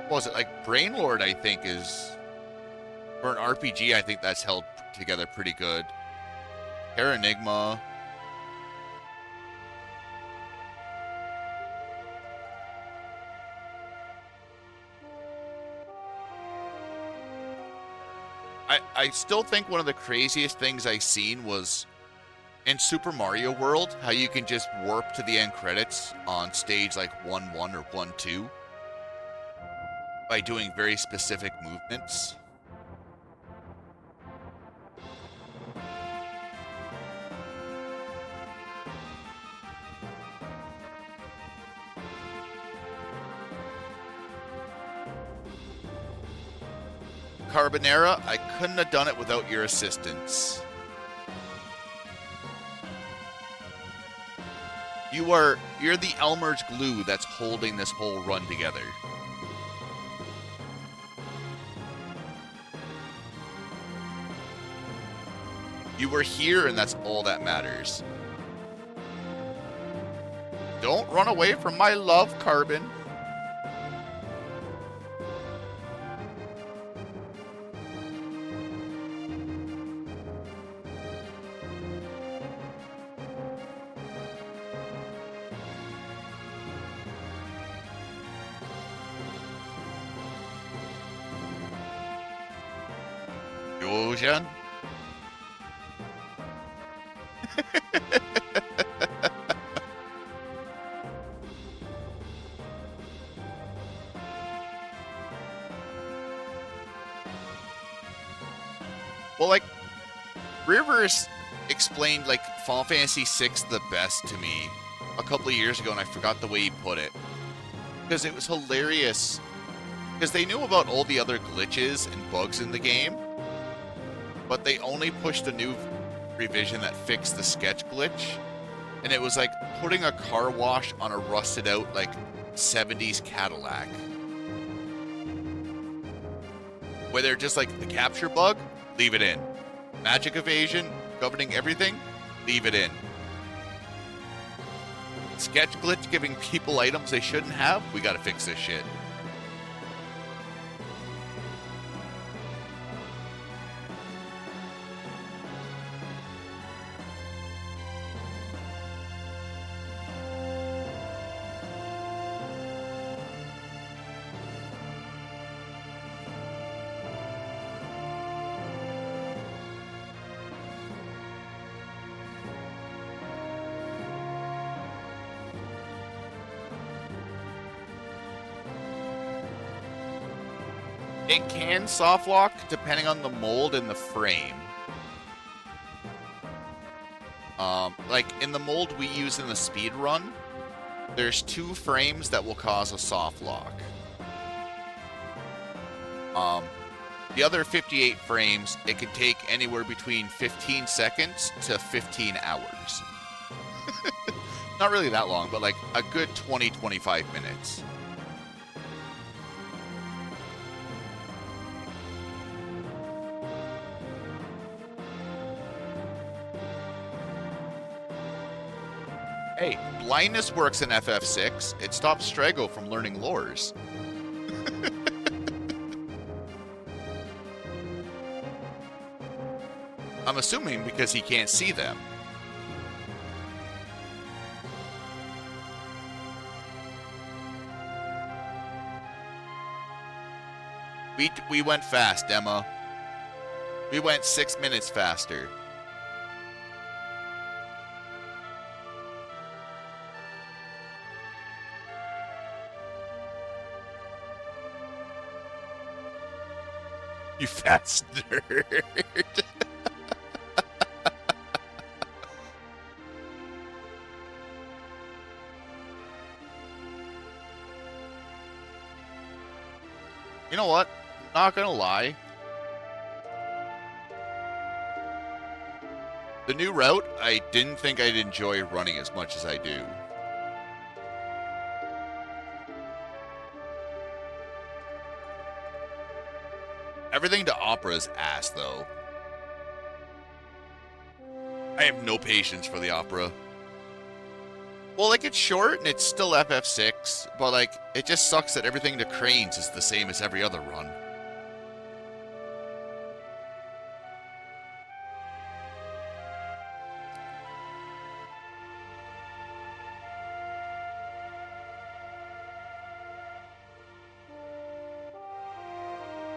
what was it? Like, Brainlord, I think, is... For an RPG, I think that's held together pretty good. Terra Enigma. I still think one of the craziest things I seen was in Super Mario World, how you can just warp to the end credits on stage like 1-1 or 1-2 by doing very specific movements. Carbonera, I couldn't have done it without your assistance. You're the Elmer's glue that's holding this whole run together. You were here, and that's all that matters. Don't run away from my love, Carbon. Well, like, Rivers explained, like, Final Fantasy VI the best to me a couple of years ago, and I forgot the way he put it. Because it was hilarious. Because they knew about all the other glitches and bugs in the game, but they only pushed a new revision that fixed the sketch glitch. And it was like putting a car wash on a rusted out, like, 70s Cadillac. Where they're just like, the capture bug, leave it in. Magic evasion, governing everything, leave it in. Sketch glitch giving people items they shouldn't have, we gotta fix this shit. It can soft lock depending on the mold and the frame. Like in the mold we use in the speed run, there's 2 frames that will cause a soft lock. The other 58 frames, it can take anywhere between 15 seconds to 15 hours. Not really that long, but like a good 20-25 minutes. Hey, blindness works in FF6. It stops Strago from learning lores. I'm assuming because he can't see them. We went fast, Emma. We went 6 minutes faster. You fast nerd. You know what? Not gonna lie. The new route, I didn't think I'd enjoy running as much as I do. Everything to Opera is ass, though. I have no patience for the Opera. Well, like, it's short and it's still FF6, but, like, it just sucks that everything to Cranes is the same as every other run.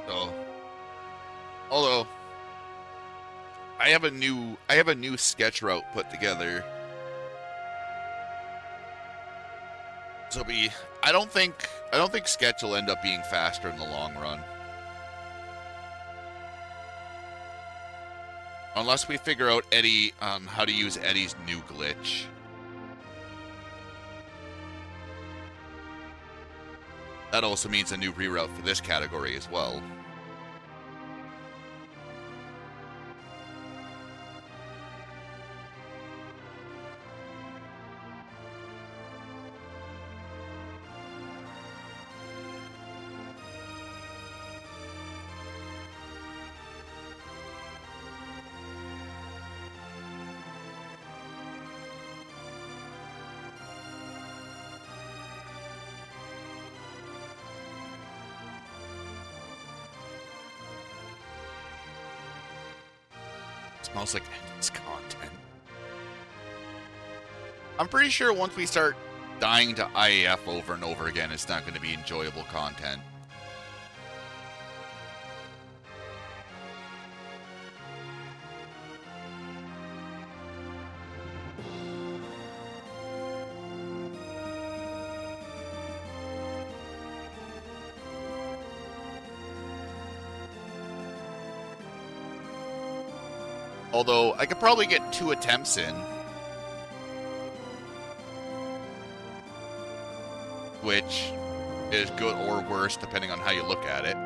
So, although I have a new sketch route put together. So I don't think sketch will end up being faster in the long run. Unless we figure out Eddie how to use Eddie's new glitch. That also means a new reroute for this category as well. Smells like endless content. I'm pretty sure once we start dying to IAF over and over again, it's not going to be enjoyable content. Although, I could probably get 2 attempts in. Which is good or worse, depending on how you look at it.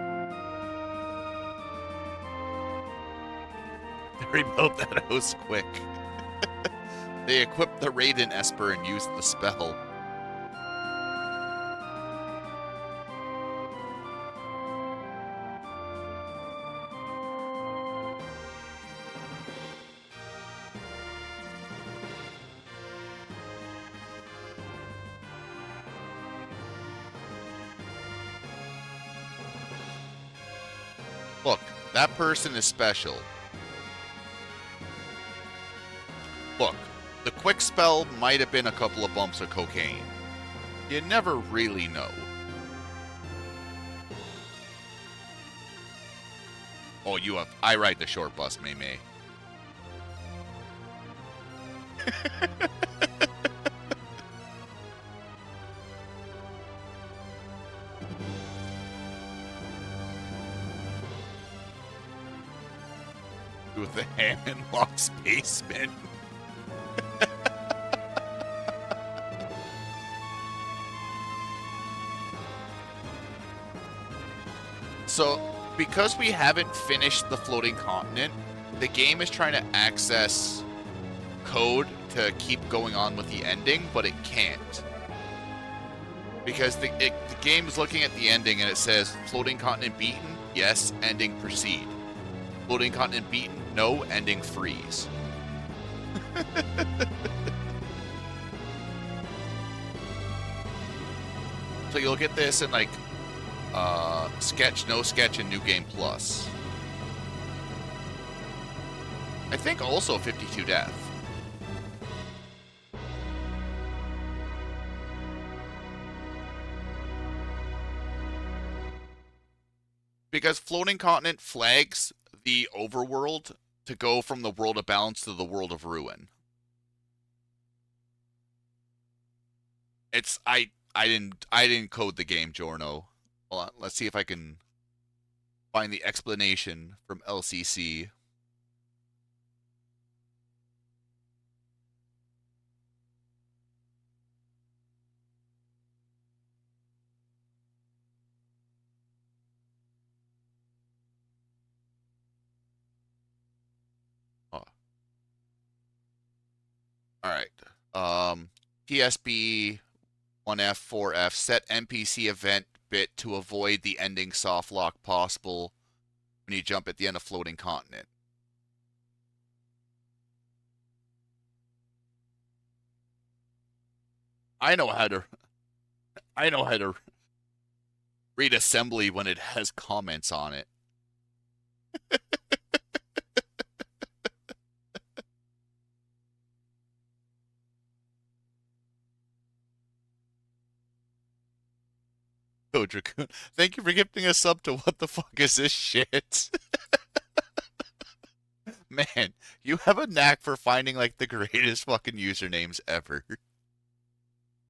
They rebuilt that house quick. They equipped the Raiden Esper and used the spell. Look, that person is special. Look, the quick spell might have been a couple of bumps of cocaine. You never really know. Oh, you have... I ride the short bus, Mei Mei. With the Hammond Locks basement. So, because we haven't finished the floating continent, the game is trying to access code to keep going on with the ending, but it can't. Because the game is looking at the ending and it says, floating continent beaten, yes, ending proceed. Floating continent beaten, no, ending freeze. So you'll get this in like sketch, no sketch, and new game plus. I think also 52 death. Because floating continent flags the overworld to go from the world of balance to the world of ruin. It's I didn't code the game, Jorno. Hold on, let's see if I can find the explanation from LCC. Oh. All right. TSB 1F 4F set NPC event bit to avoid the ending soft lock possible when you jump at the end of floating continent. I know how to read assembly when it has comments on it. Oh, Dracoon, thank you for gifting a sub to What the Fuck Is This Shit? Man, you have a knack for finding like the greatest fucking usernames ever.